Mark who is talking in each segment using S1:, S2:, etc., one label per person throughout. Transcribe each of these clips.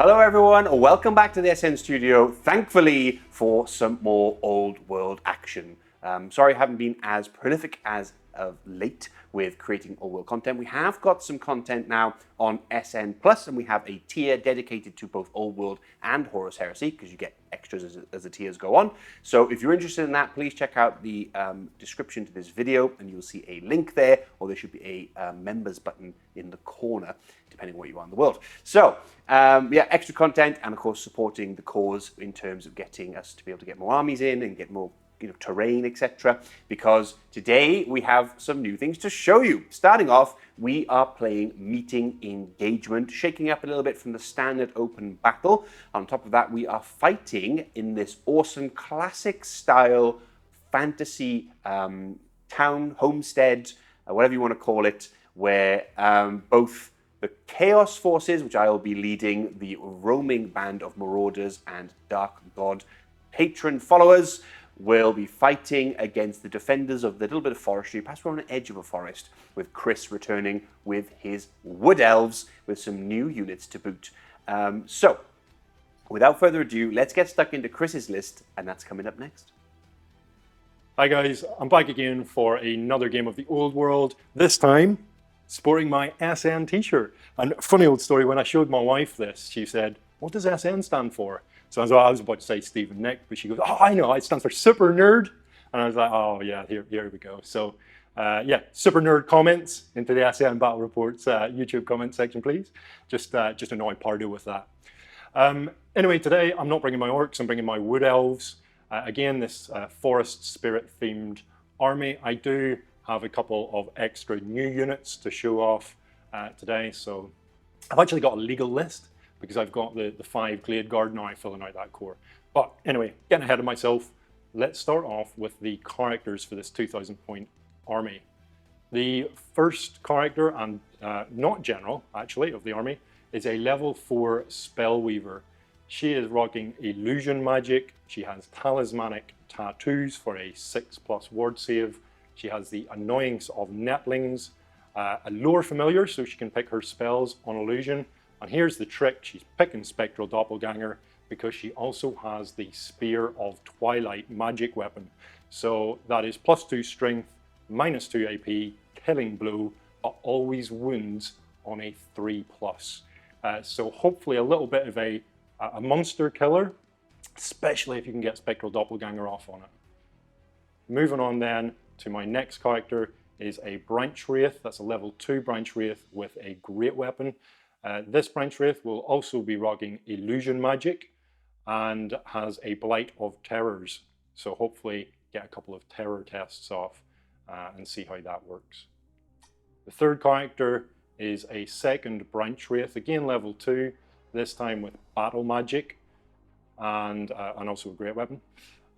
S1: Hello everyone, welcome back to the SN Studio, thankfully for some more old world action. Sorry I haven't been as prolific as of late with creating old world content. We have got some content now on SN Plus, and we have a tier dedicated to both old world and Horus Heresy, because you get extras as the tiers go on. So if you're interested in that, please check out the description to this video and you'll see a link there, or there should be a members button in the corner, depending on where you are in the world. So yeah, extra content, and of course supporting the cause in terms of getting us to be able to get more armies in and get more terrain, etc. Because today we have some new things to show you. Starting off, we are playing Meeting Engagement, shaking up a little bit from the standard open battle. On top of that, we are fighting in this awesome classic style fantasy town, homestead, whatever you want to call it, where both the Chaos forces, which I will be leading, the roaming band of Marauders and Dark God patron followers, will be fighting against the defenders of the little bit of forestry. Perhaps we're on the edge of a forest, with Chris returning with his wood elves with some new units to boot. So, without further ado, let's get stuck into Chris's list, and that's coming up next.
S2: Hi guys, I'm back again for another game of the old world, this time sporting my SN t-shirt. And funny old story, when I showed my wife this, she said, "What does SN stand for?" So I was about to say Steve and Nick, but she goes, "Oh, I know, it stands for Super Nerd." And I was like, "Oh yeah, here we go." So yeah, Super Nerd comments into the SN Battle Reports YouTube comment section, please. Just annoy Pardo with that. Anyway, today I'm not bringing my orcs, I'm bringing my wood elves. Again, this forest spirit themed army. I do have a couple of extra new units to show off today. So I've actually got a legal list, because I've got the 5 Glade Guard now filling out that core. But anyway, getting ahead of myself, let's start off with the characters for this 2,000 point army. The first character, and not general actually, of the army, is a level 4 Spellweaver. She is rocking illusion magic. She has talismanic tattoos for a 6+ ward save. She has the annoyance of netlings, a lore familiar, so she can pick her spells on illusion. And here's the trick, she's picking Spectral Doppelganger because she also has the Spear of Twilight magic weapon. So that is +2 strength, -2 AP, killing blow, but always wounds on a 3+. So hopefully a little bit of a monster killer, especially if you can get Spectral Doppelganger off on it. Moving on then to my next character is a Branch Wraith. That's a level 2 Branch Wraith with a great weapon. This Branch Wraith will also be rocking illusion magic and has a Blight of Terrors. So hopefully get a couple of terror tests off and see how that works. The third character is a second Branch Wraith, again level 2, this time with battle magic and also a great weapon.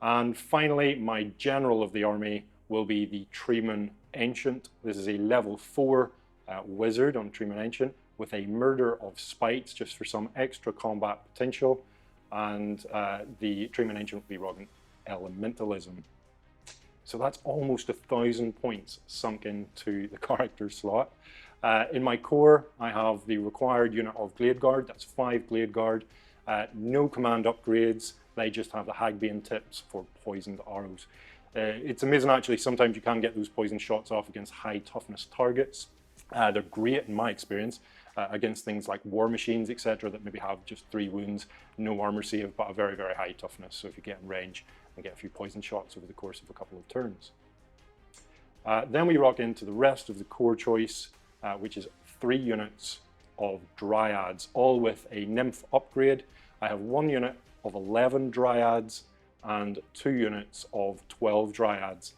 S2: And finally, my general of the army will be the Treeman Ancient. This is a level 4 wizard on Treeman Ancient, with a Murder of Spites, just for some extra combat potential. And the Treeman Ancient will be rocking Elementalism. So that's almost 1,000 points sunk into the character slot. In my core, I have the required unit of Glade Guard. That's 5 Glade Guard. No command upgrades. They just have the Hagbane tips for poisoned arrows. It's amazing actually, sometimes you can get those poison shots off against high toughness targets. They're great in my experience against things like war machines, etc., that maybe have just 3 wounds, no armor save, but a very, very high toughness. So if you get in range and get a few poison shots over the course of a couple of turns. Then we rock into the rest of the core choice, which is 3 units of Dryads, all with a Nymph upgrade. I have 1 unit of 11 Dryads and 2 units of 12 Dryads.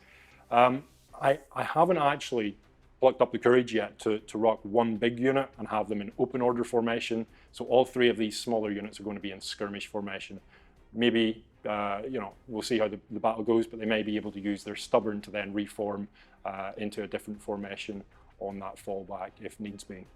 S2: I haven't actually plucked up the courage yet to rock 1 big unit and have them in open order formation. So all 3 of these smaller units are going to be in skirmish formation. Maybe, we'll see how the battle goes, but they may be able to use their stubborn to then reform into a different formation on that fallback if needs be.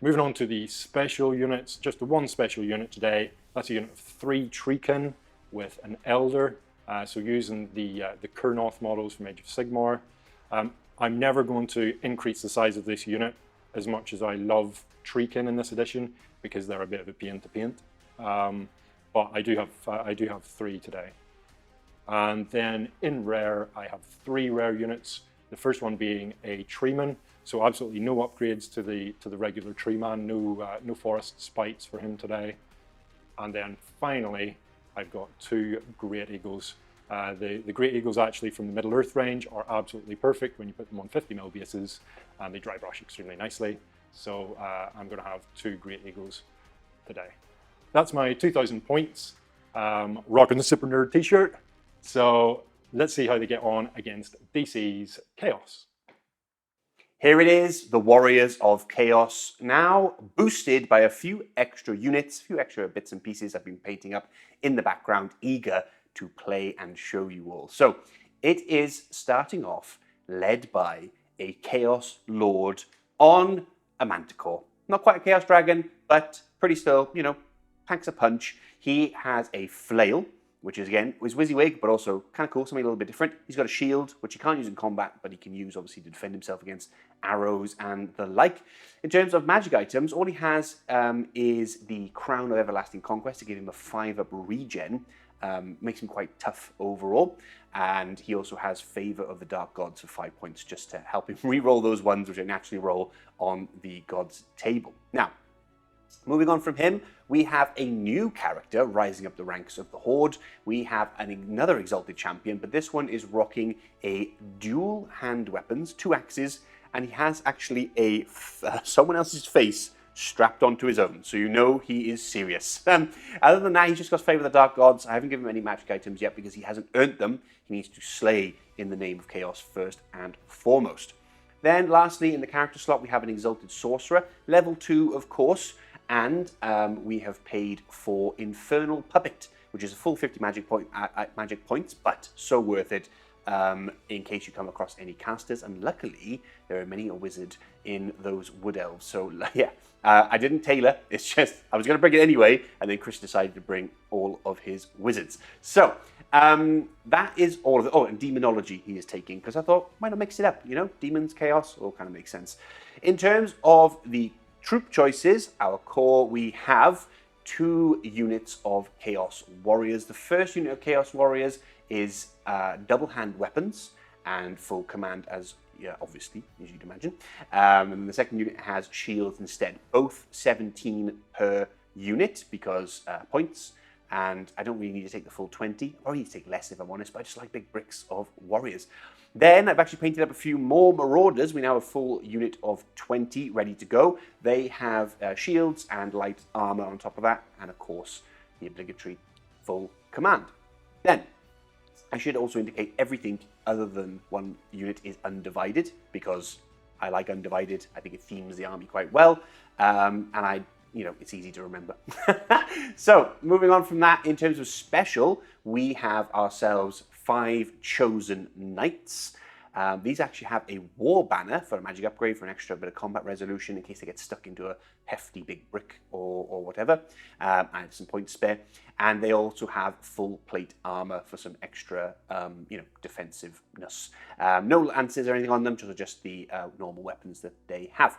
S2: Moving on to the special units, just the 1 special unit today. That's a unit of 3 Treekin with an Elder. So using the Kurnoth models from Age of Sigmar. I'm never going to increase the size of this unit as much as I love Treekin in this edition. because they're a bit of a pain to paint. But I do have 3 today. And then in rare, I have 3 rare units. The first one being a Treeman, so absolutely no upgrades to the regular Treeman, no forest spites for him today. And then finally, I've got 2 Great Eagles. The Great Eagles actually from the Middle Earth range are absolutely perfect when you put them on 50mm bases, and they dry brush extremely nicely. So I'm going to have 2 Great Eagles today. That's my 2,000 points, rocking the Super Nerd t-shirt. So let's see how they get on against DC's Chaos.
S1: Here it is, the Warriors of Chaos, now boosted by a few extra units, a few extra bits and pieces I've been painting up in the background, eager to play and show you all. So it is starting off led by a Chaos Lord on a Manticore. Not quite a Chaos Dragon, but pretty still, you know, packs a punch. He has a Flail, which is, again, his WYSIWYG, but also kind of cool, something a little bit different. He's got a shield, which he can't use in combat, but he can use, obviously, to defend himself against arrows and the like. In terms of magic items, all he has is the Crown of Everlasting Conquest to give him a 5-up regen. Makes him quite tough overall. And he also has Favour of the Dark Gods for 5 points, just to help him re-roll those ones which I naturally roll on the Gods table. Now, moving on from him, we have a new character rising up the ranks of the Horde. We have another Exalted Champion, but this one is rocking a dual hand weapons, 2 axes, and he has actually someone else's face strapped onto his own, so you know he is serious. Other than that, he's just got Favour of the Dark Gods. I haven't given him any magic items yet because he hasn't earned them. He needs to slay in the name of Chaos first and foremost. Then lastly, in the character slot, we have an Exalted Sorcerer, level 2, of course, and we have paid for Infernal Puppet, which is a full 50 magic points, but so worth it in case you come across any casters. And luckily, there are many a wizard in those wood elves. So yeah, I didn't tailor. It's just I was going to bring it anyway, and then Chris decided to bring all of his wizards. So that is all of it. Oh, and Daemonology he is taking, because I thought, why not mix it up? You know, demons, chaos, all kind of makes sense. In terms of the troop choices, our core, we have 2 units of Chaos Warriors. The first unit of Chaos Warriors is double hand weapons and full command, as obviously, as you'd imagine. And the second unit has shields instead, both 17 per unit because points. And I don't really need to take the full 20. I probably need to take less if I'm honest, but I just like big bricks of warriors. Then I've actually painted up a few more Marauders. We now have a full unit of 20 ready to go. They have shields and light armour on top of that, and of course, the obligatory full command. Then, I should also indicate everything other than one unit is undivided, because I like undivided. I think it themes the army quite well, and it's easy to remember. So, moving on from that, in terms of special, we have ourselves 5 chosen knights. These actually have a war banner for a magic upgrade for an extra bit of combat resolution in case they get stuck into a hefty big brick or whatever, and some points spare. And they also have full plate armor for some extra, defensiveness. No lances or anything on them, just the normal weapons that they have.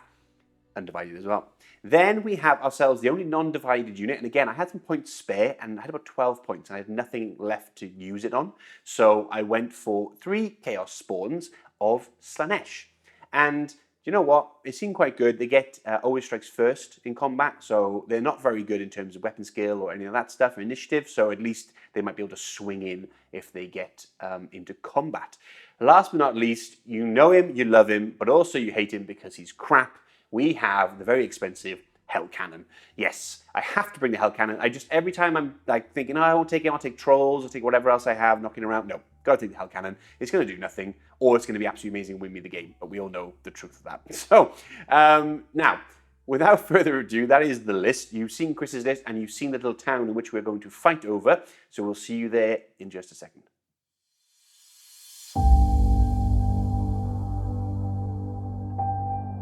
S1: Undivided as well. Then we have ourselves the only non-divided unit, and again I had some points spare and I had about 12 points and I had nothing left to use it on, so I went for 3 Chaos Spawns of Slaanesh. And you know what, they seem quite good. They get always strikes first in combat, so they're not very good in terms of weapon skill or any of that stuff or initiative, so at least they might be able to swing in if they get into combat. Last but not least, you know him, you love him, but also you hate him because he's crap. We have the very expensive Hell Cannon. Yes, I have to bring the Hell Cannon. Every time I'm like thinking, oh, I won't take it, I'll take Trolls, I'll take whatever else I have knocking around. No, gotta take the Hell Cannon. It's gonna do nothing, or it's gonna be absolutely amazing and win me the game, but we all know the truth of that. So, now, without further ado, that is the list. You've seen Chris's list, and you've seen the little town in which we're going to fight over, so we'll see you there in just a second.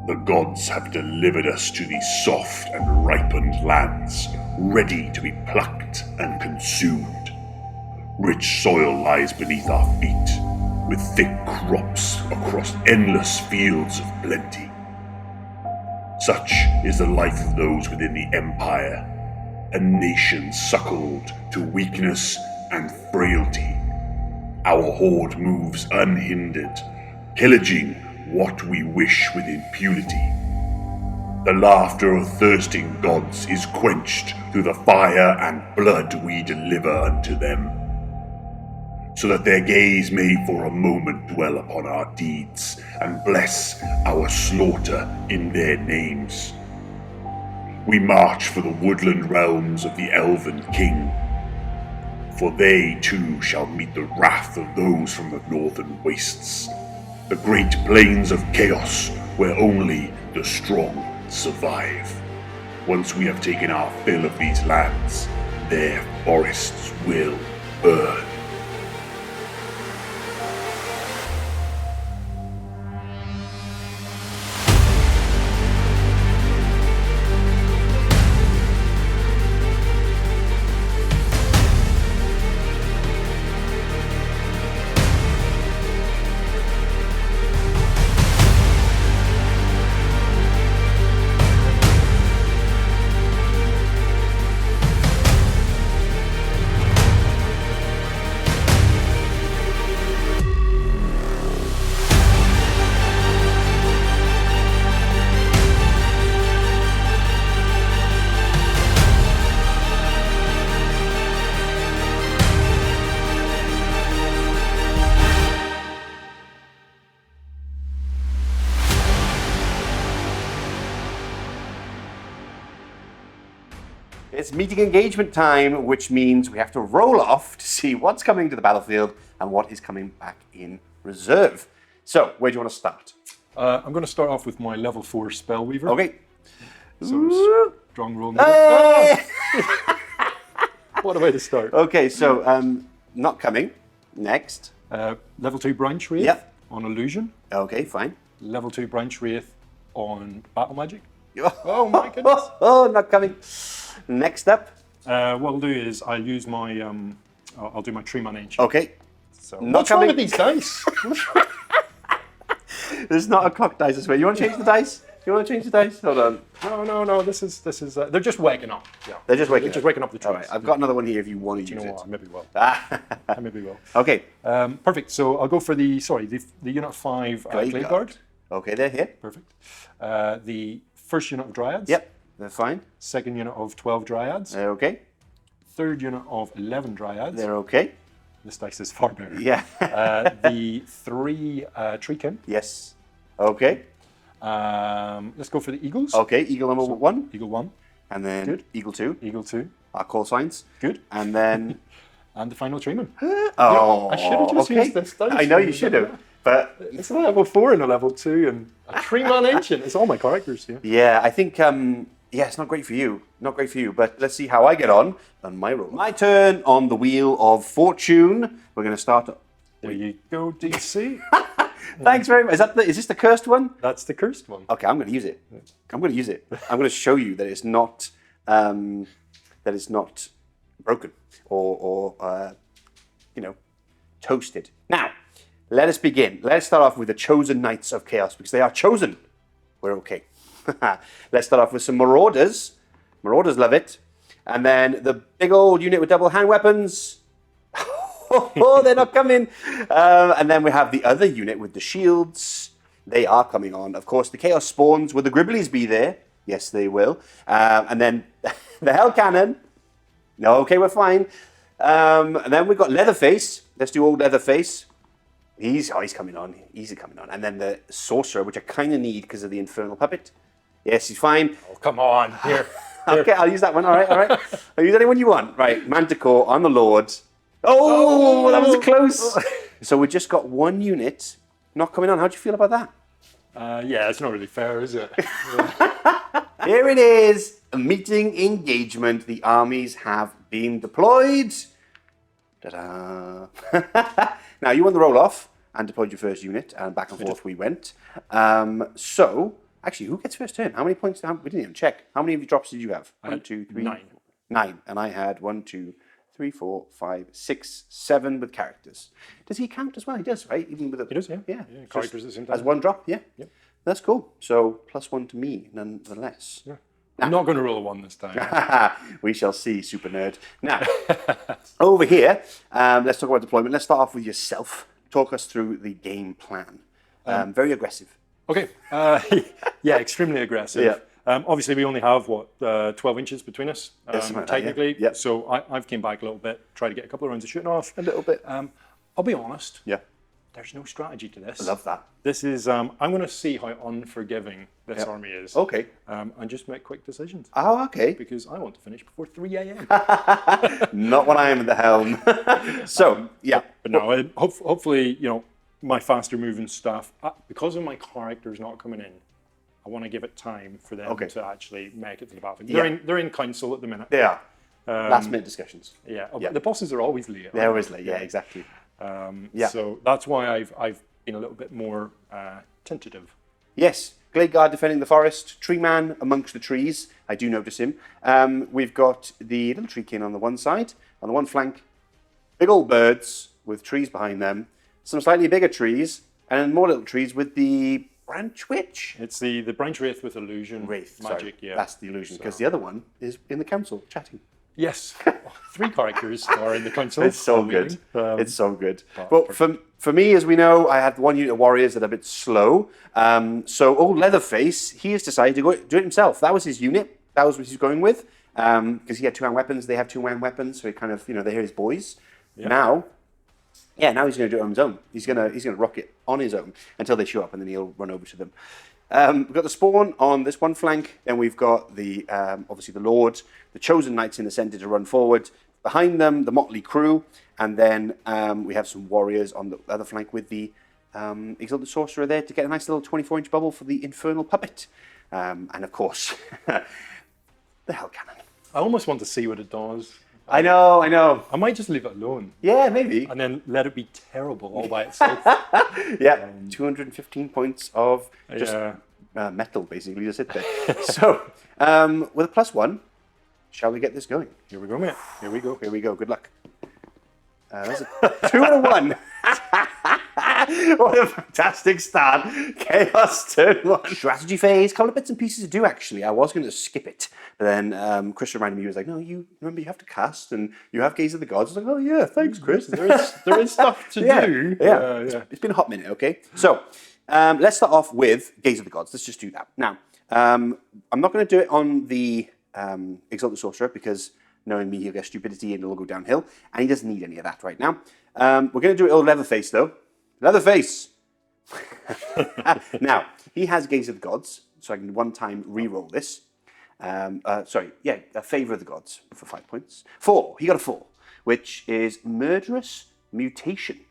S3: The gods have delivered us to these soft and ripened lands, ready to be plucked and consumed. Rich soil lies beneath our feet, with thick crops across endless fields of plenty. Such is the life of those within the Empire, a nation suckled to weakness and frailty. Our horde moves unhindered, pillaging what we wish with impunity. The laughter of thirsting gods is quenched through the fire and blood we deliver unto them, so that their gaze may for a moment dwell upon our deeds and bless our slaughter in their names. We march for the woodland realms of the Elven King, for they too shall meet the wrath of those from the northern wastes, the great plains of chaos where only the strong survive. Once we have taken our fill of these lands, their forests will burn.
S1: It's meeting engagement time, which means we have to roll off to see what's coming to the battlefield and what is coming back in reserve. So, where do you want to start?
S2: I'm going to start off with my level 4 Spellweaver.
S1: Okay.
S2: So, strong roll.
S1: Hey!
S2: What a way to start.
S1: Okay, so not coming. Next.
S2: Level 2 Branch Wraith
S1: Yep.
S2: on Illusion.
S1: Okay, fine.
S2: Level 2 Branch Wraith on Battle Magic.
S1: Oh
S2: my goodness.
S1: Oh, not coming. Next up.
S2: What I'll do is I'll use my, I'll do my 3-man Ancient.
S1: Okay.
S2: So,
S1: Not
S2: what's wrong
S1: coming.
S2: with these dice?
S1: There's not a cock dice, I swear. You want to change the dice? You want to change the dice? Hold on.
S2: No. This is. They're just waking up. Yeah.
S1: They're just waking
S2: up the trees.
S1: All right, I've got anher one here if you want to
S2: You
S1: use
S2: know
S1: it.
S2: what? I maybe will.
S1: Ah.
S2: I maybe will.
S1: Okay.
S2: Perfect. So I'll go for the unit 5 Glade Guard.
S1: Okay, they're here.
S2: Perfect. The first unit of Dryads.
S1: Yep, they're fine.
S2: Second unit of 12 Dryads.
S1: They're okay.
S2: Third unit of 11 Dryads.
S1: They're okay.
S2: This dice is far better.
S1: Yeah.
S2: The 3 Treekin.
S1: Yes. Okay.
S2: Let's go for the Eagles.
S1: Okay, Eagle number 1.
S2: Eagle 1.
S1: And then
S2: Good.
S1: Eagle 2.
S2: Eagle 2.
S1: Our call signs.
S2: Good.
S1: And then...
S2: And the final Treeman.
S1: Oh,
S2: I should have just used this dice.
S1: I know you should have. But
S2: It's a level 4 and a level 2 and a 3-man Ancient. It's all my characters here.
S1: yeah, I think it's not great for you. Not great for you. But let's see how I get on my roll. My turn on the Wheel of Fortune. We're going to start.
S2: There you go, DC.
S1: Thanks very much. Is this the cursed one?
S2: That's the cursed one.
S1: Okay, I'm going to use it. I'm going to use it. I'm going to show you that it's not broken or toasted. Now, let us begin. Let's start off with the chosen knights of chaos because they are chosen. We're okay. Let's start off with some marauders. Marauders love it. And then the big old unit with double hand weapons. Oh, they're not coming. And then we have the other unit with the shields. They are coming on. Of course, the chaos spawns. Will the Gribblies be there? Yes, they will. And then the hell cannon. No, okay, we're fine. And then we've got Leatherface. Let's do old Leatherface. He's coming on. Easy coming on. And then the sorcerer, which I kind of need because of the Infernal Puppet. Yes, he's fine.
S2: Oh, come on. Here.
S1: Okay, I'll use that one. All right. I'll use anyone you want. Right, Manticore on the Lord. Oh, that was close. So we just got one unit not coming on. How do you feel about that?
S2: Yeah, it's not really fair, is it?
S1: Here it is. A meeting engagement. The armies have been deployed. Ta-da. Now, you won the roll-off and deployed your first unit, and back and forth we went. So, actually, who gets first turn? How many points? We didn't even check. How many of your drops did you have?
S2: I had 9.
S1: 9. And I had 1, 2, 3, 4, 5, 6, 7 with characters. Does he count as well? He does, right? Even with
S2: He does, yeah.
S1: Yeah.
S2: Characters at the same time.
S1: As one drop, yeah.
S2: Yep.
S1: That's cool. So +1 to me, nonetheless.
S2: Yeah. I'm not going to roll a 1 this time.
S1: We shall see, super nerd. Now, over here, let's talk about deployment. Let's start off with yourself. Talk us through the game plan. Very aggressive.
S2: Okay. Yeah, extremely aggressive.
S1: Yeah.
S2: Obviously, we only have, 12 inches between us,
S1: something like that,
S2: technically.
S1: yeah.
S2: So I've came back a little bit, tried to get a couple of rounds of shooting off.
S1: A little bit.
S2: I'll be honest.
S1: Yeah.
S2: There's no strategy to this.
S1: I love that.
S2: This is, I'm going to see how unforgiving this army is.
S1: Okay.
S2: And just make quick decisions.
S1: Oh, okay.
S2: Because I want to finish before 3 a.m.
S1: Not when I am at the helm. So, yeah.
S2: But no, hopefully, my faster moving stuff, because of my characters not coming in, I want to give it time for them to actually make it to the battlefield. They're in council at the minute.
S1: They are. Last minute discussions.
S2: Yeah. The bosses are always late.
S1: They're always late, yeah, exactly.
S2: So that's why I've been a little bit more tentative.
S1: Yes, Glade Guard defending the forest, Tree Man amongst the trees. I do notice him. We've got the little tree king on the one side, on the one flank, big old birds with trees behind them, some slightly bigger trees, and more little trees with the branch witch.
S2: It's the branch wraith with illusion
S1: Wraith,
S2: magic.
S1: sorry.
S2: Yeah,
S1: That's the illusion, because the other one is in the council chatting.
S2: Yes, 3 characters are in the council.
S1: It's so good.
S2: Meeting.
S1: It's so good. But for me, as we know, I had one unit of warriors that are a bit slow. So old Leatherface, he has decided to go do it himself. That was his unit. That was what he's going with. Because he had 2-hand weapons. They have 2-hand weapons. So he kind of, they're his boys. Yeah. Now he's going to do it on his own. He's going to rock it on his own until they show up, and then he'll run over to them. We've got the spawn on this one flank, then we've got the obviously the Lord, the chosen knights in the center to run forward. Behind them, the motley crew, and then we have some warriors on the other flank with the Exalted Sorcerer there to get a nice little 24-inch bubble for the Infernal Puppet. And of course, the Hell Cannon.
S2: I almost want to see what it does.
S1: I know.
S2: I might just leave it alone.
S1: Yeah, maybe.
S2: And then let it be terrible all by itself.
S1: Yeah, 215 points of just metal, basically, to sit there. So, with a +1, shall we get this going?
S2: Here we go, mate. Here we go.
S1: Here we go. Good luck. That's a 2 and a 1. What a fantastic start. Chaos turn 1. Strategy phase. Couple of bits and pieces to do, actually. I was going to skip it. But then Chris reminded me, he was like, no, you remember you have to cast and you have Gaze of the Gods. I was like, oh, yeah, thanks, Chris.
S2: There is stuff to do.
S1: Yeah. It's been a hot minute, okay? So, let's start off with Gaze of the Gods. Let's just do that. Now, I'm not going to do it on the Exalted Sorcerer because knowing me, he'll get stupidity and it'll go downhill. And he doesn't need any of that right now. We're going to do it on Leatherface, though. Leatherface! Now, he has Gaze of the Gods, so I can one-time re-roll this. Favour of the Gods for 5 points. 4. He got a 4, which is Murderous Mutation.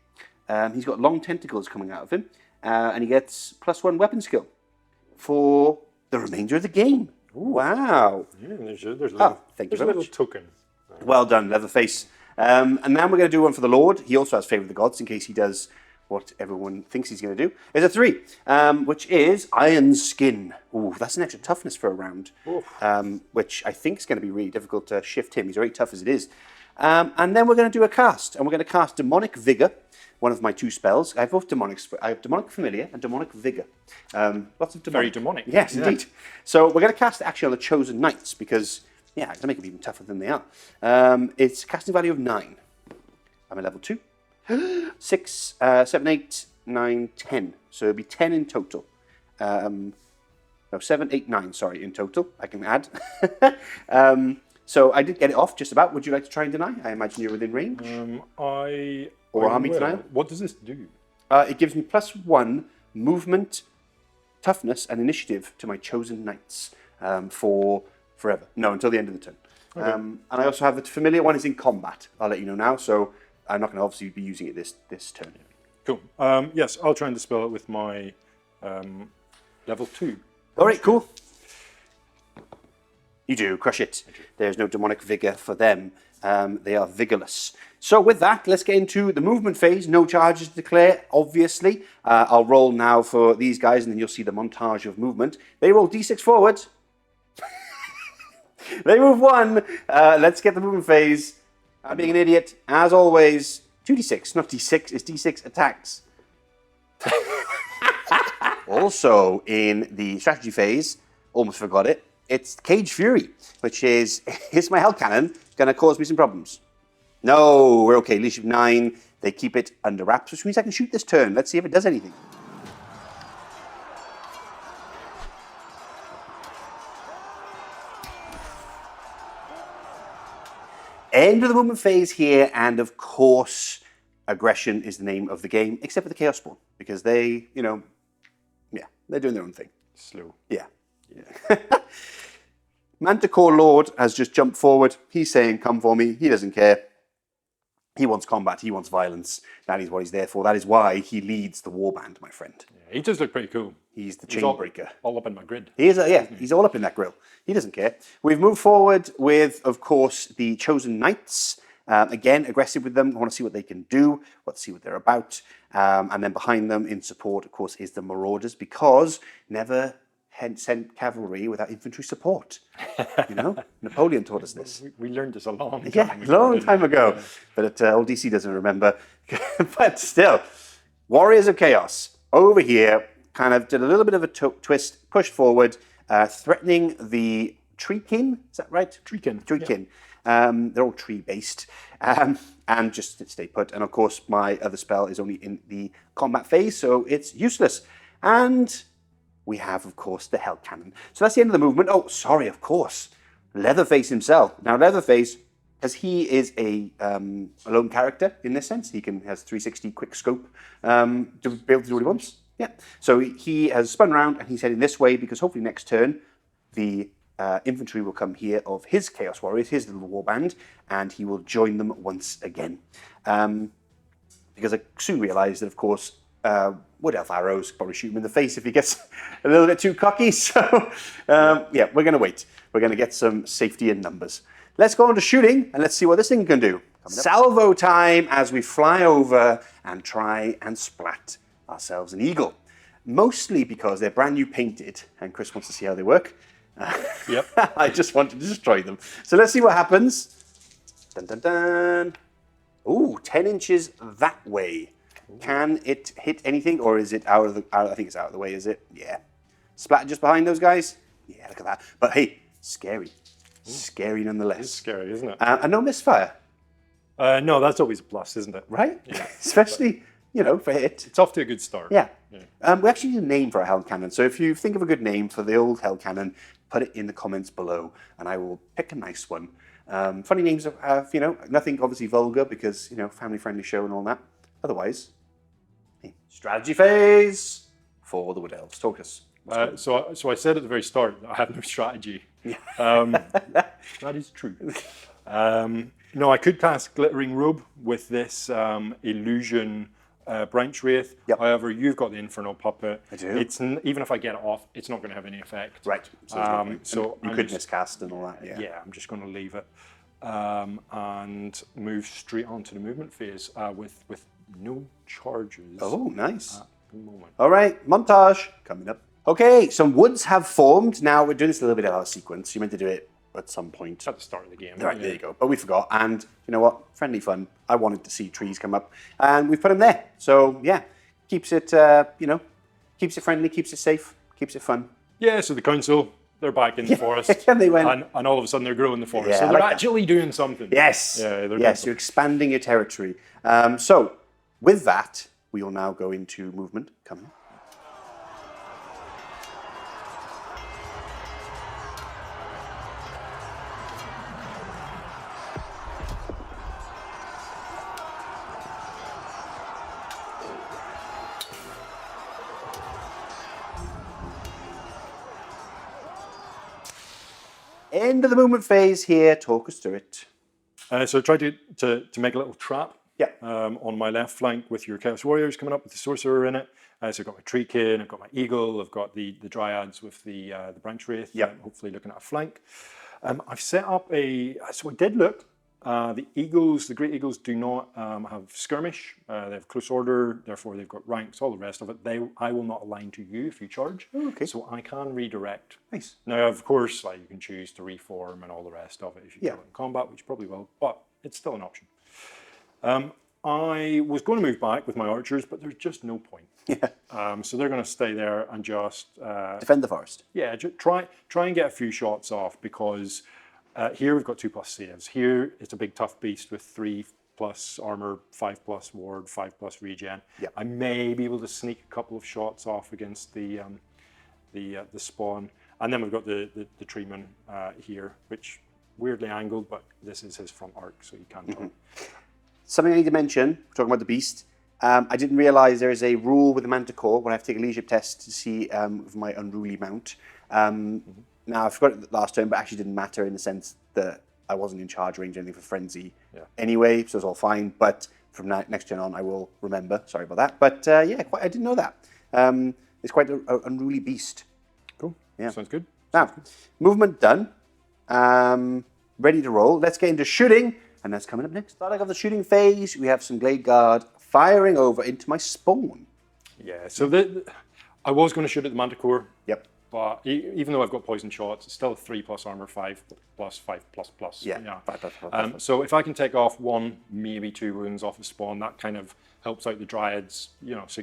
S1: He's got long tentacles coming out of him, and he gets +1 weapon skill for the remainder of the game. Ooh. Wow.
S2: Yeah, there's a little,
S1: thank you
S2: very much. Token.
S1: Well done, Leatherface. And then we're going to do one for the Lord. He also has Favour of the Gods in case he does what everyone thinks he's going to do. There's a 3, which is Iron Skin. Ooh, that's an extra toughness for a round, which I think is going to be really difficult to shift him. He's already tough as it is. And then we're going to do a cast, and we're going to cast Demonic Vigor, one of my 2 spells. I have both Demonic. I have Demonic Familiar and Demonic Vigor. Lots of demonic.
S2: Very demonic.
S1: Yes, indeed. So we're going to cast it actually on the Chosen Knights because, to make them even tougher than they are. It's casting value of 9. I'm at level 2. 6, 7, 8, 9, 10. So it'll be 10 in total. 7, 8, 9, sorry, in total. I can add. So I did get it off just about. Would you like to try and deny? I imagine you're within range. Or army denial.
S2: What does this do?
S1: It gives me +1 movement, toughness, and initiative to my chosen knights for forever. No, until the end of the turn. Okay. And I also have the familiar one is in combat. I'll let you know now. So I'm not going to obviously be using it this turn.
S2: Cool. Yes, I'll try and dispel it with my level 2.
S1: All right, cool. You do, crush it. There's no demonic vigor for them. They are vigorless. So with that, let's get into the movement phase. No charges to declare, obviously. I'll roll now for these guys, and then you'll see the montage of movement. They roll d6 forward. They move 1. Let's get the movement phase. I'm being an idiot. As always, 2d6, not d6. It's d6 attacks. Also, in the strategy phase, almost forgot it, it's Cage Fury, which is my Hell Cannon going to cause me some problems? No, we're okay. Leadership 9. They keep it under wraps, which means I can shoot this turn. Let's see if it does anything. End of the movement phase here, and of course, aggression is the name of the game, except for the Chaos Spawn, because they, they're doing their own thing.
S2: Slow.
S1: Yeah. Manticore Lord has just jumped forward. He's saying, come for me. He doesn't care. He wants combat. He wants violence. That is what he's there for. That is why he leads the warband, my friend.
S2: Yeah, he does look pretty cool.
S1: He's the chain breaker.
S2: All up in my grid.
S1: He is, he's all up in that grill. He doesn't care. We've moved forward with, of course, the Chosen Knights. Again, aggressive with them. I want to see what they can do. Want to see what they're about. And then behind them, in support, of course, is the Marauders, because never sent cavalry without infantry support. Napoleon taught us this.
S2: We learned this a long time
S1: ago.
S2: ago.
S1: Long time ago. But old DC doesn't remember. But still, Warriors of Chaos over here kind of did a little bit of a twist, pushed forward, threatening the Treekin. Is that right? Treekin. Yeah. They're all tree-based. And just stay put. And of course, my other spell is only in the combat phase, so it's useless. And we have, of course, the Hell Cannon. So that's the end of the movement. Oh, sorry, of course. Leatherface himself. Now, Leatherface, as he is a lone character in this sense, he has 360 quick scope to be able to do what he wants. Yeah. So he has spun around and he's heading this way because hopefully next turn the infantry will come here of his Chaos Warriors, his little warband, and he will join them once again. Because I soon realised that, of course, Wood Elf arrows probably shoot him in the face if he gets a little bit too cocky. So, we're going to wait. We're going to get some safety in numbers. Let's go on to shooting, and let's see what this thing can do. Salvo time as we fly over and try and splat ourselves an eagle. Mostly because they're brand new painted, and Chris wants to see how they work.
S2: Yep.
S1: I just want to destroy them. So let's see what happens. Dun, dun, dun. Ooh, 10 inches that way. Can it hit anything, or is it out of the? I think it's out of the way. Is it? Yeah. Splat just behind those guys. Yeah, look at that. But hey, scary, scary nonetheless.
S2: It's scary, isn't it?
S1: And no misfire.
S2: No, that's always a plus, isn't it?
S1: Right.
S2: Yeah.
S1: Especially for hit.
S2: It's off to a good start.
S1: Yeah. We actually need a name for a Hell Cannon. So if you think of a good name for the old Hell Cannon, put it in the comments below, and I will pick a nice one. Funny names have nothing obviously vulgar because family-friendly show and all that. Otherwise. Strategy phase for the Wood Elves. Talk us.
S2: So I said at the very start that I have no strategy. That is true. No, I could cast Glittering Robe with this illusion branch wraith.
S1: Yep.
S2: However, you've got the Infernal Puppet.
S1: I do.
S2: It's even if I get it off, it's not going to have any effect.
S1: Right. So you could miscast and all that. Yeah.
S2: Yeah, I'm just going to leave it and move straight onto the movement phase with no charges.
S1: Oh, nice.
S2: At the moment.
S1: All right, montage coming up. Okay, some woods have formed. Now we're doing this a little bit out of sequence. You meant to do it at some point.
S2: At the start of the game.
S1: Right, there you go. But we forgot. And you know what? Friendly fun. I wanted to see trees come up. And we've put them there. So yeah, keeps it, keeps it friendly, keeps it safe, keeps it fun.
S2: Yeah, so the council, they're back in the forest.
S1: And they went.
S2: And all of a sudden they're growing the forest.
S1: Yeah,
S2: so they're
S1: like
S2: actually doing something.
S1: Yes.
S2: Yeah,
S1: yes, you're expanding your territory. So with that, we will now go into movement. Come on. End of the movement phase here. Talk us through it.
S2: So I tried to make a little trap
S1: Yeah.
S2: On my left flank with your Chaos Warriors coming up with the Sorcerer in it. So I've got my Treekin, I've got my Eagle, I've got the Dryads with the Branch Wraith.
S1: Yeah.
S2: Hopefully looking at a flank. I've set up so I did look. The Eagles, the Great Eagles, do not have skirmish. They have close order, therefore they've got ranks, all the rest of it. I will not align to you if you charge.
S1: Oh, okay.
S2: So I can redirect.
S1: Nice.
S2: Now, of course, you can choose to reform and all the rest of it if you kill it in combat, which you probably will, but it's still an option. I was going to move back with my archers, but there's just no point.
S1: Yeah.
S2: So they're going to stay there and just
S1: Defend the forest.
S2: yeah, try and get a few shots off, because here we've got 2+ saves. Here it's a big tough beast with 3+ armor, 5+ ward, 5+ regen.
S1: Yep.
S2: I may be able to sneak a couple of shots off against the spawn, and then we've got the treeman here, which weirdly angled, but this is his front arc, so you can't tell.
S1: Something I need to mention, we're talking about the beast. I didn't realize there is a rule with the Manticore when I have to take a leadership test to see if my unruly mount. Now, I forgot it last turn, but actually didn't matter in the sense that I wasn't in charge range or anything for Frenzy anyway, so it's all fine. But from next turn on, I will remember. Sorry about that. But yeah, I didn't know that. It's quite an unruly beast.
S2: Cool.
S1: Yeah.
S2: Sounds good.
S1: Now, movement done. Ready to roll. Let's get into shooting, and that's coming up next. Starting off the shooting phase, we have some Glade Guard firing over into my spawn.
S2: Yeah, so I was going to shoot at the Manticore.
S1: Yep.
S2: But even though I've got poison shots, it's still a 3+ armor, 5+, 5++.
S1: Yeah. 5++.
S2: So if I can take off 1, maybe 2 wounds off of spawn, that kind of helps out the Dryads,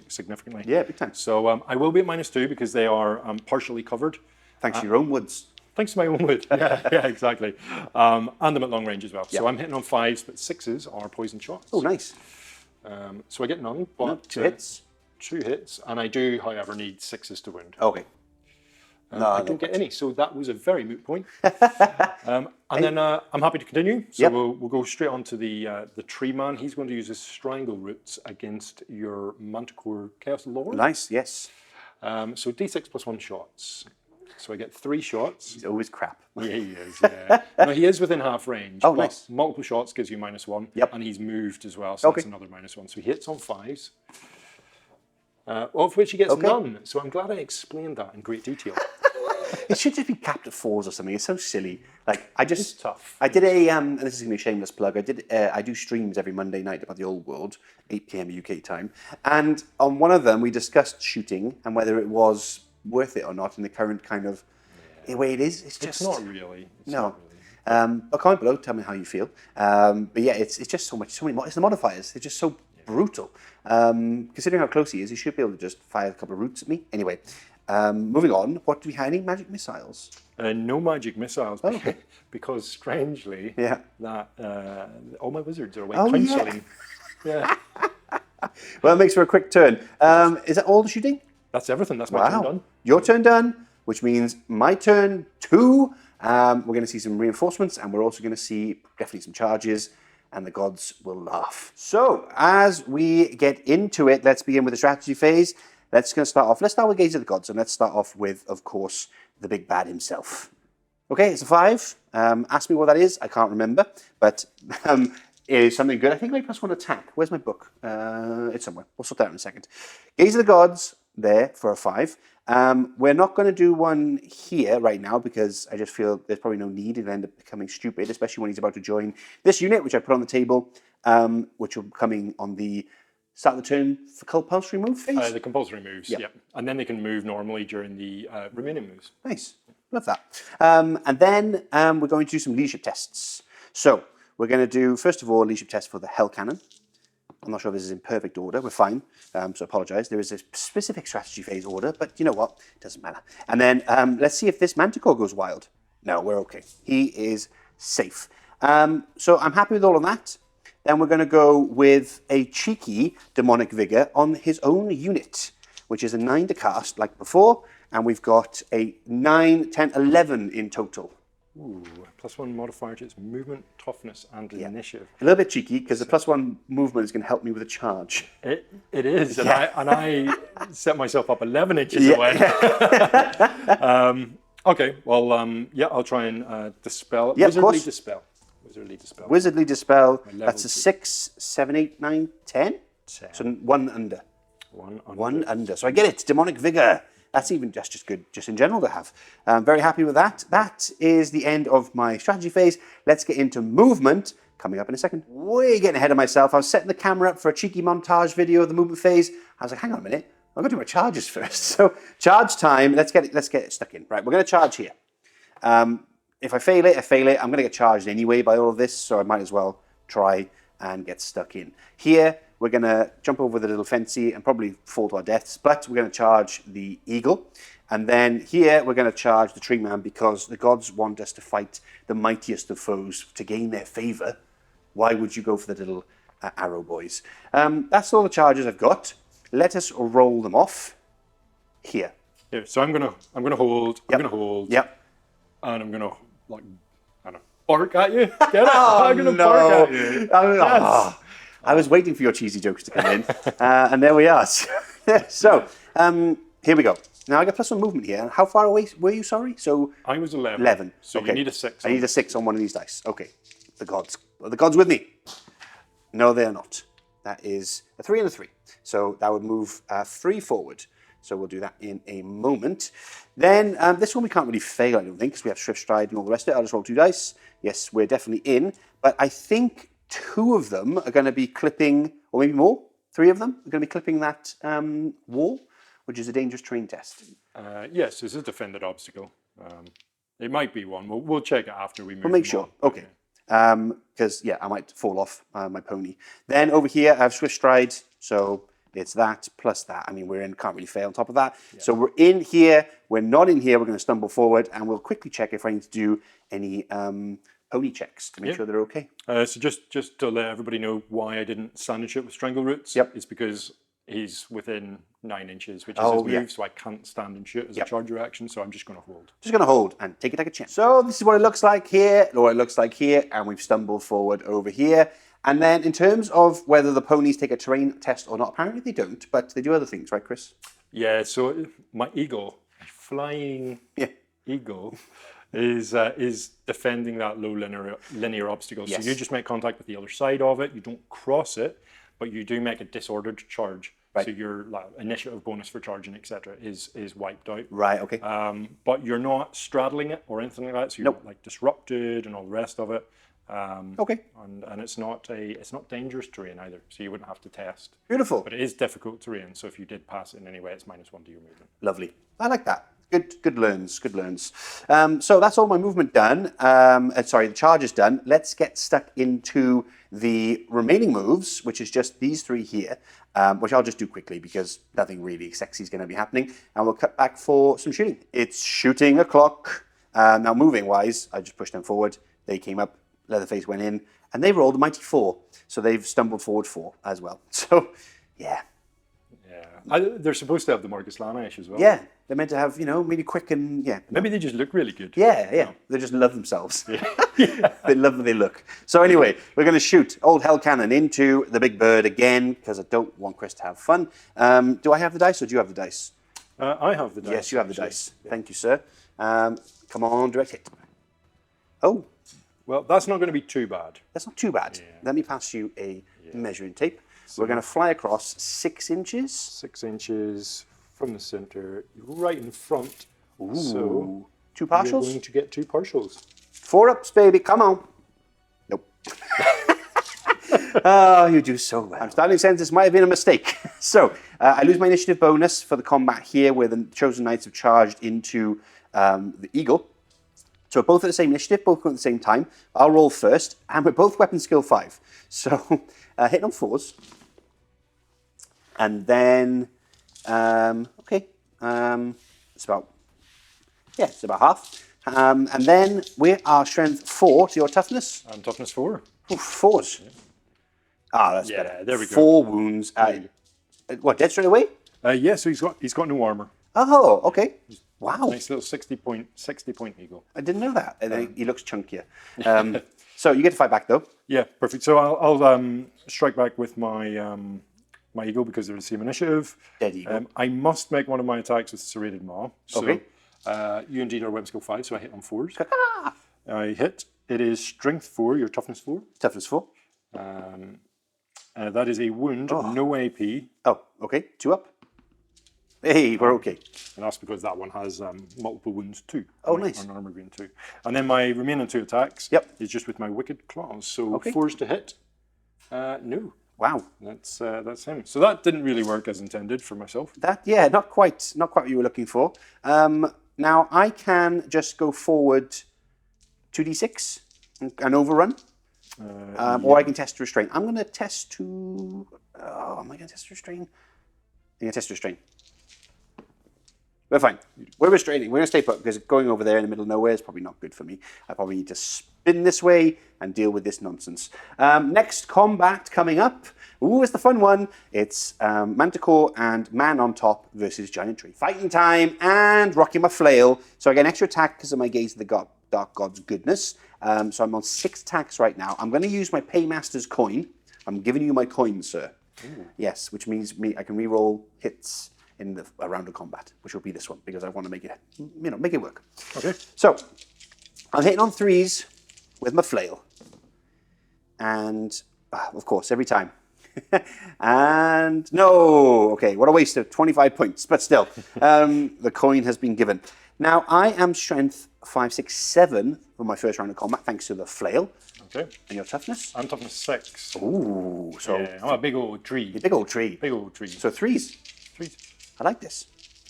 S2: significantly.
S1: Yeah, big time.
S2: So I will be at -2 because they are partially covered.
S1: Thanks to your own woods.
S2: Thanks to my own wood. Yeah, exactly. And I'm at long range as well.
S1: Yeah.
S2: So I'm hitting on 5s, but 6s are poison shots.
S1: Oh, nice.
S2: So I get none, but
S1: 2 hits.
S2: 2 hits, and I do, however, need 6s to wound.
S1: Okay. No,
S2: I don't get any, so that was a very moot point. And then I'm happy to continue. So we'll go straight on to the tree man. He's going to use his strangle roots against your Manticore Chaos Lord.
S1: Nice, yes.
S2: So D6 +1 shots. So I get 3 shots.
S1: He's always crap.
S2: Yeah, he is. Yeah. No, he is within half range.
S1: Oh, nice.
S2: Multiple shots gives you -1.
S1: Yep.
S2: And he's moved as well, so that's another -1. So he hits on 5s. Of which he gets none. So I'm glad I explained that in great detail.
S1: It should just be capped at 4s or something. It's so silly. Like
S2: It's tough.
S1: I did a and this is gonna be a shameless plug. I do streams every Monday night about the old world, 8 p.m. UK time. And on one of them we discussed shooting and whether it was worth it or not in the current kind of way it is. It's just
S2: not really.
S1: Not really. But comment below, tell me how you feel. But yeah, it's just so many. It's the modifiers. They're just so brutal. Considering how close he is, he should be able to just fire a couple of roots at me. Anyway, moving on. What do we have? Any magic missiles?
S2: No magic missiles, because strangely, that all my wizards are away counselling. Yeah.
S1: Well, that makes for a quick turn. Is that all the shooting?
S2: That's everything. That's my turn done.
S1: Your turn done, which means my turn 2. We're going to see some reinforcements, and we're also going to see definitely some charges, and the gods will laugh. So, as we get into it, let's begin with the strategy phase. Let's start with Gaze of the Gods, and let's start off with, of course, the big bad himself. Okay, it's a 5. Ask me what that is. I can't remember, but it is something good. I think maybe +1 attack. Where's my book? It's somewhere. We'll sort that out in a second. Gaze of the Gods, there for a 5. We're not going to do one here right now because I just feel there's probably no need. It'll end up becoming stupid, especially when he's about to join this unit, which I put on the table, which will be coming on the start of the turn for compulsory move phase.
S2: The compulsory moves, yeah. And then they can move normally during the remaining moves.
S1: Nice. Love that. And then we're going to do some leadership tests. So we're going to do, first of all, a leadership test for the Hell Cannon. I'm not sure if this is in perfect order. We're fine, so I apologise. There is a specific strategy phase order, but you know what? It doesn't matter. And then let's see if this Manticore goes wild. No, we're okay. He is safe. So I'm happy with all of that. Then we're going to go with a cheeky Demonic Vigor on his own unit, which is a 9 to cast like before, and we've got a 9, 10, 11 in total.
S2: Ooh, +1 modifier to its movement, toughness, and initiative.
S1: A little bit cheeky because the +1 movement is going to help me with a charge.
S2: It is, and I set myself up 11 inches away. Okay, well, I'll try and dispel.
S1: Yeah,
S2: Wizardly Dispel. Wizardly Dispel.
S1: Wizardly Dispel. That's a 6, 7, 8, 9, 10.
S2: 10.
S1: So 1 under.
S2: 1 under.
S1: 1 under. So I get it. Demonic Vigor. That's just good, just in general to have. I'm very happy with that. That is the end of my strategy phase. Let's get into movement, coming up in a second. Way getting ahead of myself. I was setting the camera up for a cheeky montage video of the movement phase. I was like, hang on a minute. I've got to do my charges first. So charge time. Let's get it stuck in. Right, we're going to charge here. If I fail it, I fail it. I'm going to get charged anyway by all of this, so I might as well try and get stuck in. Here, we're going to jump over the little fencey and probably fall to our deaths, but we're going to charge the eagle. And then here, we're going to charge the tree man because the gods want us to fight the mightiest of foes to gain their favour. Why would you go for the little arrow boys? That's all the charges I've got. Let us roll them off here.
S2: Yeah, so I'm gonna hold. I'm gonna hold.
S1: Yep.
S2: And I'm gonna like, I don't know, bark at you. Get it? I'm gonna bark at you.
S1: Yes. I was waiting for your cheesy jokes to come in, and there we are. So here we go. Now I got +1 movement here. How far away were you? Sorry. So
S2: I was 11.
S1: 11.
S2: So
S1: okay.
S2: you need a 6.
S1: I need a 6 on one of these dice. Okay. The gods. Are the gods with me? No, they are not. That is a 3 and a 3. So that would move 3 forward. So we'll do that in a moment. Then this one we can't really fail, I don't think, because we have Swift Stride and all the rest of it. I'll just roll 2 dice. Yes, we're definitely in. But I think 2 of them are going to be clipping, or maybe more, 3 of them are going to be clipping that wall, which is a dangerous terrain test.
S2: Yes, it's a defended obstacle. It might be one. We'll check it after we move.
S1: We'll make sure. Okay. Because, yeah, I might fall off my pony. Then over here, I have Swift Stride. So it's that plus that. I mean, we're in, can't really fail on top of that. Yeah. So we're in here. We're not in here. We're going to stumble forward, and we'll quickly check if I need to do any pony checks to make sure they're okay.
S2: So just to let everybody know why I didn't stand and shoot with Strangle Roots.
S1: Yep.
S2: It's because he's within 9 inches, which is his move,
S1: yeah.
S2: so I can't stand and shoot as a charge reaction, so I'm just going to hold.
S1: Just going to hold and take it like a champ. So this is what it looks like here, or it looks like here, and we've stumbled forward over here. And then in terms of whether the ponies take a terrain test or not, apparently they don't, but they do other things, right, Chris?
S2: Yeah, so my eagle, flying eagle, is defending that low linear obstacle.
S1: Yes.
S2: So you just make contact with the other side of it, you don't cross it, but you do make a disordered charge. Right. So your initiative bonus for charging, etc., is wiped out.
S1: Right. Okay.
S2: But you're not straddling it or anything like that. So you're like disrupted and all the rest of it.
S1: Okay.
S2: And it's not dangerous terrain either. So you wouldn't have to test.
S1: Beautiful.
S2: But it is difficult terrain. So if you did pass it in any way, it's -1 to your movement.
S1: Lovely. I like that. Good learns. Good learns. So that's all my movement done. Sorry, the charge is done. Let's get stuck into the remaining moves, which is just these 3 here, which I'll just do quickly because nothing really sexy is going to be happening. And we'll cut back for some shooting. It's shooting o'clock. Now, moving-wise, I just pushed them forward. They came up, Leatherface went in, and they rolled a mighty 4. So they've stumbled forward 4 as well. So, yeah.
S2: Yeah. They're supposed to have the Marcus Lanish as well.
S1: Yeah. They're meant to have, really quick and,
S2: Maybe they just look really good.
S1: Yeah. They just love themselves. They love the way they look. So anyway, we're going to shoot old Hell Cannon into the big bird again, because I don't want Chris to have fun. Do I have the dice, or do you have the dice?
S2: I have the dice.
S1: Yes, you have the dice. Thank you, sir. Come on, direct hit. Oh.
S2: Well, that's not going to be too bad.
S1: That's not too bad. Yeah. Let me pass you a measuring tape. So we're going to fly across 6 inches. 6
S2: inches from the center, right in front.
S1: Ooh.
S2: So
S1: 2 partials?
S2: You're going to get 2 partials.
S1: 4 ups, baby. Come on. Nope. Oh, you do so well. I'm starting to sense this might have been a mistake. So I lose my initiative bonus for the combat here, where the chosen knights have charged into the eagle. So we're both at the same initiative, both going at the same time. I'll roll first, and we're both weapon skill 5. So hitting on 4s. And then, it's about half. And then we are strength 4 to your toughness.
S2: And toughness 4.
S1: Ooh, 4s. Yeah. That's better.
S2: Yeah, there we go.
S1: 4 wounds. What, dead straight away?
S2: Yeah, so he's got no armour.
S1: Oh, okay. Wow.
S2: Nice little 60 point eagle.
S1: I didn't know that. And then he looks chunkier. So you get to fight back though.
S2: Yeah, perfect. So I'll strike back with my my eagle because they're the same initiative.
S1: Dead eagle.
S2: I must make one of my attacks with Serrated Maw. So,
S1: okay.
S2: You indeed are weapon skill 5, so I hit on 4s. I hit. It is strength 4, your toughness 4.
S1: Toughness 4.
S2: That is a wound, no AP.
S1: Oh, okay. 2 up. Hey, we're okay.
S2: And that's because that one has multiple wounds too.
S1: Oh, nice.
S2: On armor being 2. And then my remaining 2 attacks is just with my Wicked Claws. So 4s to hit. No.
S1: Wow.
S2: That's him. So that didn't really work as intended for myself.
S1: Not quite what you were looking for. Now I can just go forward 2d6 and overrun. Or I can test to restrain. I'm going to test to... Oh, am I going to test to restrain? I'm going to test to restrain. We're fine. We're restraining. We're going to stay put because going over there in the middle of nowhere is probably not good for me. I probably need to spin this way and deal with this nonsense. Next combat coming up. Ooh, it's the fun one. It's Manticore and Man on Top versus Giant Tree. Fighting time and rocking my flail. So I get an extra attack because of my Gaze of the Dark God's goodness. So I'm on 6 attacks right now. I'm going to use my Paymaster's coin. I'm giving you my coin, sir. Ooh. Yes, which means I can reroll hits in a round of combat, which will be this one because I want to make it, make it work.
S2: Okay.
S1: So I'm hitting on 3s with my flail, and of course every time. And no, okay, what a waste of 25 points, but still, the coin has been given. Now I am strength 5, 6, 7 for my first round of combat, thanks to the flail.
S2: Okay.
S1: And your toughness?
S2: I'm toughness 6.
S1: Ooh, so
S2: yeah, I'm a big old tree.
S1: A big old tree.
S2: Big old tree.
S1: So 3s.
S2: 3s.
S1: I like this.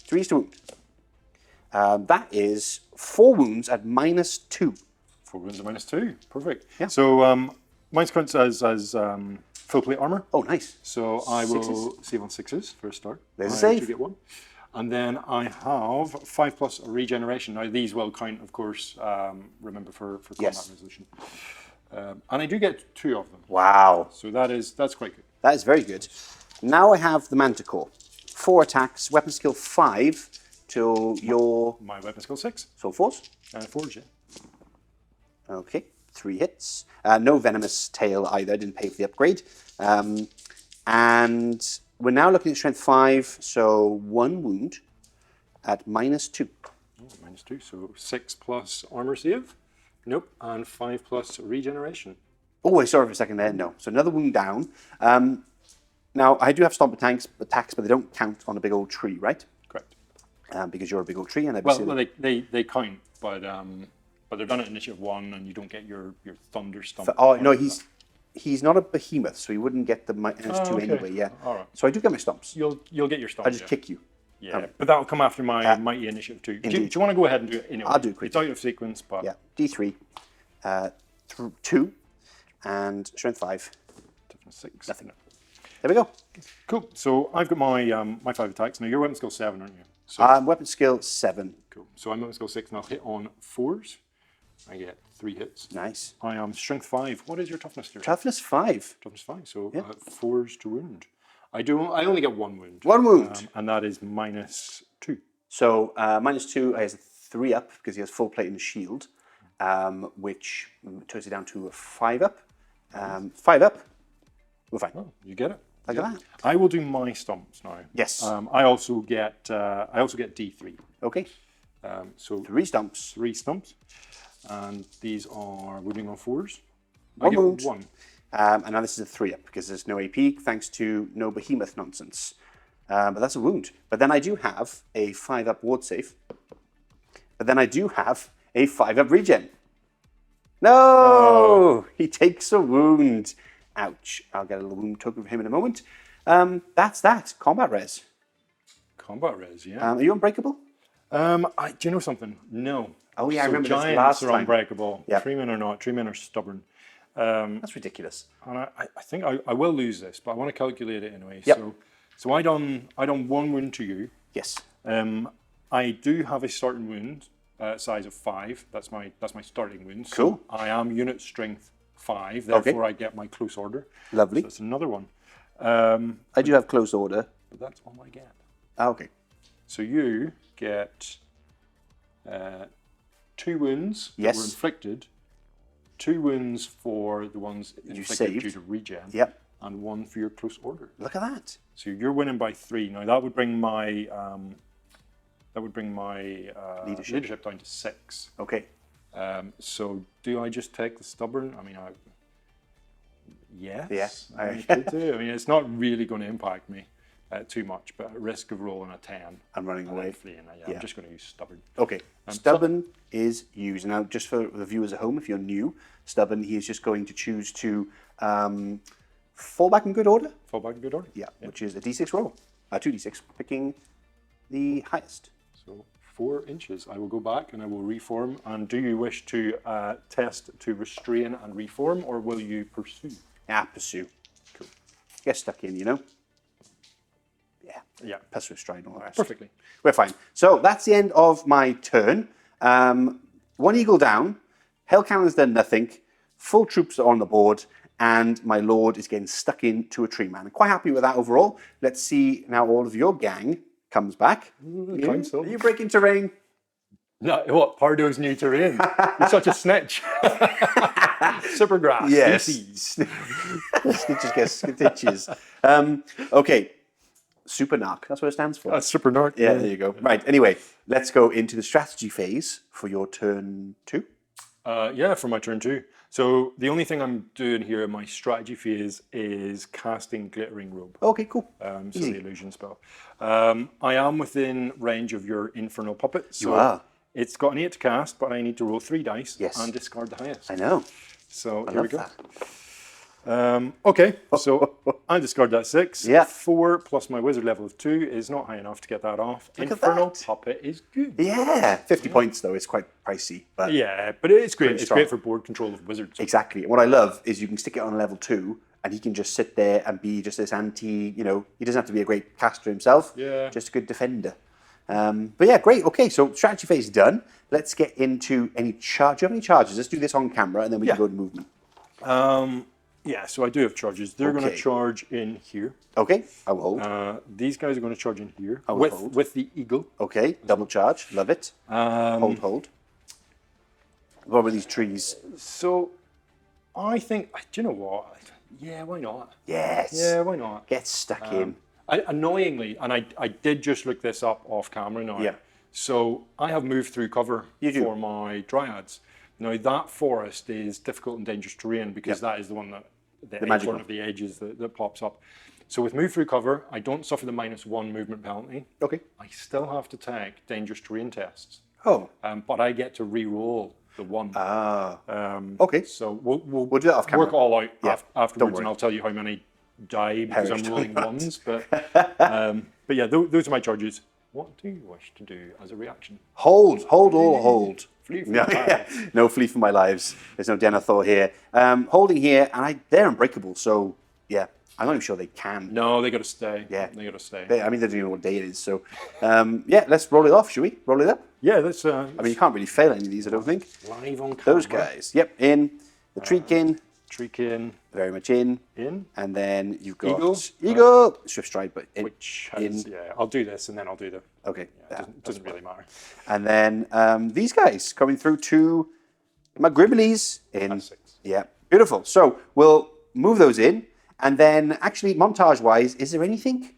S1: 3s to wound. That is 4 wounds at -2.
S2: 4 wounds at -2. Perfect.
S1: Yeah.
S2: So mine's counts as full plate armour.
S1: Oh, nice.
S2: So I will save on 6s for a start.
S1: There's a save.
S2: I get 1. And then I have 5+ regeneration. Now these will count, of course, remember for combat resolution. And I do get 2 of them.
S1: Wow.
S2: So that's quite good.
S1: That is very good. Now I have the Manticore. 4 attacks, weapon skill 5 till your...
S2: My weapon skill 6.
S1: So 4s?
S2: 4s, yeah.
S1: Okay, 3 hits. No venomous tail either, didn't pay for the upgrade. And we're now looking at strength 5, so 1 wound at -2.
S2: Oh, -2, so 6+ armor save. Nope, and 5+ regeneration.
S1: Oh, I saw it for a second there. No, so another wound down. Now, I do have stomp attacks, but they don't count on a big old tree, right?
S2: Correct.
S1: Because you're a big old tree. And
S2: well, they count, but they're done at initiative 1, and you don't get your thunder stomp.
S1: Oh, no, he's not a behemoth, so he wouldn't get the -2 anyway, yeah.
S2: All right.
S1: So I do get my stomps.
S2: You'll get your stomp.
S1: I just kick you.
S2: Yeah, but that'll come after my mighty initiative 2. Do you want to go ahead and do it anyway?
S1: I'll do it quickly.
S2: It's out of sequence, but...
S1: Yeah, D3, 2, and strength 5.
S2: Toughness 6.
S1: Nothing. There we go.
S2: Cool. So I've got my 5 attacks. Now, you're weapon skill 7, aren't you? So,
S1: weapon skill 7.
S2: Cool. So I'm weapon skill 6, and I'll hit on 4s. I get 3 hits.
S1: Nice.
S2: I am strength 5. What is your toughness there?
S1: Toughness 5.
S2: Toughness 5. So 4s to wound. I only get 1 wound.
S1: 1 wound.
S2: And that is -2.
S1: So -2, he has a 3 up because he has full plate and shield, which turns it down to a 5 up. 5 up. We're fine.
S2: Oh, you get it.
S1: Look at that.
S2: I will do my stomps now.
S1: Yes.
S2: I also get D3.
S1: Okay.
S2: So
S1: 3 stomps.
S2: 3 stomps, and these are wounding on 4s.
S1: 1 wound.
S2: 1.
S1: And now this is a 3 up because there's no AP thanks to no behemoth nonsense. But that's a wound. But then I do have a 5 up ward save. But then I do have a 5 up regen. No! He takes a wound. Ouch. I'll get a little wound token for him in a moment. That's that. Combat res.
S2: Combat res, yeah.
S1: Are you unbreakable?
S2: Do you know something? No.
S1: Oh yeah, I remember this
S2: giants
S1: last
S2: are
S1: time.
S2: unbreakable.
S1: Yep.
S2: Tree men are not. Tree men are stubborn.
S1: That's ridiculous.
S2: And I think I will lose this, but I want to calculate it anyway.
S1: Yep.
S2: So I done 1 wound to you.
S1: Yes.
S2: I do have a starting wound size of 5. That's my starting wound.
S1: Cool.
S2: So I am unit strength 5. Therefore, I get my close order.
S1: Lovely.
S2: So that's another one.
S1: I do have close order.
S2: But that's all I get.
S1: Okay.
S2: So you get 2 wounds that were inflicted, 2 wounds for the ones inflicted due to regen, and 1 for your close order.
S1: Look at that.
S2: So you're winning by 3. Now that would bring my leadership down to 6.
S1: Okay.
S2: So do I just take the stubborn? I mean, yes.
S1: Yes.
S2: I could do. I mean, it's not really going to impact me too much, but at risk of rolling a 10
S1: and running away,
S2: I'm just going to use stubborn.
S1: Okay. Stubborn is used. Now, just for the viewers at home, if you're new, stubborn, he is just going to choose to fall back in good order.
S2: Fall back in good order.
S1: Yeah, which is a d6 roll. 2d6, picking the highest.
S2: So 4 inches. I will go back and I will reform. And do you wish to test to restrain and reform, or will you pursue?
S1: Yeah, pursue.
S2: Cool.
S1: Get stuck in, you know? Yeah.
S2: Yeah.
S1: Plus restrain, all the rest.
S2: Perfectly.
S1: We're fine. So that's the end of my turn. 1 eagle down. Hell Cannon's done nothing. Full troops are on the board. And my lord is getting stuck into a tree man. Quite happy with that overall. Let's see now all of your gang comes back.
S2: Council.
S1: Are you breaking terrain?
S2: No, what? Pardo's new terrain. You're such a snitch. Supergrass.
S1: Yes.
S2: Snitches.
S1: Snitches get stitches. Okay. Super Narc. That's what it stands for.
S2: Super Narc.
S1: Yeah, there you go. Right. Anyway, let's go into the strategy phase for your turn 2.
S2: Yeah, for my turn 2. So the only thing I'm doing here in my strategy phase is casting Glittering Robe.
S1: Okay, cool.
S2: So the illusion spell. I am within range of your Infernal Puppet. So
S1: You are.
S2: It's got an 8 to cast, but I need to roll 3 dice
S1: Yes.
S2: and discard the highest.
S1: I know.
S2: So
S1: I
S2: here we
S1: love
S2: go.
S1: that.
S2: Okay, so I discard that 6.
S1: Yeah.
S2: 4 plus my wizard level of 2 is not high enough to get that off.
S1: Look at
S2: Infernal
S1: that.
S2: Puppet is good.
S1: Yeah. 50 points, though. It's quite pricey. But
S2: Yeah, but it's great. It's
S1: strong.
S2: great for board control of wizards.
S1: Exactly. And what I love is you can stick it on level 2 and he can just sit there and be just this anti, you know, he doesn't have to be a great caster himself.
S2: Yeah.
S1: Just a good defender. But yeah, great. Okay, so strategy phase done. Let's get into any charge. Do you have any charges? Let's do this on camera and then we can go to movement.
S2: Yeah, so I do have charges. They're going to
S1: Okay.
S2: charge in here.
S1: Okay, I will hold.
S2: These guys are going to charge in here
S1: will hold.
S2: with the eagle.
S1: Okay, double charge. Love it. Hold. What about these trees?
S2: So I think, do you know what? Yeah, why not?
S1: Yes.
S2: Yeah, why not?
S1: Get stuck in.
S2: Annoyingly, and I did just look this up off camera now.
S1: Yeah.
S2: So I have moved through cover
S1: You do.
S2: for my dryads. Now that forest is difficult and dangerous terrain because that is the one that the
S1: magic
S2: one
S1: one.
S2: of the edges that pops up. So with move through cover, I don't suffer the -1 movement penalty.
S1: Okay.
S2: I still have to take dangerous terrain tests,
S1: Oh.
S2: but I get to re-roll the 1.
S1: Okay.
S2: So we'll
S1: do that off camera.
S2: work all out
S1: Yeah, don't
S2: afterwards,
S1: worry.
S2: and I'll tell you how many die because
S1: Perished.
S2: I'm rolling 1s. But yeah, those are my charges. What do you wish to do as a reaction?
S1: Hold or hold.
S2: Flee from
S1: No,
S2: the fire.
S1: no flee for my lives. There's no Denethor here. Holding here, and they're unbreakable. So yeah, I'm not even sure they can.
S2: No, they got to stay.
S1: Yeah.
S2: They got to stay.
S1: I mean, they don't even know what day it is. So yeah, let's roll it off, shall we? Roll it up.
S2: Yeah, that's
S1: I mean, you can't really fail any of these, I don't think.
S2: live on camera.
S1: Those guys. Yep, in. The Treekin,
S2: Treekin
S1: very much in.
S2: in,
S1: And then you've got
S2: Eagle.
S1: Eagle. Swift Stride, but in.
S2: which has, I'll do this and then I'll do the.
S1: Okay.
S2: Doesn't really matter.
S1: And then these guys coming through to my Gribblies in.
S2: That's 6.
S1: Yeah, beautiful. So we'll move those in. And then actually, montage-wise, is there anything?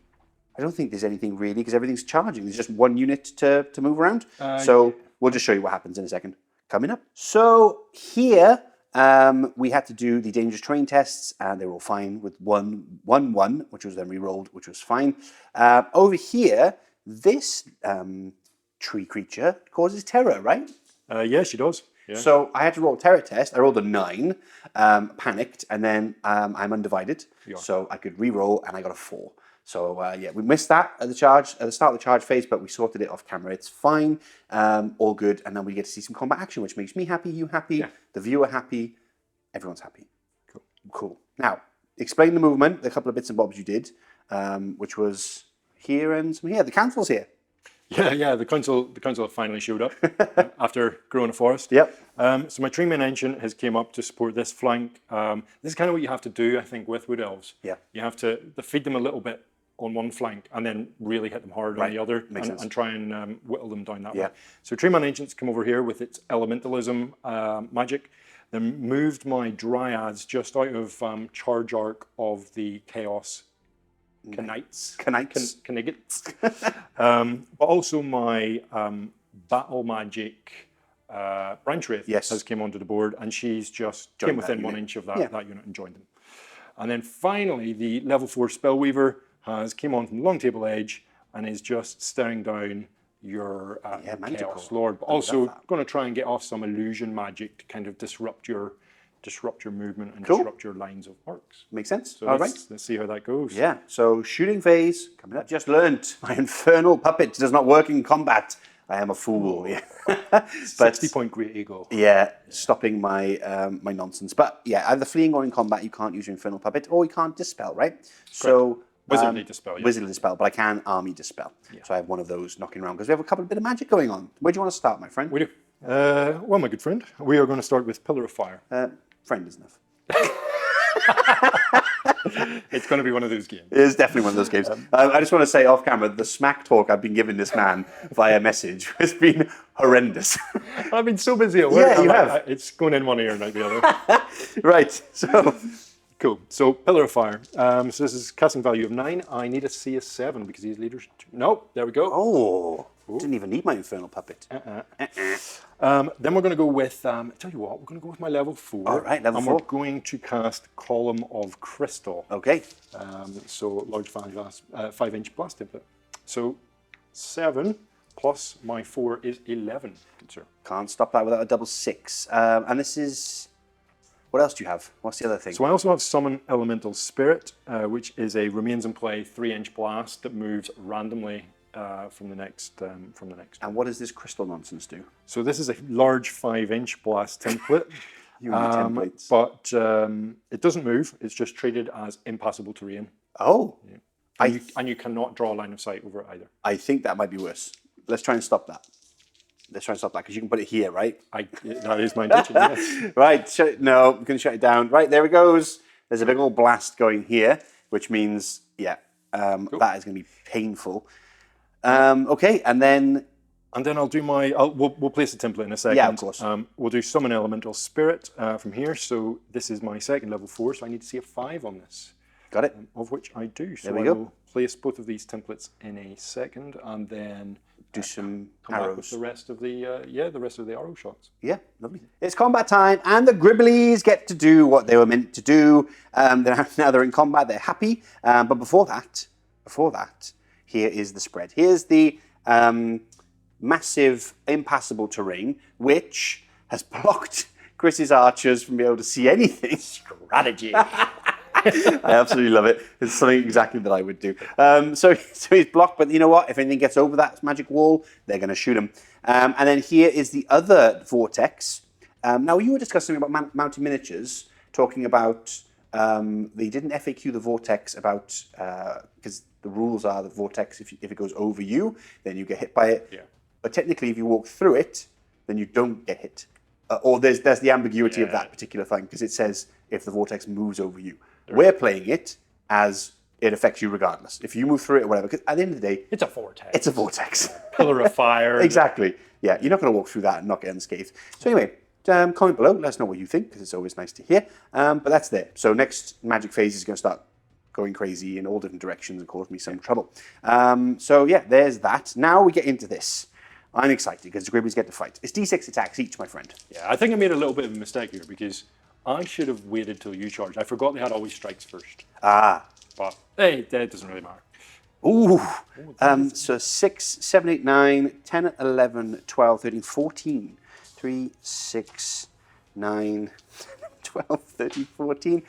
S1: I don't think there's anything really because everything's charging. There's just 1 unit to move around. So we'll just show you what happens in a second. Coming up. So here we had to do the dangerous terrain tests and they were all fine with 1-1, which was then re-rolled, which was fine. Over here, this tree creature causes terror, right?
S2: Yeah, she does. Yeah.
S1: So I had to roll a terror test. I rolled a 9, panicked, and then I'm undivided. So I could re-roll, and I got a 4. So yeah, we missed that at the start of the charge phase, but we sorted it off camera. It's fine, all good, and then we get to see some combat action, which makes me happy, you happy, the viewer happy, everyone's happy. Cool. Now, explain the movement, the couple of bits and bobs you did, which was here and some here. The council's here.
S2: Yeah. The council have finally showed up after growing a forest.
S1: Yep.
S2: So my Treeman Ancient has came up to support this flank. This is kind of what you have to do, I think, with Wood Elves.
S1: Yeah.
S2: You have to feed them a little bit on one flank and then really hit them hard on the other and try and whittle them down that way. So Treeman Ancients come over here with its elementalism magic. Then moved my Dryads just out of charge arc of the Chaos Knights. But also my Battle Magic Branch Wraith has came onto the board, and she's just came within 1 inch of that unit and joined them. And then finally, the level 4 Spellweaver has came on from the long table edge and is just staring down your Chaos Lord, but also going to try and get off some illusion magic to kind of disrupt your movement and disrupt your lines of arcs.
S1: Makes sense.
S2: So
S1: All
S2: let's see how that goes.
S1: Yeah, so shooting phase coming up. Just learned my Infernal Puppet does not work in combat. I am a fool. Yeah.
S2: 60-point Great Eagle.
S1: Yeah, stopping my my nonsense. But yeah, either fleeing or in combat, you can't use your Infernal Puppet, or you can't dispel, right? So
S2: Wizardly Dispel, yeah.
S1: Wizardly Dispel, but I can Army Dispel. So I have one of those knocking around because we have a couple of bit of magic going on. Where do you want to start, my friend?
S2: We do. Well, my good friend, we are going to start with Pillar of Fire.
S1: Friend is enough.
S2: It's going to be one of those games.
S1: It is definitely one of those games. I just want to say off camera, the smack talk I've been giving this man via message has been horrendous.
S2: I've been so busy at work.
S1: Yeah, you have.
S2: It's going in one ear and out the other.
S1: Right, so...
S2: Cool. So, Pillar of Fire. So this is casting value of 9. I need a CS7 because he's leadership. No, there we go.
S1: Oh, didn't even need my Infernal Puppet.
S2: Then we're going to go with, tell you what, we're going to go with my level 4.
S1: All right, level 4.
S2: And we're going to cast Column of Crystal.
S1: Okay.
S2: So, large 5-inch blast template. So, 7 plus my 4 is 11. Good sir.
S1: Can't stop that without a double 6. And this is... What else do you have? What's the other thing?
S2: So I also have Summon Elemental Spirit, which is a remains in play 3-inch blast that moves randomly from the next.
S1: And what does this crystal nonsense do?
S2: So this is a large 5-inch blast template.
S1: You need templates.
S2: But it doesn't move. It's just treated as impassable terrain.
S1: Oh.
S2: Yeah. And you cannot draw a line of sight over it either.
S1: I think that might be worse. Let's try and stop that. Because you can put it here, right?
S2: That is my intention, yes.
S1: Right, no, I'm going to shut it down. Right, there it goes. There's a big old blast going here, which means, cool. That is going to be painful. Okay, and then...
S2: And then I'll do my... We'll place the template in a second.
S1: Yeah, of course.
S2: We'll do Summon Elemental Spirit from here. So this is my second level 4, so I need to see a 5 on this.
S1: Got it.
S2: Of which I do. So
S1: there we go.
S2: Will place both of these templates in a second, and then...
S1: do some
S2: come
S1: arrows.
S2: Back with the rest of the arrow shots.
S1: Yeah, lovely. It's combat time, and the Gribblies get to do what they were meant to do. Now they're in combat, they're happy. But before that, here is the spread. Here's the massive, impassable terrain, which has blocked Chris's archers from being able to see anything.
S2: Strategy.
S1: I absolutely love it. It's something exactly that I would do. So he's blocked, but you know what? If anything gets over that magic wall, they're going to shoot him. And then here is the other vortex. Now, you were discussing about mountain miniatures, talking about they didn't FAQ the vortex about because the rules are the vortex, if it goes over you, then you get hit by it.
S2: Yeah.
S1: But technically, if you walk through it, then you don't get hit. Or there's the ambiguity of that particular thing, because it says if the vortex moves over you. We're playing it as it affects you regardless. If you move through it or whatever, because at the end of the day...
S2: It's a vortex.
S1: It's a vortex.
S2: Pillar of fire.
S1: Exactly. Yeah, you're not going to walk through that and not get unscathed. So anyway, comment below. Let us know what you think, because it's always nice to hear. But that's there. So next magic phase is going to start going crazy in all different directions and cause me some trouble. So yeah, there's that. Now we get into this. I'm excited because the Gribblies get to fight. It's D6 attacks each, my friend.
S2: Yeah, I think I made a little bit of a mistake here because I should have waited till you charged. I forgot they had always strikes first.
S1: Ah.
S2: But hey, that doesn't really matter.
S1: Ooh. So 6, 7, 8, 9, 10, 11, 12, 13, 14. 3, 6, 9, 12, 13, 14.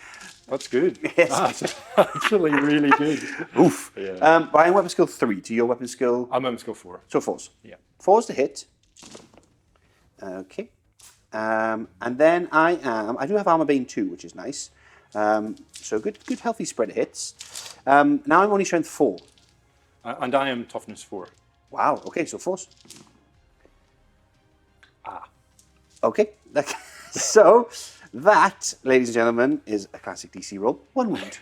S2: That's good.
S1: Yes.
S2: That's actually really good.
S1: Oof.
S2: Yeah.
S1: But I'm weapon skill 3. To your weapon skill?
S2: I'm weapon skill 4.
S1: So 4s.
S2: Yeah.
S1: 4s to hit. Okay. And then I do have Armor Bane 2, which is nice. So good healthy spread of hits. Now I'm only strength 4.
S2: And I am toughness 4.
S1: Wow, okay, so 4s. Okay, so that, ladies and gentlemen, is a classic DC roll. 1 wound.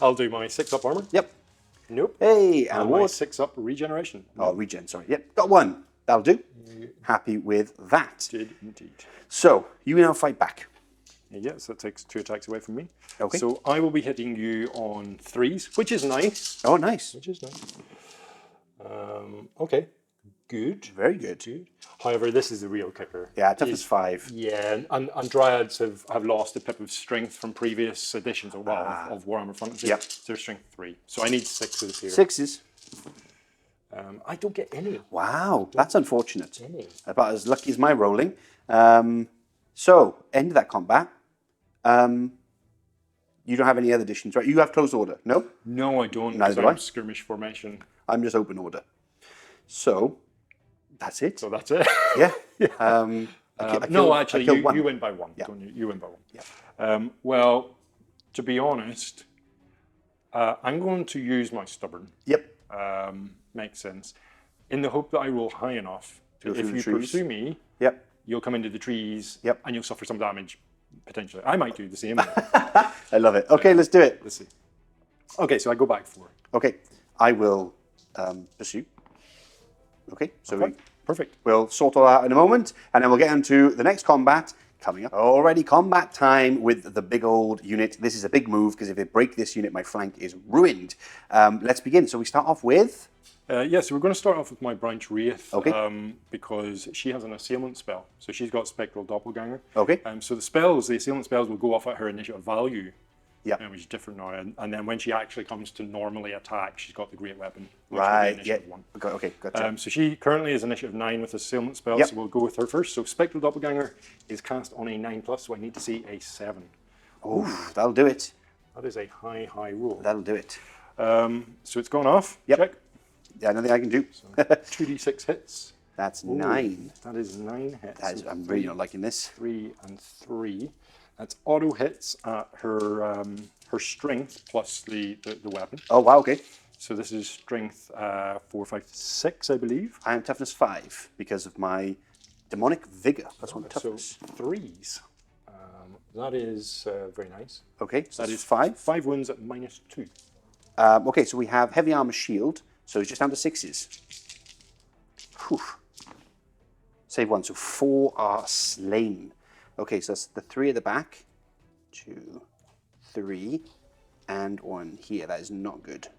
S2: I'll do my 6-up armor.
S1: Yep.
S2: Nope.
S1: Hey,
S2: And my 6-up regeneration.
S1: Oh, regen, sorry. Yep, got 1. That'll do. Happy with that.
S2: Did indeed.
S1: So, you now fight back.
S2: Yeah, so that takes 2 attacks away from me.
S1: Okay.
S2: So I will be hitting you on 3s, which is nice.
S1: Oh, nice.
S2: Which is nice. Okay. Good.
S1: Very good.
S2: However, this is the real kicker.
S1: Yeah, toughness 5.
S2: Yeah, and Dryads have lost a pip of strength from previous editions of Warhammer Fantasy.
S1: Yep.
S2: So they're strength 3. So I need 6s here.
S1: 6s.
S2: I don't get any.
S1: Wow, that's unfortunate.
S2: Any.
S1: About as lucky as my rolling. So, end of that combat. You don't have any other additions, right? You have close order, no?
S2: No, I don't.
S1: Neither do
S2: I'm
S1: I.
S2: skirmish formation.
S1: I'm just open order. So, That's it.
S2: So that's it.
S1: Yeah.
S2: Actually, you win by one.
S1: Yeah.
S2: Don't you? You win by one.
S1: Yeah.
S2: Well, to be honest, I'm going to use my stubborn.
S1: Yep.
S2: Makes sense. In the hope that I roll high enough,
S1: Go through
S2: if
S1: the
S2: you
S1: trees.
S2: pursue me,
S1: Yep.
S2: you'll come into the trees,
S1: Yep.
S2: and you'll suffer some damage, potentially. I might do the same.
S1: I love it. Okay, let's do it.
S2: Let's see. Okay, so I go back 4.
S1: Okay, I will pursue. Okay, so
S2: Perfect.
S1: we'll sort all that out in a moment, and then we'll get into the next combat coming up. Already combat time with the big old unit. This is a big move, because if they break this unit, my flank is ruined. Let's begin. So we start off with...
S2: So we're going to start off with my Branch Wraith,
S1: Okay.
S2: because she has an Assailant spell. So she's got Spectral Doppelganger.
S1: Okay.
S2: So the Assailant spells will go off at her initiative value.
S1: Yeah.
S2: Which is different now. And then when she actually comes to normally attack, she's got the Great Weapon, which
S1: Right,
S2: will be initiative 1.
S1: Okay, gotcha.
S2: So she currently is initiative 9 with Assailant spell,
S1: Yep.
S2: so we'll go with her first. So Spectral Doppelganger is cast on a 9+, so I need to see a 7.
S1: Oh, that'll do it.
S2: That is a high roll.
S1: That'll do it.
S2: So it's gone off.
S1: Yep.
S2: Check.
S1: Yeah, nothing I can do.
S2: 2d6 hits.
S1: That's
S2: Ooh,
S1: 9.
S2: That is 9 hits.
S1: That is, I'm really not liking this.
S2: 3 and 3. That's auto hits at her her strength plus the weapon.
S1: Oh, wow, okay.
S2: So this is strength 4, 5, 6, I believe.
S1: I am toughness 5 because of my demonic vigor. That's one toughness.
S2: So 3s. That is very nice.
S1: Okay, so
S2: That
S1: that's
S2: is
S1: 5.
S2: 5 wounds at -2.
S1: Okay, so we have heavy armor shield, so it's just down to 6s. Whew. Save 1, so 4 are slain. Okay, so that's the 3 at the back. 2, 3, and 1 here. That is not good.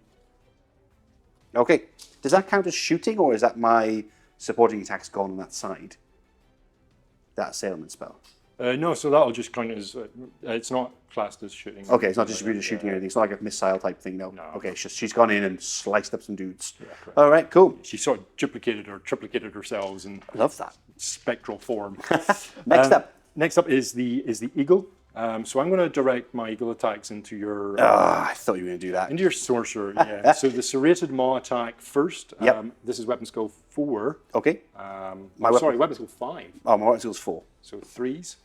S1: Okay, does that count as shooting, or is that my supporting attacks gone on that side? That assailant spell.
S2: No, so that'll just count as it's not classed as shooting.
S1: Okay, it's not distributed shooting or anything. It's not like a missile type thing, no. Okay, it's just she's gone in and sliced up some dudes.
S2: Yeah, correct.
S1: All right, cool.
S2: She sort of duplicated or triplicated herself in
S1: I love that.
S2: spectral form.
S1: Next up.
S2: Next up is the eagle. So I'm going to direct my eagle attacks into your
S1: I thought you were going to do that.
S2: into your sorcerer. Yeah. So the serrated maw attack first.
S1: Yep.
S2: This is weapon skill 4.
S1: Okay.
S2: Weapon skill 5.
S1: Oh, my weapon skill's 4.
S2: So 3s.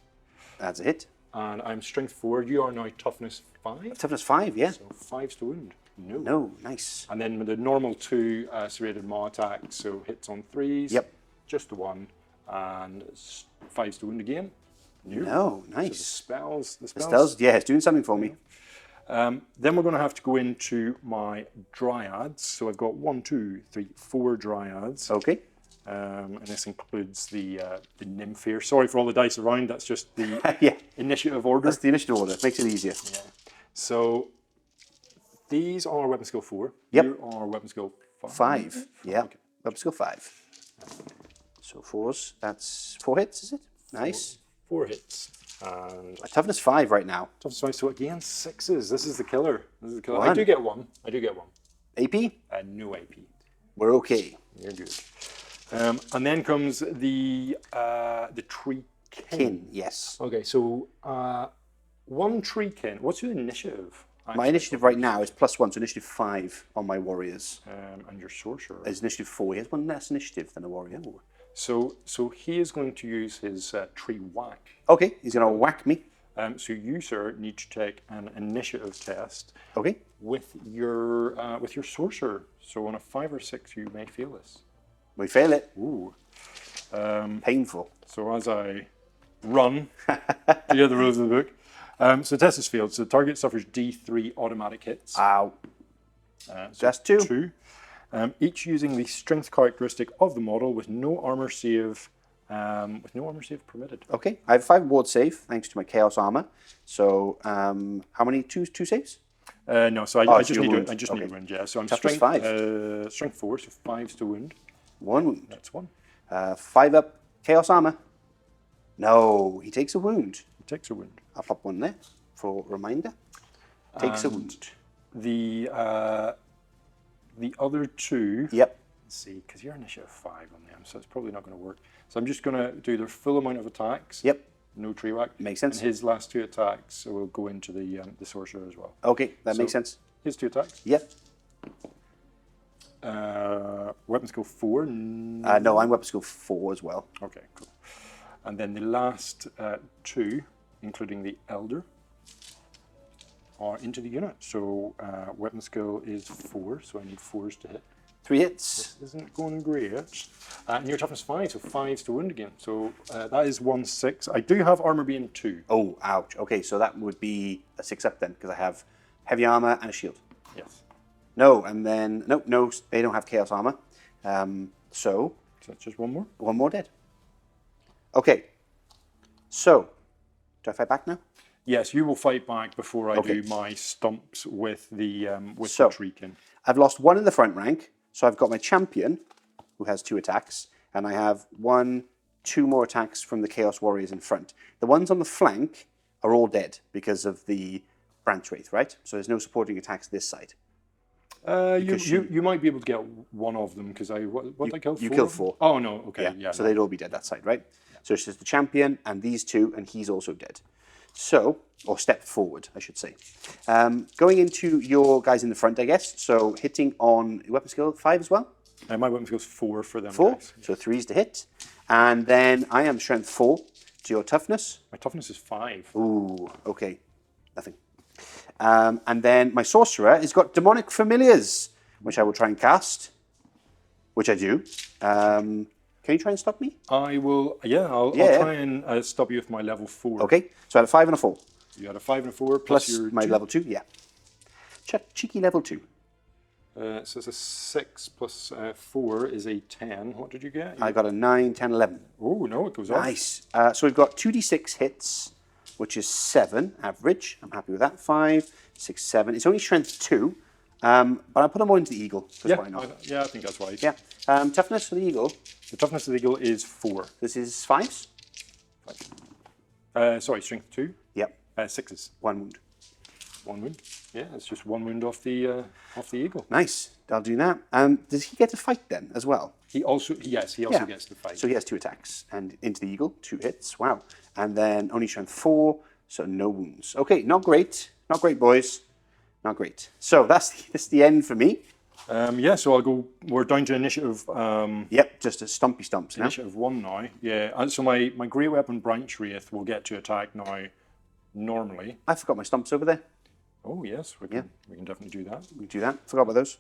S1: That's a hit.
S2: And I'm strength 4. You are now toughness 5.
S1: Toughness 5, yeah.
S2: So 5s to wound. No.
S1: No, nice.
S2: And then with the normal 2 serrated maw attack, so hits on 3s.
S1: Yep.
S2: Just the 1. And 5s to wound again.
S1: No,
S2: So
S1: nice.
S2: the spells.
S1: This does, yeah, it's doing something for me.
S2: Then we're going to have to go into my dryads. So I've got 1, 2, 3, 4 dryads.
S1: Okay.
S2: And this includes the nymph here. Sorry for all the dice around. That's just the
S1: Yeah,
S2: initiative order.
S1: that's the initiative order. Makes it easier.
S2: Yeah. So these are weapon skill 4.
S1: Yep.
S2: You are weapon skill 5.
S1: 5, yeah.
S2: Okay.
S1: Weapon skill 5. So 4s, that's 4 hits, is it? Nice.
S2: 4 hits. And
S1: Toughness 5 right now.
S2: toughness 5. So again, 6s. This is the killer. This is the killer. I
S1: 1.
S2: do get 1.
S1: AP?
S2: No AP.
S1: We're okay.
S2: You're good. And then comes the tree
S1: Kin, yes.
S2: Okay, so 1 tree kin. What's your initiative?
S1: My initiative right now is +1, so initiative 5 on my warriors.
S2: And your sorcerer.
S1: Is initiative 4. He has one less initiative than a warrior.
S2: So he is going to use his tree whack.
S1: Okay, he's going to whack me.
S2: So you, sir, need to take an initiative test
S1: Okay.
S2: with your sorcerer. So on a 5 or 6, you may fail this.
S1: We fail it.
S2: Ooh.
S1: Painful.
S2: So as I run to the other rules of the book, so test is failed. So the target suffers D3 automatic hits.
S1: Ow.
S2: So
S1: That's 2.
S2: 2. Each using the strength characteristic of the model with no armor save. Permitted.
S1: Okay, I have 5 ward save thanks to my chaos armor. So how many two saves?
S2: No, so I
S1: it's
S2: just
S1: your
S2: need
S1: wound.
S2: to. I just need to wound. Yeah. So I'm
S1: Toughness
S2: strength
S1: 5.
S2: Strength 4, so 5s to wound.
S1: 1 wound.
S2: That's 1.
S1: 5 up chaos armor. No, he takes a wound.
S2: It takes a wound.
S1: I'll pop 1 there for reminder. Takes a wound.
S2: The other 2.
S1: Yep.
S2: Let's see, because you're initiative 5 on them, so it's probably not going to work. So I'm just going to do their full amount of attacks.
S1: Yep.
S2: No tree whack.
S1: Makes sense.
S2: And his last 2 attacks will go into the sorcerer as well.
S1: Okay, that makes sense.
S2: His 2 attacks.
S1: Yep.
S2: weapon skill 4?
S1: No, I'm weapon skill 4 as well.
S2: Okay, cool. And then the last 2, including the Elder, are into the unit. So weapon skill is 4, so I need 4s to hit.
S1: 3 hits.
S2: This isn't going great. And your toughness 5, so 5s to wound again. So that is 1-6. I do have armor being 2.
S1: Oh, ouch. Okay, so that would be a 6 up then, because I have heavy armor and a shield.
S2: Yes.
S1: No, and then no, they don't have chaos armor. So
S2: that's just one more.
S1: One more dead. Okay. So, do I fight back now?
S2: Yes, you will fight back before I do my stumps with the the Treekin.
S1: I've lost 1 in the front rank, so I've got my champion, who has 2 attacks, and I have 2 more attacks from the Chaos Warriors in front. The ones on the flank are all dead because of the Branch Wraith, right? So there's no supporting attacks this side.
S2: You might be able to get one of them because what did I kill? 4?
S1: You killed 4.
S2: Oh no, okay, yeah.
S1: So they'd all be dead that side, right? Yeah. So it's just the champion and these 2, and he's also dead. So, or stepped forward, I should say. Going into your guys in the front, I guess. So hitting on weapon skill 5 as well.
S2: My weapon skill is 4 for them.
S1: 4.
S2: Guys.
S1: So 3s to hit, and then I am strength 4 to your toughness.
S2: My toughness is 5.
S1: Ooh, okay, nothing. And then my sorcerer has got demonic familiars, which I will try and cast, which I do. Can you try and stop me?
S2: I will. Yeah, I'll try and stop you with my level 4.
S1: Okay, so I had a 5 and a 4.
S2: You had a 5 and a 4
S1: plus
S2: your
S1: my
S2: 2.
S1: level 2. Yeah, cheeky level 2.
S2: So it's a 6 plus 4 is a 10. What did you get?
S1: I got a 9, 10, 11.
S2: Oh no, it goes up.
S1: Nice. So we've got 2d6 hits, which is 7 average. I'm happy with that. 5, 6, 7. It's only strength 2, but I'll put them all into the eagle.
S2: Yeah,
S1: why not?
S2: I think that's right.
S1: Yeah. Toughness for the eagle.
S2: The toughness of the eagle is 4.
S1: This is 5s?
S2: Sorry, strength 2.
S1: Yep.
S2: 6s.
S1: 1 wound.
S2: 1 wound. Yeah, it's just 1 wound off the eagle.
S1: Nice. I'll do that. Does he get to fight then as well?
S2: He also gets to fight.
S1: So he has 2 attacks. And into the eagle, 2 hits. Wow. And then only strength 4, so no wounds. Okay, not great. Not great, boys. Not great. So that's the end for me.
S2: So I'll go. We're down to initiative.
S1: Yep, just a stumpy stumps now.
S2: Initiative 1 now. Yeah. So my great weapon Branch Wraith will get to attack now. Normally.
S1: I forgot my stumps over there.
S2: Oh yes, we can definitely do that.
S1: We do that. Forgot about those.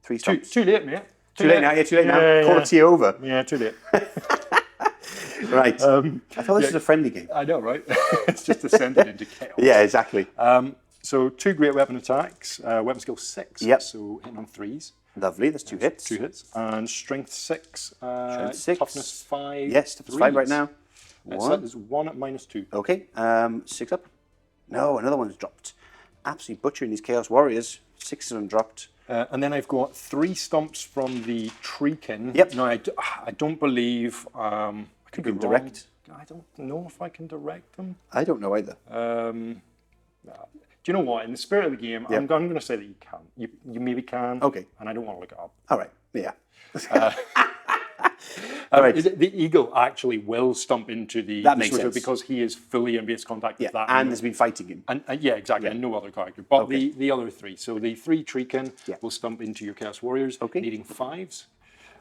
S1: 3 stumps.
S2: Too late, mate.
S1: Too late now. Yeah, too late now. Call it over.
S2: Yeah, too late.
S1: Right. I thought this was a friendly game.
S2: I know, right? It's just descended into chaos.
S1: Yeah, exactly.
S2: So 2 great weapon attacks. Weapon skill 6.
S1: Yep.
S2: So hitting on 3s.
S1: Lovely. That's 2 hits.
S2: 2 hits. And strength 6.
S1: Strength 6.
S2: Toughness 5.
S1: Yes, toughness 5 right now.
S2: So that is 1 at -2.
S1: Okay. 6 up. No, another one's dropped. Absolutely butchering these Chaos Warriors. 6 of them dropped.
S2: And then I've got 3 stumps from the Treekin.
S1: Yep.
S2: No, I don't believe I could be
S1: direct.
S2: I don't know if I can direct them.
S1: I don't know either.
S2: Do you know what? In the spirit of the game, I'm going to say that you can. You maybe can.
S1: Okay.
S2: And I don't want to look it up.
S1: All right. Yeah.
S2: The eagle actually will stump into the sorcerer because he is fully in base contact with that.
S1: And has been fighting him.
S2: And yeah, exactly. And no other character. But the other 3. So the 3 Treekin will stump into your Chaos Warriors, needing 5s.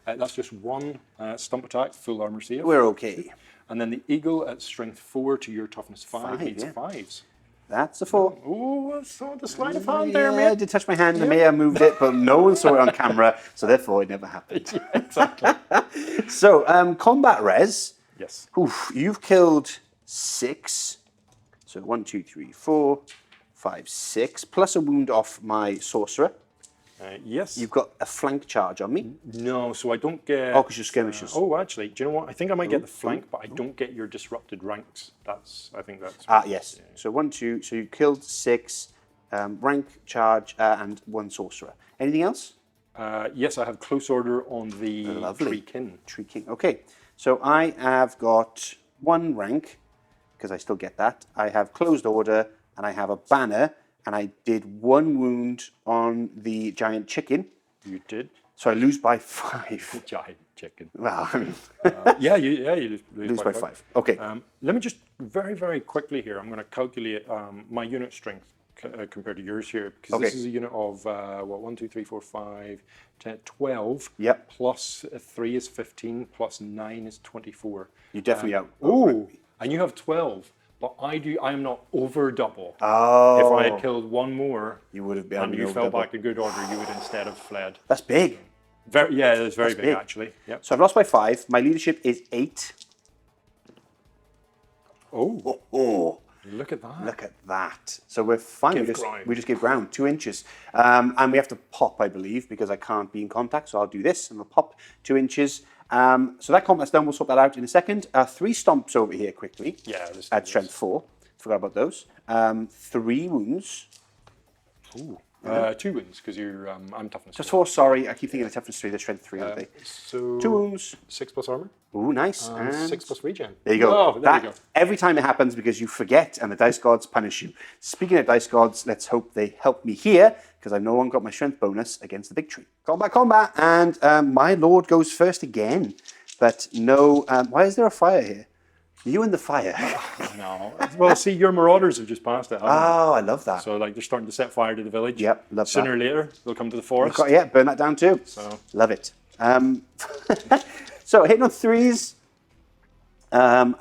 S2: That's just 1 stump attack, full armor save.
S1: We're okay.
S2: And then the eagle at strength 4 to your toughness 5 needs 5s.
S1: That's a 4.
S2: Oh, I saw the sleight of hand there,
S1: I
S2: mate.
S1: did touch my hand. I may have moved it, but no one saw it on camera, so therefore it never happened.
S2: Yeah, exactly.
S1: So, combat res.
S2: Yes.
S1: Oof, you've killed 6. So 1, 2, 3, 4, 5, 6, plus a wound off my sorcerer.
S2: Yes.
S1: You've got a flank charge on me.
S2: No, so I don't get...
S1: Oh, because you're skirmishers.
S2: Actually, do you know what? I think I might get the flank, but I don't get your disrupted ranks. I think that's...
S1: Yes. Yeah. So 1, 2, so you killed 6, rank, charge, and 1 sorcerer. Anything else?
S2: Yes, I have close order on the Treekin.
S1: Treekin, okay. So I have got 1 rank, because I still get that. I have closed order, and I have a banner, and I did 1 wound on the giant chicken.
S2: You did?
S1: So I lose by 5.
S2: Giant chicken.
S1: Well, I mean...
S2: you lose
S1: by 5. Okay.
S2: Let me just very, very quickly here, I'm going to calculate my unit strength, compared to yours here, because
S1: Okay.
S2: this is a unit of, 1, 2, 3, 4, 5, 10, 12.
S1: Yep.
S2: Plus 3 is 15, plus 9 is 24.
S1: You definitely out.
S2: Ooh, and you have 12. But I am not over double.
S1: Oh.
S2: If I had killed one more
S1: You would have been.
S2: and you
S1: over
S2: fell
S1: double.
S2: back in good order, you would instead have fled.
S1: That's big.
S2: Yeah, it's very big,
S1: big.
S2: actually. Yep.
S1: So I've lost by 5. My leadership is 8.
S2: Oh,
S1: Oh.
S2: look at that.
S1: Look at that. So we're fine.
S2: Give
S1: We just,
S2: ground.
S1: we just give ground 2 inches. And we have to pop, I believe, because I can't be in contact. So I'll do this and I'll pop 2 inches. So that combat's done. We'll sort that out in a second. 3 stomps over here quickly.
S2: Yeah, let's do
S1: At
S2: this.
S1: strength 4. Forgot about those. 3 wounds.
S2: Ooh. 2 wounds, because you're, I'm toughness.
S1: Just 4, sorry. I keep thinking of toughness 3. They're strength 3, aren't they?
S2: So
S1: 2 wounds.
S2: 6 plus armor.
S1: Ooh, nice. And
S2: 6 plus regen.
S1: there you go.
S2: Oh, there
S1: That-
S2: you go.
S1: Every time it happens because you forget and the dice gods punish you. Speaking of dice gods, let's hope they help me here because I've no longer got my strength bonus against the big tree. Combat. And my lord goes first again. But no, why is there a fire here? You and the fire.
S2: No. Well, see, your Marauders have just passed it. haven't
S1: Oh, I love that.
S2: they? So, like, they're starting to set fire to the village.
S1: Yep, love
S2: Sooner
S1: that.
S2: or later, they'll come to the forest.
S1: Yeah, burn that down too.
S2: So,
S1: Love it. So hitting on 3s. And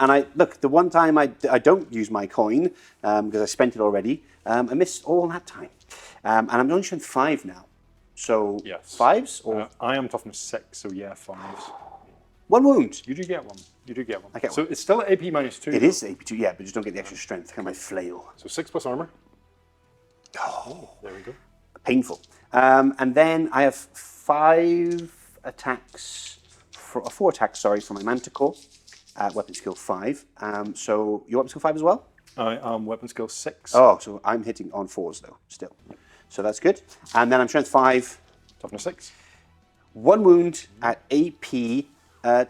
S1: the one time I don't use my coin because I spent it already, I missed all that time. And I'm only showing 5 now. So
S2: yes.
S1: 5s or
S2: I am toughness 6, so yeah, 5s.
S1: 1 wound.
S2: You do get one. You do get one.
S1: I get
S2: So it's still at AP minus 2.
S1: It is AP2, yeah, but just don't get the extra strength. Kind of my flail.
S2: So 6 plus armor.
S1: Oh,
S2: There we go.
S1: painful. And then I have 4 attacks, for my Manticore. Weapon skill 5. So your weapon skill 5 as well?
S2: I am weapon skill 6.
S1: Oh, so I'm hitting on 4s though, still. So that's good. And then I'm strength 5.
S2: Toughness 6.
S1: 1 wound at AP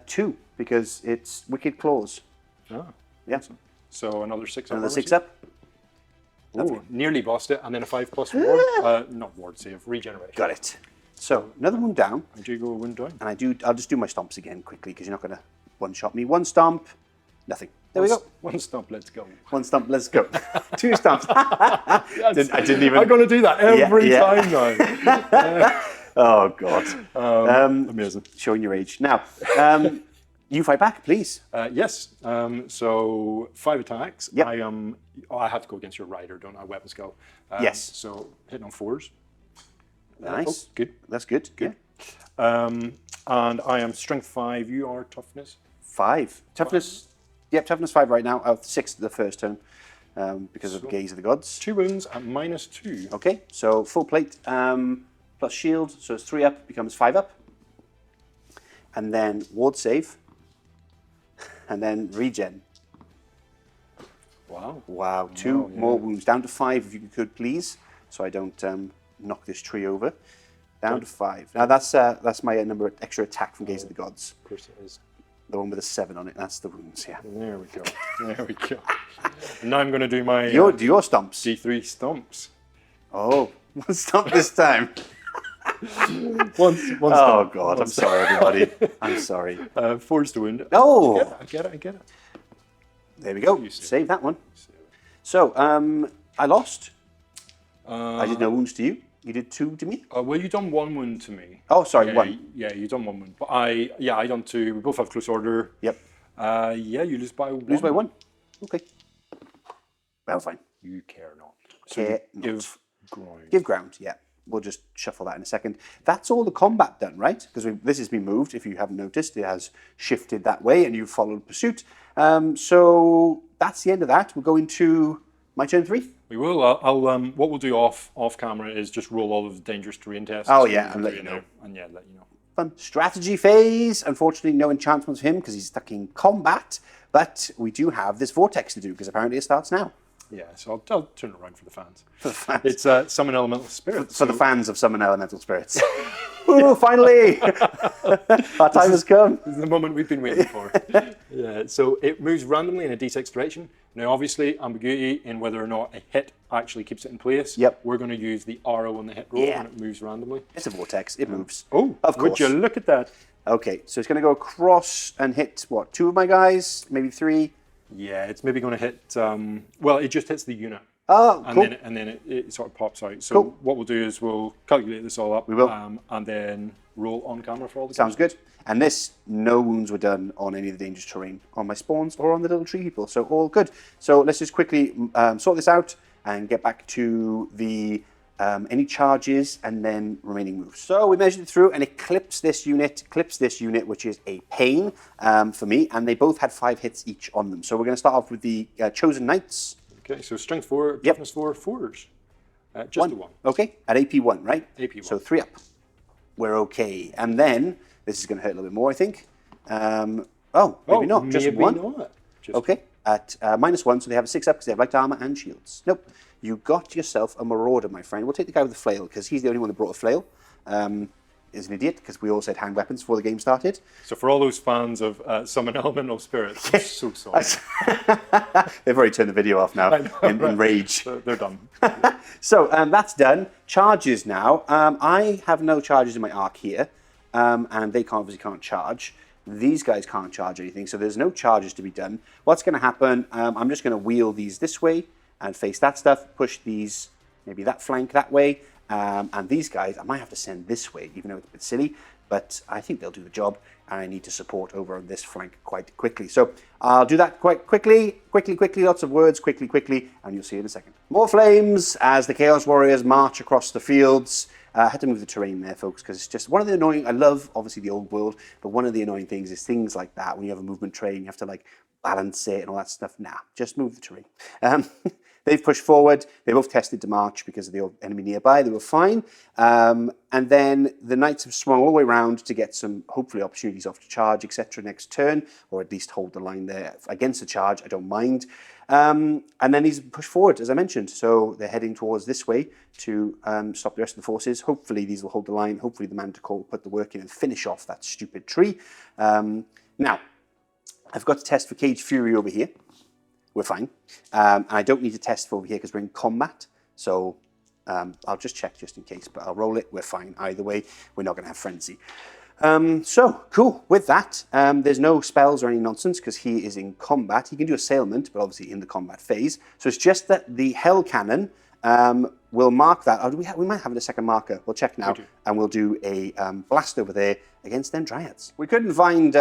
S1: 2 because it's Wicked Claws.
S2: Ah.
S1: Yeah.
S2: So another 6 up.
S1: Another 6 up.
S2: Ooh, nearly bossed it. And then a 5 plus ward. Not ward save, regeneration.
S1: Got it. So another wound down.
S2: I do go a wound down.
S1: And I'll just do my stomps again quickly because you're not going to one-shot me. 1 stomp, nothing. There we go.
S2: One stomp, let's go.
S1: 1 stomp, let's go. 2 stomps. I didn't even...
S2: I'm going to do that every
S1: Yeah.
S2: time now.
S1: Oh, God.
S2: Amazing.
S1: Showing your age. Now, you fight back, please.
S2: Yes. So 5 attacks.
S1: Yep.
S2: I have to go against your rider, don't I? Weapon skill.
S1: Yes.
S2: So hitting on 4s.
S1: Nice.
S2: Oh, good.
S1: That's good. Good.
S2: And I am strength 5. You are toughness.
S1: 5. Toughness. Yep, toughness 5 right now. 6 the first turn because of the gaze of the gods.
S2: 2 wounds at minus 2.
S1: Okay, so full plate plus shield, so it's 3 up, becomes 5 up. And then ward save. And then regen.
S2: Wow.
S1: Wow, 2 more wounds. Down to 5 if you could, please. So I don't knock this tree over. Down to 5. Now that's my number extra attack from Gaze of the Gods.
S2: Of course it is.
S1: The one with a 7 on it. That's the wounds, yeah.
S2: There we go. There we go. And now I'm going to do my
S1: Your stomps.
S2: D3 stomps.
S1: Oh, 1 stomp this time.
S2: One
S1: Oh,
S2: stomp.
S1: God, I'm sorry, everybody. I'm sorry.
S2: 4's the wound.
S1: Oh,
S2: I get it.
S1: there we go. Save that one. So, I lost. I did no wounds to you. You did 2 to me.
S2: Well, you done 1 wound to me.
S1: Oh, sorry,
S2: Yeah,
S1: 1.
S2: Yeah, you done 1 wound. But I done 2. We both have close order.
S1: Yep.
S2: Yeah, you lose by 1.
S1: Lose by 1. Okay. Well, fine.
S2: You care not. So
S1: Care
S2: you
S1: not.
S2: give ground.
S1: Give ground, yeah. We'll just shuffle that in a second. That's all the combat done, right? Because this has been moved. If you haven't noticed, it has shifted that way and you've followed pursuit. So that's the end of that. We'll go into my turn 3.
S2: We will. I'll what we'll do off camera is just roll all of the dangerous terrain tests.
S1: Oh, yeah, and let you
S2: there.
S1: know.
S2: And yeah, let you know.
S1: Fun. Strategy phase. Unfortunately, no enchantments for him because he's stuck in combat. But we do have this vortex to do because apparently it starts now.
S2: Yeah, so I'll turn it around for the fans.
S1: For the fans.
S2: It's summon elemental spirits.
S1: For the fans of Summon Elemental Spirits. Ooh, finally! Our time has come.
S2: This is the moment we've been waiting for. Yeah, so it moves randomly in a d6 direction. Now, obviously, ambiguity in whether or not a hit actually keeps it in place.
S1: Yep.
S2: We're going to use the arrow on the hit roll
S1: Yeah.
S2: when it moves randomly.
S1: It's a vortex. It moves.
S2: Oh,
S1: of course.
S2: Would you look at that?
S1: Okay, so it's going to go across and hit, what, 2 of my guys? Maybe 3?
S2: Yeah, it's maybe going to hit, well, it just hits the unit.
S1: Oh,
S2: and
S1: cool.
S2: then it sort of pops out. So
S1: Cool.
S2: what we'll do is we'll calculate this all up.
S1: We will.
S2: And then roll on camera for all the
S1: Sounds good. And this, no wounds were done on any of the dangerous terrain, on my spawns or on the little tree people. So all good. So let's just quickly sort this out and get back to the any charges and then remaining moves. So we measured it through and it clips this unit, which is a pain for me. And they both had 5 hits each on them. So we're going to start off with the Chosen Knights.
S2: Okay, so strength 4, toughness 4, 4s. Just a 1.
S1: Okay, at AP 1, right?
S2: AP 1.
S1: So 3 up. We're okay. And then, this is going to hurt a little bit more, I think. Maybe not. Just
S2: maybe
S1: 1.
S2: Not. Just
S1: Okay, at -1, so they have a 6 up because they have light armor and shields. Nope. You got yourself a Marauder, my friend. We'll take the guy with the flail because he's the only one that brought a flail. Is an idiot because we all said hand weapons before the game started.
S2: So for all those fans of Summon Elemental Spirits, I'm so sorry.
S1: They've already turned the video off now in rage.
S2: They're done.
S1: So that's done. Charges now. I have no charges in my arc here, and they obviously can't charge. These guys can't charge anything, so there's no charges to be done. What's going to happen, I'm just going to wheel these this way and face that stuff, push these, maybe that flank that way, and these guys I might have to send this way, even though it's a bit silly, but I think they'll do the job, and I need to support over on this flank quite quickly. So I'll do that quite quickly, lots of words, quickly, and you'll see in a second. More flames as the Chaos Warriors march across the fields. I had to move the terrain there, folks, because it's just one of the annoying, I love, obviously, the old world, but one of the annoying things is things like that. When you have a movement train, you have to, like, balance it and all that stuff. Nah, just move the terrain. They've pushed forward. They both tested to march because of the enemy nearby. They were fine. And then the Knights have swung all the way around to get some, hopefully, opportunities off to charge, etc. next turn, or at least hold the line there against the charge. I don't mind. And then he's pushed forward, as I mentioned. So they're heading towards this way to stop the rest of the forces. Hopefully, these will hold the line. Hopefully, the Manticore will put the work in and finish off that stupid tree. Now, I've got to test for Cage Fury over here. We're fine. And I don't need to test for over here because we're in combat. So I'll just check just in case, but I'll roll it. We're fine. Either way, we're not going to have Frenzy. So, cool. With that, there's no spells or any nonsense because he is in combat. He can do Assailment, but obviously in the combat phase. So it's just that the Hell Cannon will mark that. Oh, we might have a second marker. We'll check now. And we'll do a blast over there against them Dryads. We couldn't find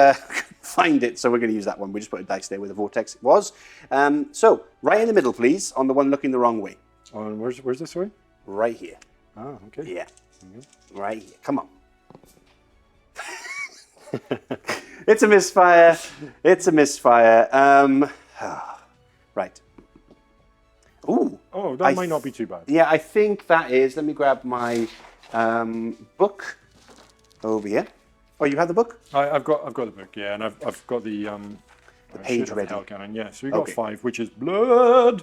S1: it, so we're going to use that one. We just put a dice there where the vortex was. So, right in the middle, please, on the one looking the wrong way.
S2: And where's this way?
S1: Right here.
S2: Oh, okay.
S1: Yeah. Right here. Come on. It's a misfire. It's a misfire. Right. Ooh.
S2: Oh, that might not be too bad.
S1: Yeah, I think that is. Let me grab my book over here. Oh, you have the book?
S2: I've got the book, yeah, and I've got the
S1: page ready.
S2: Hell Cannon, yeah. So we got 5, which is blood.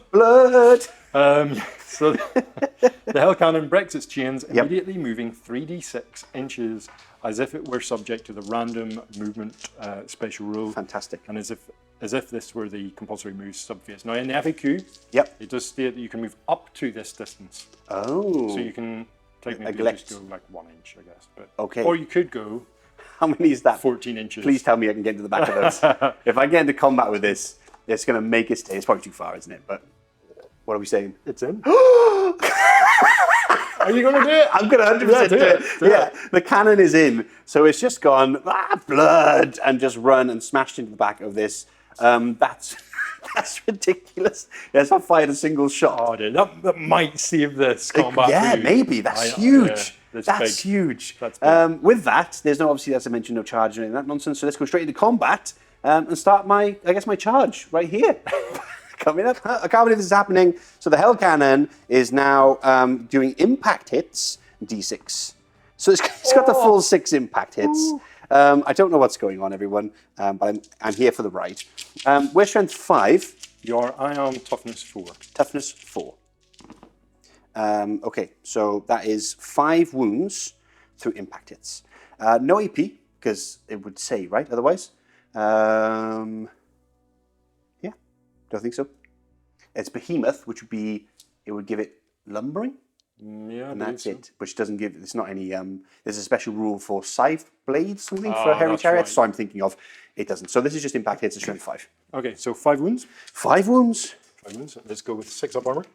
S2: So the Hell Cannon breaks its chains, immediately moving 3d6 inches, as if it were subject to the random movement special rule.
S1: Fantastic.
S2: And as if this were the compulsory move subphase. Now in the FAQ, it does state that you can move up to this distance.
S1: Oh.
S2: So you can technically just go like 1 inch, I guess. But or you could go.
S1: How many is that?
S2: 14 inches.
S1: Please tell me I can get into the back of those. If I get into combat with this, it's going to make it stay. It's probably too far, isn't it? But what are we saying?
S2: It's in. Are you going to do it?
S1: I'm going to 100% do it. Yeah, the cannon is in. So it's just gone, blood, and just run and smashed into the back of this. That's ridiculous. It's not fired a single shot.
S2: Oh, dude, that might save this combat.
S1: Yeah, maybe. That's huge. That's
S2: big.
S1: huge.
S2: That's big.
S1: With that, there's no, obviously, as I mentioned, no charge or anything that nonsense. So let's go straight into combat and start my charge right here. Coming up. I can't believe this is happening. So the Hell Cannon is now doing impact hits, D6. So it's got the full 6 impact hits. I don't know what's going on, everyone, but I'm here for the ride. We're strength 5.
S2: I am toughness 4.
S1: Toughness 4. Okay, so that is 5 wounds through impact hits. No AP, because it would say, right, otherwise? Yeah, don't think so. It's Behemoth, which would be, it would give it lumbering.
S2: Yeah,
S1: and that's it, which doesn't give, there's not any, there's a special rule for scythe blades, something for hairy chariots, so I'm thinking of, it doesn't. So this is just impact hits, it's strength 5.
S2: Okay, so 5 wounds.
S1: 5 wounds.
S2: 5 wounds, let's go with 6 up armor.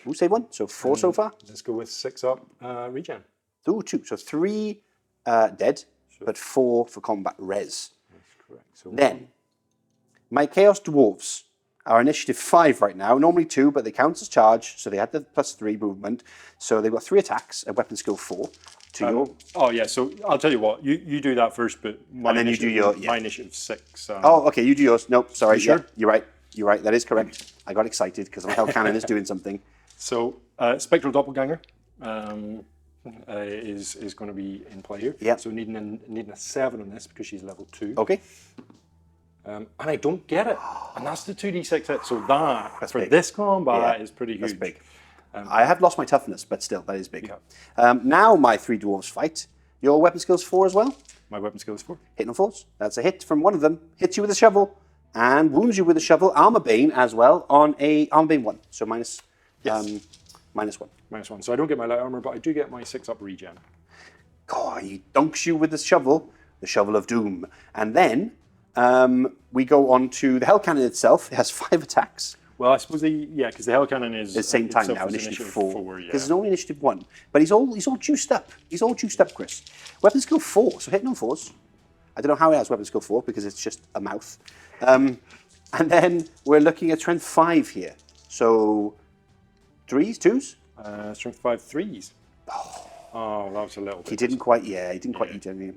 S1: Ooh, save 1. So 4 so far.
S2: Let's go with 6 up regen.
S1: Ooh, 2. So 3 dead, but 4 for combat res.
S2: That's correct. So
S1: Then, my Chaos Dwarves are initiative 5 right now. Normally 2, but they count as charge, so they had the +3 movement. So they've got 3 attacks, a weapon skill 4. To your...
S2: Oh yeah, so I'll tell you what, you do that first, but my
S1: And then you do your...
S2: my initiative 6.
S1: Oh, okay, you do yours. Nope, sorry.
S2: You sure?
S1: Yeah, you're right. You're right, that is correct. I got excited because my Hell Cannon is doing something.
S2: So, Spectral Doppelganger is going to be in play here.
S1: Yeah.
S2: So needing a 7 on this because she's level 2.
S1: Okay.
S2: And I don't get it. And that's the 2d6 hit. So that's for
S1: big.
S2: this combat
S1: Yeah,
S2: is pretty huge.
S1: That's big. I have lost my toughness, but still, that is big.
S2: Yeah.
S1: Now my 3 dwarves fight. Your weapon skill's 4 as well?
S2: My weapon skill is 4.
S1: Hitting on 4s. That's a hit from one of them. Hits you with a shovel and wounds you with a shovel. Armor Bane as well on a Armor Bane 1. So minus,
S2: Yes.
S1: -1.
S2: -1. So I don't get my light armor, but I do get my 6 up regen.
S1: God, he dunks you with the shovel of doom. And then we go on to the Hell Cannon itself. It has 5 attacks.
S2: Well, I suppose because the Hell Cannon is
S1: At the same time
S2: itself
S1: now,
S2: is
S1: initiative 4.
S2: Yeah.
S1: Because it's only initiative 1. But he's all juiced up. He's all juiced up, Chris. Weapon skill 4, so hitting on 4s. I don't know how he has weapon skill 4 because it's just a mouth. And then we're looking at strength 5 here. So 3s, 2s?
S2: Strength 5 3s. Oh, that was a little bit.
S1: He didn't quite, he didn't quite eat any.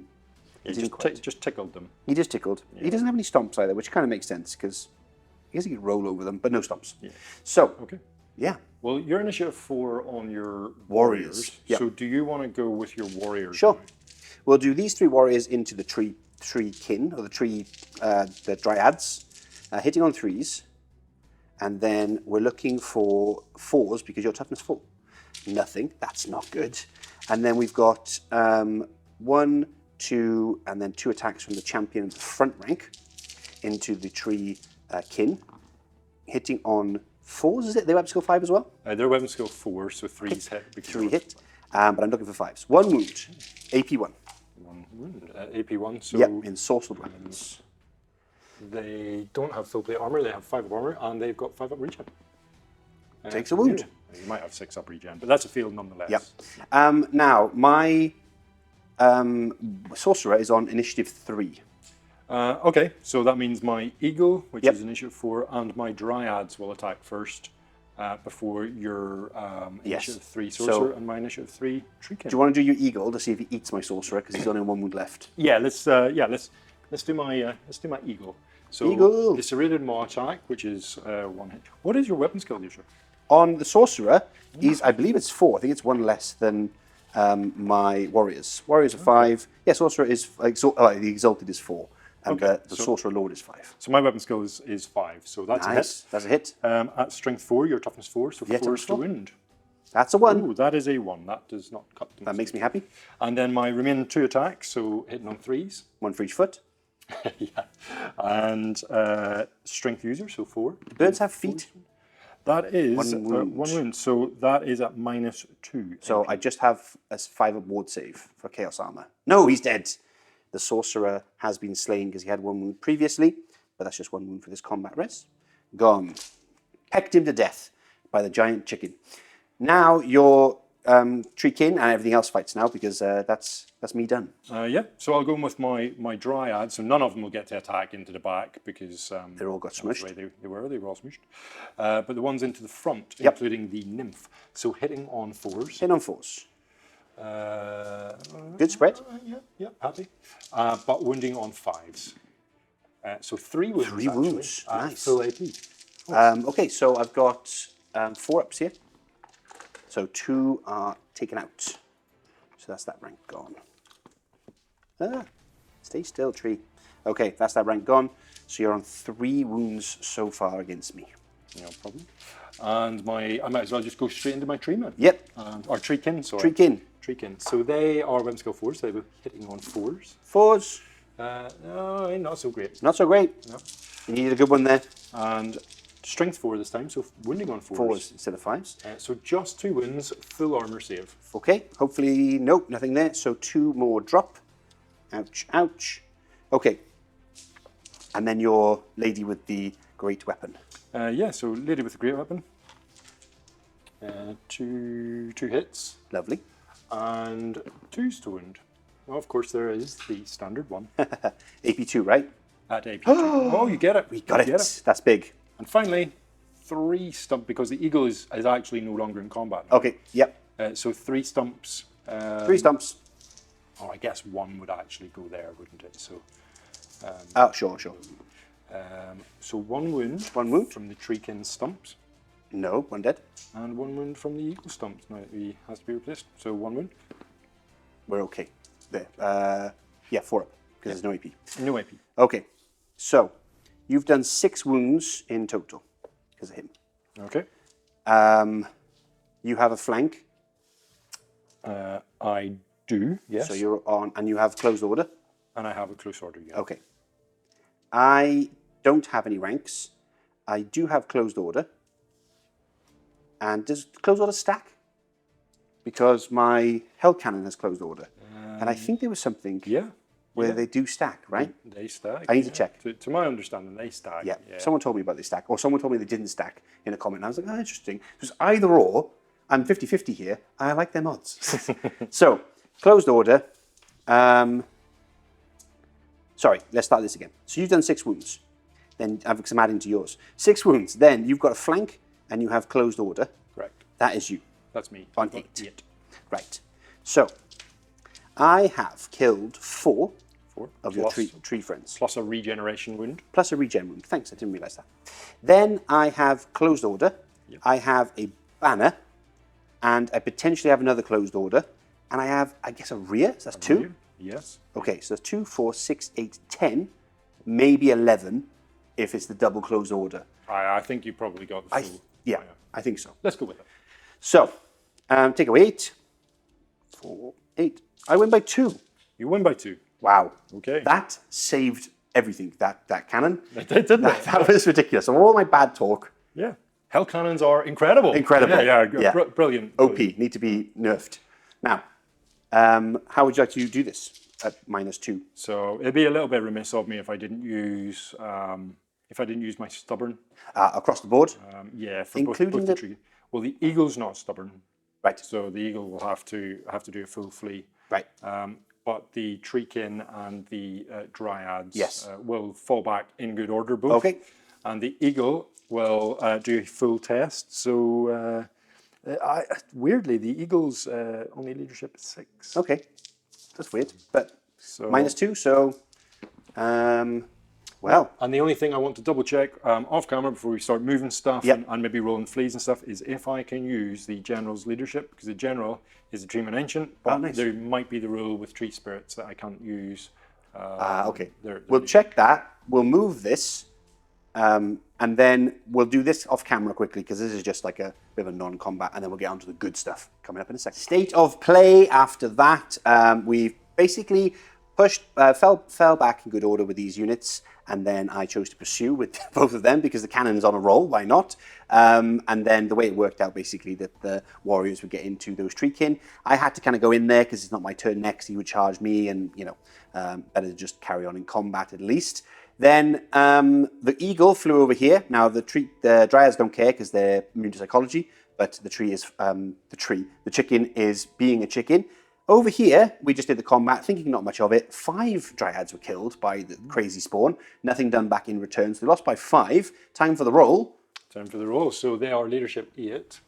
S2: He just tickled them.
S1: He just tickled. Yeah. He doesn't have any stomps either, which kind of makes sense because I guess he could roll over them, but no stomps.
S2: Yeah.
S1: So,
S2: okay.
S1: Yeah.
S2: Well, you're initiative 4 on your
S1: warriors. Yep.
S2: So do you want to go with your warriors?
S1: Sure.
S2: Now?
S1: We'll do these 3 warriors into the tree kin, or the dryads, hitting on 3s. And then we're looking for 4s because you're toughness 4. Nothing. That's not good. And then we've got 1, 2, and then 2 attacks from the champion in the front rank into the tree kin, hitting on 4s. Is it? They weapon skill 5 as well.
S2: Their weapon skill 4, so 3s hit.
S1: 3 hit, but I'm looking for 5s. 1 wound, AP 1.
S2: 1 wound, AP 1. So
S1: yep, in sorcered weapons.
S2: They don't have full plate armor. They have 5 up armor, and they've got 5 up regen.
S1: Takes a wound.
S2: You might have 6 up regen, but that's a field nonetheless.
S1: Yep. Now my sorcerer is on initiative 3.
S2: Okay, so that means my eagle, which
S1: Yep.
S2: is initiative 4, and my dryads will attack first before your initiative 3 sorcerer and my initiative 3 treekin.
S1: Do you want to do your eagle to see if he eats my sorcerer because he's only 1 wound left?
S2: Yeah, let's do my eagle. So
S1: Eagle.
S2: the serrated maw attack, which is 1 hit. What is your weapon skill, user?
S1: On the sorcerer, I believe it's 4. I think it's 1 less than my warriors. Warriors are 5. Yeah, sorcerer is the exalted is 4, and the sorcerer lord is 5.
S2: So my weapon skill is 5. So that's a hit.
S1: That's a hit.
S2: At strength 4, your toughness 4, so 4
S1: toughness
S2: is to
S1: 4.
S2: wound.
S1: That's a 1.
S2: Ooh, that is a 1. That does not cut things.
S1: That makes me happy.
S2: And then my remaining 2 attacks, so hitting on 3s.
S1: 1 for each foot.
S2: Yeah. And strength user, so 4.
S1: Do birds have feet?
S2: That is
S1: 1 wound.
S2: 1 wound. So that is at -2.
S1: So I just have a 5 up ward save for chaos armor. No, he's dead. The sorcerer has been slain because he had 1 wound previously, but that's just 1 wound for this combat res. Gone. Pecked him to death by the giant chicken. Now your treekin and everything else fights now because that's me done.
S2: Yeah, so I'll go in with my dryad. So none of them will get to attack into the back because
S1: They all got smushed.
S2: that's the way they were all smushed. But the ones into the front, including the nymph. So hitting on 4s.
S1: Hit on 4s. Good spread.
S2: Yeah, happy. But wounding on 5s. So 3 wounds.
S1: 3 wounds.
S2: Actually,
S1: Nice.
S2: full AP.
S1: Okay, so I've got 4 ups here. So 2 are taken out. So that's that rank gone. Stay still, tree. Okay, that's that rank gone. So you're on 3 wounds so far against me.
S2: No problem. And I might as well just go straight into my treeman.
S1: Yep.
S2: Or treekin, sorry.
S1: Treekin.
S2: Treekin. So they are weapon skill 4s. They were hitting on 4s.
S1: 4s.
S2: No, not so great.
S1: Not so great.
S2: No.
S1: You needed a good one there.
S2: And strength 4 this time, so wounding on 4s.
S1: 4s instead of 5s.
S2: So just 2 wounds, full armor save.
S1: Okay, hopefully, nope, nothing there. So 2 more drop. Ouch, ouch. Okay. And then your lady with the great weapon.
S2: Yeah, so lady with the great weapon. Two hits.
S1: Lovely.
S2: And 2 stoned. Well, of course, there is the standard one.
S1: AP2, right?
S2: At AP2. Oh, you get it.
S1: We got
S2: You
S1: it.
S2: get it.
S1: That's big.
S2: And finally, 3 stump, because the eagle is actually no longer in combat now.
S1: Okay, yep.
S2: So 3 stumps.
S1: 3 stumps.
S2: Oh, I guess 1 would actually go there, wouldn't it? So,
S1: Oh, sure.
S2: so 1 wound.
S1: 1 wound.
S2: From the treekin stumps.
S1: No, 1 dead.
S2: And 1 wound from the eagle stumps. Now he has to be replaced. So 1 wound.
S1: We're okay. There. Yeah, 4 up, because there's no AP.
S2: No AP.
S1: Okay, so you've done 6 wounds in total because of him.
S2: Okay.
S1: You have a flank.
S2: I do, yes.
S1: So you're on, and you have closed order.
S2: And I have a close order, yeah.
S1: Okay. I don't have any ranks. I do have closed order. And does closed order stack? Because my hell cannon has closed order. And I think there was something where they do stack, right?
S2: They stack.
S1: I need to check.
S2: To my understanding, they stack.
S1: Yeah. Someone told me about they stack, or someone told me they didn't stack in a comment. And I was like, oh, interesting. So it's either or. I'm 50-50 here. I like their odds. So, closed order. Sorry, let's start this again. So you've done 6 wounds. Then because I'm adding to yours. 6 wounds. Then you've got a flank and you have closed order.
S2: Correct.
S1: That is you.
S2: That's me.
S1: On
S2: I've got
S1: 8. Right. So I have killed 4 of your tree friends.
S2: Plus a regeneration wound.
S1: Plus a regen wound. Thanks, I didn't realise that. Then I have closed order. Yep. I have a banner. And I potentially have another closed order. And I have, I guess, a rear. So that's 2.
S2: Rear? Yes.
S1: Okay, so that's 2, 4, 6, 8, 10. Maybe 11 if it's the double closed order.
S2: I think you probably got the full.
S1: Yeah, I think so.
S2: Let's go with it.
S1: So, take away 8. 4, 8. I win by 2.
S2: You win by 2.
S1: Wow.
S2: Okay.
S1: That saved everything, that cannon.
S2: Didn't it?
S1: That was ridiculous. So all my bad talk.
S2: Yeah. Hell cannons are incredible.
S1: Incredible.
S2: Yeah. Brilliant.
S1: OP, need to be nerfed. Now, how would you like to do this at -2?
S2: So it'd be a little bit remiss of me if I didn't use my stubborn.
S1: Across the board?
S2: Yeah, for
S1: including
S2: both the tree. Well, the eagle's not stubborn.
S1: Right.
S2: So the eagle will have to do a full flee.
S1: Right.
S2: But the treekin and the dryads
S1: Yes.
S2: will fall back in good order both.
S1: Okay.
S2: And the eagle will do a full test. So weirdly, the eagle's only leadership is 6.
S1: Okay. That's weird. But
S2: So
S1: -2, so well.
S2: And the only thing I want to double check off camera before we start moving stuff and maybe rolling fleas and stuff is if I can use the general's leadership, because the general is a Treeman Ancient, but
S1: nice.
S2: there might be the rule with tree spirits that I can't use.
S1: Okay. We'll check that. We'll move this. And then we'll do this off camera quickly because this is just like a bit of a non-combat, and then we'll get on to the good stuff coming up in a second. State of play after that. We've basically pushed, fell back in good order with these units, and then I chose to pursue with both of them because the cannon's on a roll, why not? And then the way it worked out basically that the warriors would get into those treekin. I had to kind of go in there because it's not my turn next, he would charge me, and better to just carry on in combat at least. Then the eagle flew over here. Now the dryads don't care because they're immune to psychology, but the chicken is being a chicken. Over here, we just did the combat, thinking not much of it. 5 dryads were killed by the crazy spawn. Nothing done back in return, so they lost by 5. Time for the roll.
S2: Time for the roll. So they are leadership 8.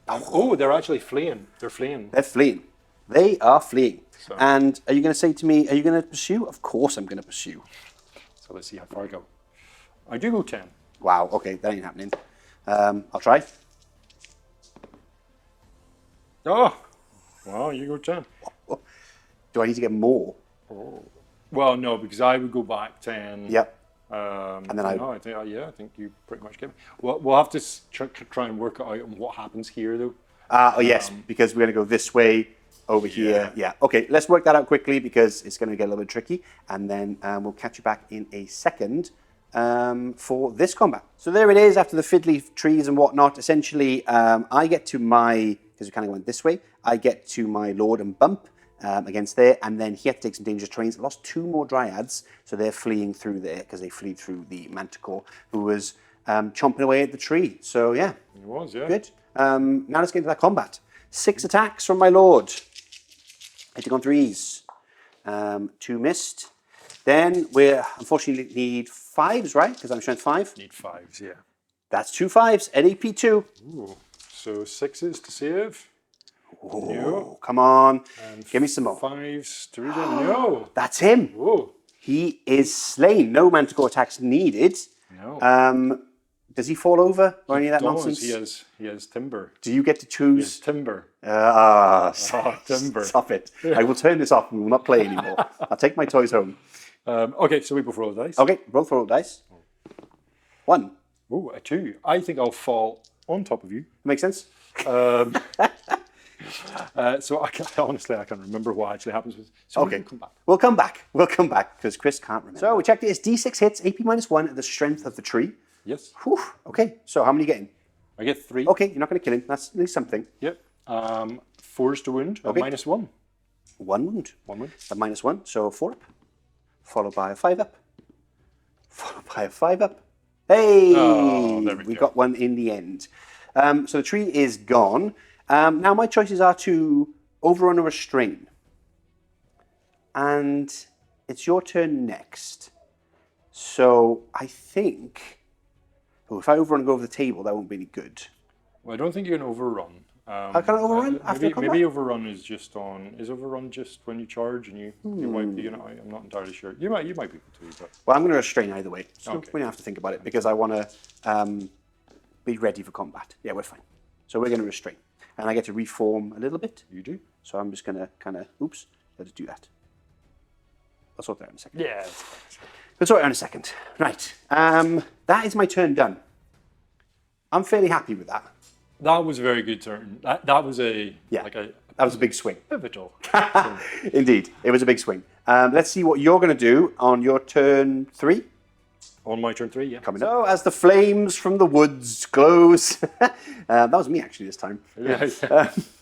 S2: Oh, they're actually fleeing. They're fleeing.
S1: They're fleeing. They are fleeing.
S2: So.
S1: And are you going to say to me, are you going to pursue? Of course I'm going to pursue.
S2: So let's see how far I go. I do go 10.
S1: Wow, okay, that ain't happening. I'll try.
S2: Oh, well, you go 10.
S1: Do I need to get more?
S2: Oh. Well, no, because I would go back 10.
S1: Yep.
S2: And
S1: then
S2: I think you pretty much get me. We'll have to try and work out what happens here, though.
S1: Yes, because we're going to go this way, over here. Yeah. Okay, let's work that out quickly because it's going to get a little bit tricky, and then we'll catch you back in a second for this combat. So there it is after the fiddly trees and whatnot. Essentially, I get to my, because we kind of went this way, I get to my Lord and bump against there, and then he had to take some dangerous terrains. I lost 2 more dryads, so they're fleeing through there because they fleed through the Manticore, who was chomping away at the tree. So yeah.
S2: It was, yeah.
S1: Good. Now let's get into that combat. 6 attacks from my lord. Hitting on 3s. 2 missed. Then we unfortunately need 5s, right? Because I'm strength 5.
S2: Need 5s, yeah.
S1: That's 2 5s and AP 2.
S2: Ooh. So 6s to save.
S1: Oh,
S2: No.
S1: come on.
S2: And
S1: Give me some more.
S2: 5s to read it. No.
S1: That's him.
S2: Whoa.
S1: He is slain. No Manticore attacks needed.
S2: No.
S1: Does he fall over or any of that nonsense?
S2: He has timber.
S1: Do you get to
S2: He has
S1: choose?
S2: timber.
S1: Timber. Stop it. I will turn this off and we will not play anymore. I'll take my toys home.
S2: Okay, so we both roll the dice.
S1: Okay, roll for roll dice. 1.
S2: Ooh, a 2. I think I'll fall on top of you.
S1: Makes sense?
S2: So honestly, I can't remember what actually happens. So
S1: Okay.
S2: we'll come back.
S1: We'll come back because Chris can't remember. So we checked it. It's D6 hits, AP -1 at the strength of the tree.
S2: Yes.
S1: Whew. Okay, so how many are you getting?
S2: I get 3.
S1: Okay, you're not going to kill him. That's at least something.
S2: Yep. 4s to wound.
S1: Okay.
S2: -1.
S1: 1 wound.
S2: 1 wound.
S1: A -1, so 4 up. Followed by a 5 up. Followed by a 5 up. Hey!
S2: Oh, there we go.
S1: got one in the end. So the tree is gone. Now my choices are to overrun or restrain. And it's your turn next. So I think... Oh, if I overrun and go over the table, that won't be any good.
S2: Well, I don't think you can overrun.
S1: Can I overrun after
S2: maybe,
S1: combat?
S2: maybe overrun is just on. Is overrun just when you charge and you wipe the unit? I'm not entirely sure. You might be able to, but
S1: Well, I'm going to restrain either way. So
S2: Okay.
S1: we don't have to think about it because I want to be ready for combat. Yeah, we're fine. So we're going to restrain. And I get to reform a little bit.
S2: you do.
S1: So I'm just going to kind of, oops, let's do that. I'll sort that out in a second.
S2: Yeah.
S1: We'll sort it out in a second. Right. That is my turn done. I'm fairly happy with that.
S2: That was a very good turn. That was a
S1: Yeah.
S2: like a
S1: That was a big swing.
S2: pivotal.
S1: Indeed. It was a big swing. Let's see what you're going to do on your turn 3.
S2: On my turn 3, yeah.
S1: Coming up. So as the flames from the woods glows, that was me actually this time.
S2: Yeah.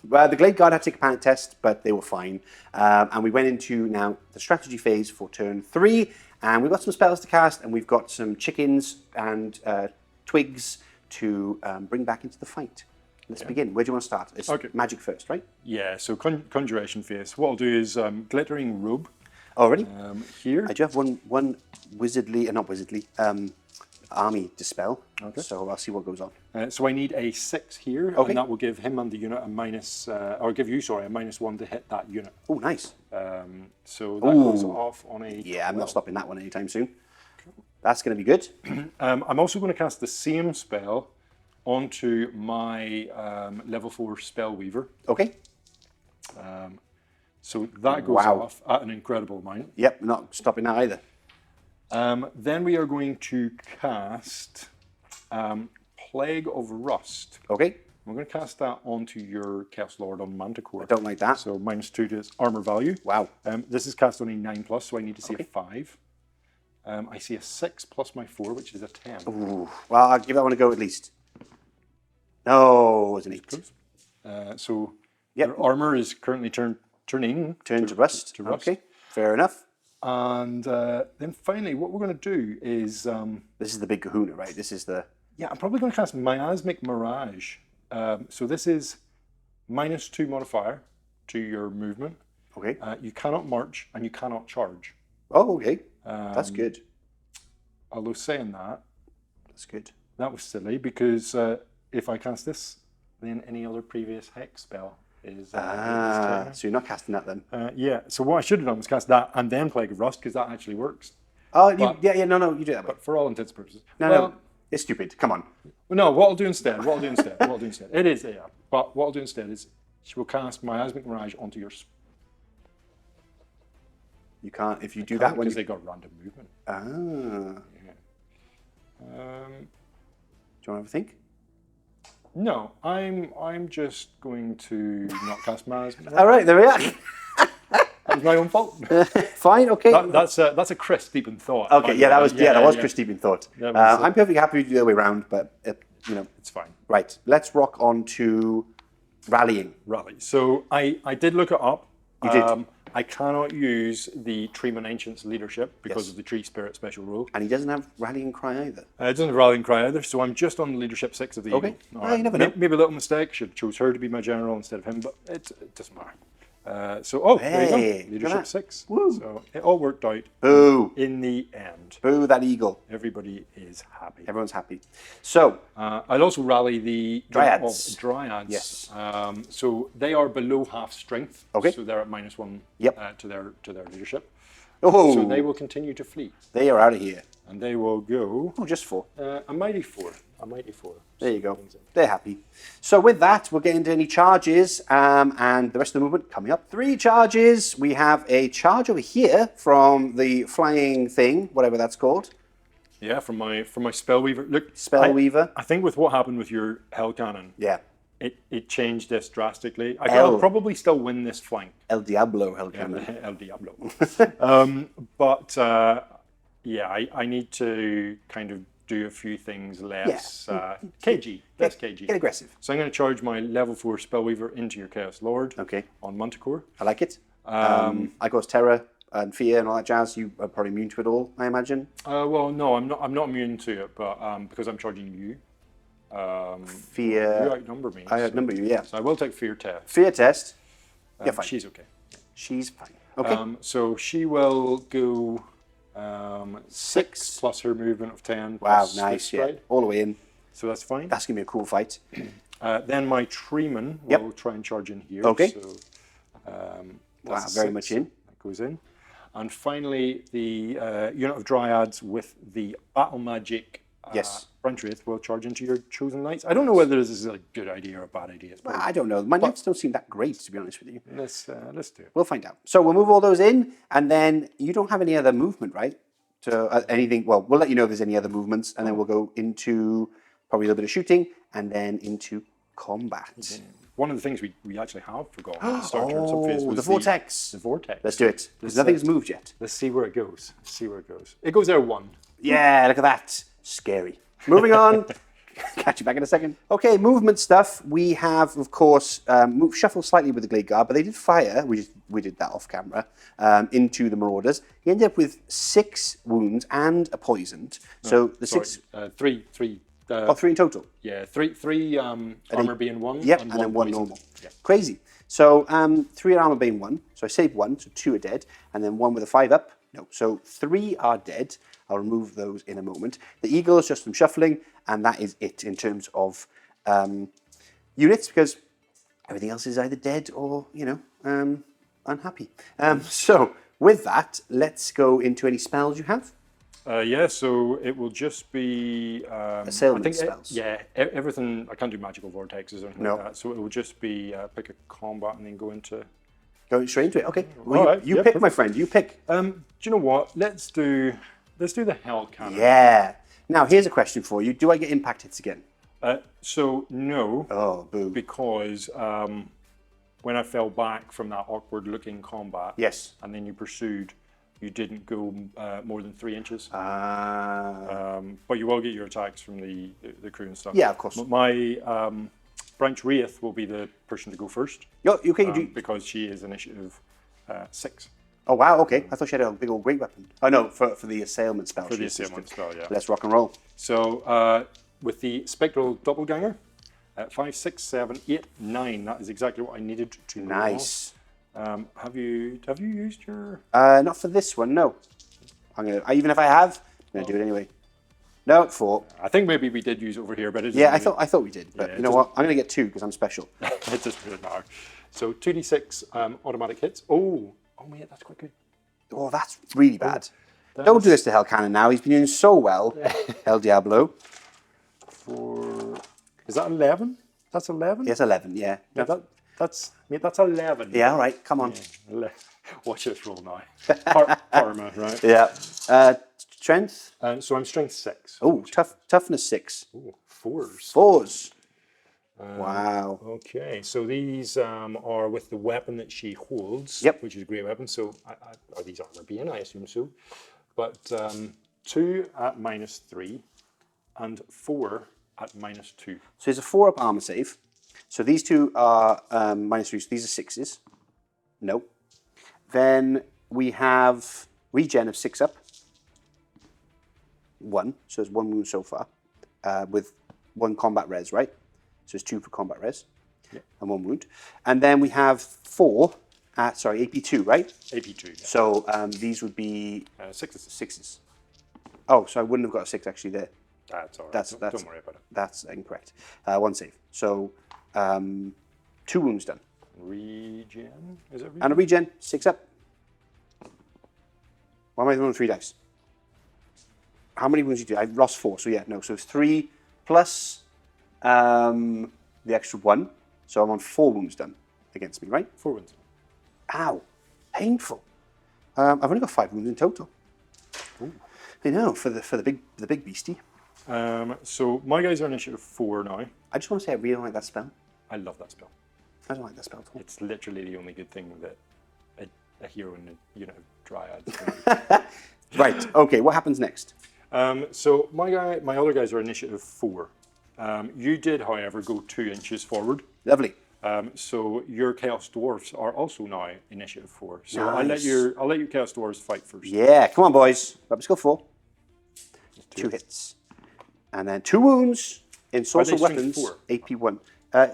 S1: Well, the Glade Guard had to take a panic test, but they were fine. And we went into now the strategy phase for turn 3, and we've got some spells to cast, and we've got some chickens and twigs to bring back into the fight. Let's begin. Where do you want to start? It's
S2: Okay.
S1: magic first, right?
S2: Yeah. So conjuration phase. What I'll do is glittering robe
S1: Already?
S2: here.
S1: I do have one wizardly, not wizardly, army dispel.
S2: Okay.
S1: So I'll see what goes on.
S2: So I need a 6 here,
S1: Okay.
S2: and that will give him and the unit a minus, or give you, sorry, a -1 to hit that unit.
S1: Oh, nice.
S2: So that goes
S1: Ooh.
S2: off on a.
S1: Yeah, I'm not
S2: 12.
S1: stopping that one anytime soon. That's going to be good.
S2: I'm also going to cast the same spell onto my level 4 spell weaver.
S1: Okay.
S2: So that goes
S1: Wow.
S2: off at an incredible amount.
S1: Yep, not stopping that either.
S2: Then we are going to cast Plague of Rust.
S1: Okay.
S2: We're going to cast that onto your Chaos Lord on Manticore.
S1: Don't like that.
S2: So -2 to its armor value.
S1: Wow.
S2: This is cast on a 9+, so I need to see
S1: Okay.
S2: a 5. I see a 6 plus my 4, which is a 10.
S1: Ooh. Well, I'll give that one a go at least. No, it was an 8.
S2: So
S1: Yep.
S2: your armor is currently turning
S1: Turn to rust.
S2: to rust.
S1: Okay, fair enough.
S2: And then finally, what we're going to do is,
S1: This is the big kahuna, right? This is the...
S2: yeah, I'm probably going to cast Miasmic Mirage. So this is -2 modifier to your movement.
S1: Okay.
S2: You cannot march and you cannot charge.
S1: Oh, okay. That's good.
S2: Although saying that,
S1: That's good.
S2: that was silly because if I cast this, then any other previous hex spell is turn.
S1: So you're not casting that then?
S2: Yeah, so what I should have done was cast that and then Plague of Rust because that actually works.
S1: Oh,
S2: But-
S1: no, you do that.
S2: But for all intents and purposes.
S1: No, it's stupid. Come on.
S2: No, what I'll do instead, it is, yeah. But what I'll do instead is she will cast Miasmic Mirage onto your
S1: You can't, if you do that one...
S2: because they got random movement.
S1: Do you want to have a think?
S2: No, I'm just going to not cast Miasmic Mirage.
S1: All right, there we are.
S2: That was my own fault.
S1: Fine, okay.
S2: That's a Chris deep in thought.
S1: Okay, yeah, that was Chris Stephen thought.
S2: That was,
S1: I'm perfectly happy to do the other way around, but,
S2: It's fine.
S1: Right, let's rock on to rallying.
S2: Rally. So I did look it up.
S1: You did?
S2: I cannot use the Treeman Ancient's leadership because of the Tree Spirit special rule.
S1: And he doesn't have Rallying Cry either.
S2: It doesn't have Rallying Cry either, so I'm just on the leadership 6 of the Eagle.
S1: Well, you never know.
S2: Maybe a little mistake. Should have chose her to be my general instead of him, but it doesn't matter. There you go. Leadership 6.
S1: Woo.
S2: So it all worked out.
S1: Boo.
S2: In the end.
S1: Boo that eagle.
S2: Everybody is happy.
S1: Everyone's happy. So
S2: I'll also rally the
S1: Dryads.
S2: Dryads.
S1: Yes.
S2: So they are below half strength.
S1: Okay.
S2: So they're at -1 to their leadership.
S1: Oh.
S2: So they will continue to flee.
S1: They are out of here.
S2: And they will go.
S1: Oh, just 4.
S2: A mighty 4. A mighty 4.
S1: There you go. They're happy. So with that, we'll get into any charges and the rest of the movement coming up. 3 charges. We have a charge over here from the flying thing, whatever that's called.
S2: Yeah, from my Spellweaver. Look,
S1: Spellweaver.
S2: I think with what happened with your Hell Cannon, it changed this drastically. I'll probably still win this flank.
S1: El Diablo Hell Cannon.
S2: El Diablo. But I need to kind of do a few things less KG. Less KG.
S1: Get aggressive.
S2: So I'm going to charge my level 4 Spellweaver into your Chaos Lord.
S1: Okay.
S2: On Manticore.
S1: I like it. I cause terror and fear and all that jazz. You are probably immune to it all, I imagine.
S2: Well, no, I'm not immune to it, but because I'm charging you.
S1: Fear.
S2: You outnumber me.
S1: I outnumber you, yeah.
S2: So I will take fear test.
S1: Fear test. Yeah, fine.
S2: She's okay.
S1: She's fine. Okay.
S2: So she will go 6 plus her movement of 10.
S1: Wow,
S2: plus
S1: nice. Yeah, all the way in.
S2: So that's fine.
S1: That's gonna be a cool fight.
S2: Then my Treeman will try and charge in here.
S1: Okay.
S2: So,
S1: wow, very much in.
S2: That goes in. And finally, the unit of Dryads with the Battle Magic Branch Wraith will charge into your Chosen Knights. I don't know whether this is a good idea or a bad idea.
S1: Well, I don't know. My knights don't seem that great, to be honest with you.
S2: Let's do it.
S1: We'll find out. So we'll move all those in, and then you don't have any other movement, right? To anything. Well, we'll let you know if there's any other movements, and then we'll go into probably a little bit of shooting, and then into combat.
S2: Okay. One of the things we actually have forgotten at the start was
S1: the vortex.
S2: The vortex.
S1: Let's do it. Because nothing's moved yet.
S2: Let's see where it goes. It goes there 1.
S1: Yeah, look at that. Scary. Moving on. Catch you back in a second. Okay, movement stuff. We have, of course, shuffled slightly with the Glade Guard, but they did fire. We did that off camera into the Marauders. He ended up with 6 wounds and a poisoned. So the 6.
S2: 3.
S1: 3 in total.
S2: Yeah, three armor being 1.
S1: Yep, and then 1 normal. Yeah. Crazy. So 3 armor being 1. So I saved 1, so 2 are dead, and then 1 with a 5 up. No, so 3 are dead. I'll remove those in a moment. The Eagle is just some shuffling, and that is it in terms of units, because everything else is either dead or, unhappy. So with that, let's go into any spells you have.
S2: So it will just be
S1: assailant spells.
S2: Everything. I can't do magical vortexes or anything like that. So it will just be pick a combat and then go into.
S1: Going straight into it. Okay. Well, you pick, my friend. You pick.
S2: Do you know what? Let's do the Hell Cannon.
S1: Yeah. Now here's a question for you. Do I get impact hits again?
S2: So no.
S1: Oh, boo.
S2: Because when I fell back from that awkward-looking combat.
S1: Yes.
S2: And then you pursued. You didn't go more than 3 inches. But you will get your attacks from the crew and stuff.
S1: Yeah, of course.
S2: My Branch Wraith will be the person to go first. Because she is initiative 6.
S1: Oh, wow, okay. I thought she had a big old great weapon. Oh, no, for the assailant spell.
S2: For the assailant spell, yeah.
S1: Let's rock and roll.
S2: So with the Spectral Doppelganger, 5, 6, 7, 8, 9. That is exactly what I needed to go
S1: Nice.
S2: Have you used your?
S1: Not for this one, no. Even if I have, I'm gonna do it anyway. No, 4.
S2: I think maybe we did use it over here, but it
S1: I thought we did. But you know what? I'm gonna get 2 because I'm special.
S2: It doesn't really matter. So 2d6 automatic hits. Oh mate, that's quite good.
S1: Oh, that's really bad. Don't do this to Hell Cannon now. He's been doing so well. El Diablo.
S2: 4. Is that 11? That's 11.
S1: Yes, 11. Yeah.
S2: That's 11.
S1: Yeah, all right. Come on.
S2: Yeah. Watch this roll now. Karma, right?
S1: Yeah. Strength?
S2: So I'm strength 6.
S1: Oh, toughness 6.
S2: Ooh, 4s.
S1: 4s. Wow.
S2: Okay, so these are with the weapon that she holds, which is a great weapon. So are these armor being? I assume so. But 2 at -3 and 4 at -2.
S1: So there's a 4-up armor save. So these 2 are -3, so these are 6s. Nope. Then we have regen of 6 up. 1, so there's 1 wound so far, with 1 combat res, right? So it's 2 for combat res, and 1 wound. And then we have 4 at, sorry, AP2, right?
S2: AP2, yeah.
S1: So these would be
S2: 6s.
S1: 6s. Oh, so I wouldn't have got a 6 actually there.
S2: That's all right.
S1: That's,
S2: don't worry about it.
S1: That's incorrect. 1 save. So 2 wounds done.
S2: Regen? Is it regen?
S1: And a regen, 6 up. Why am I throwing 3 dice? How many wounds did you do? I lost 4, so yeah, no. So it's 3 plus the extra 1. So I'm on 4 wounds done against me, right?
S2: 4 wounds.
S1: Ow, painful. I've only got 5 wounds in total.
S2: Ooh.
S1: I know, for the big beastie.
S2: So my guys are initiative 4 now.
S1: I just want to say I really don't like that spell.
S2: I love that spell.
S1: I don't like that spell at all.
S2: It's literally the only good thing that a hero in a dryad.
S1: Right. Okay. What happens next?
S2: So my other guys are initiative 4. You did, however, go 2 inches forward.
S1: Lovely.
S2: So your Chaos Dwarfs are also now initiative 4. So
S1: Nice.
S2: I'll let your Chaos Dwarfs fight first.
S1: Yeah. Come on, boys. Let's go 4. 2 hits, and then 2 wounds in sorcerer
S2: strength
S1: weapons.
S2: 4?
S1: AP1.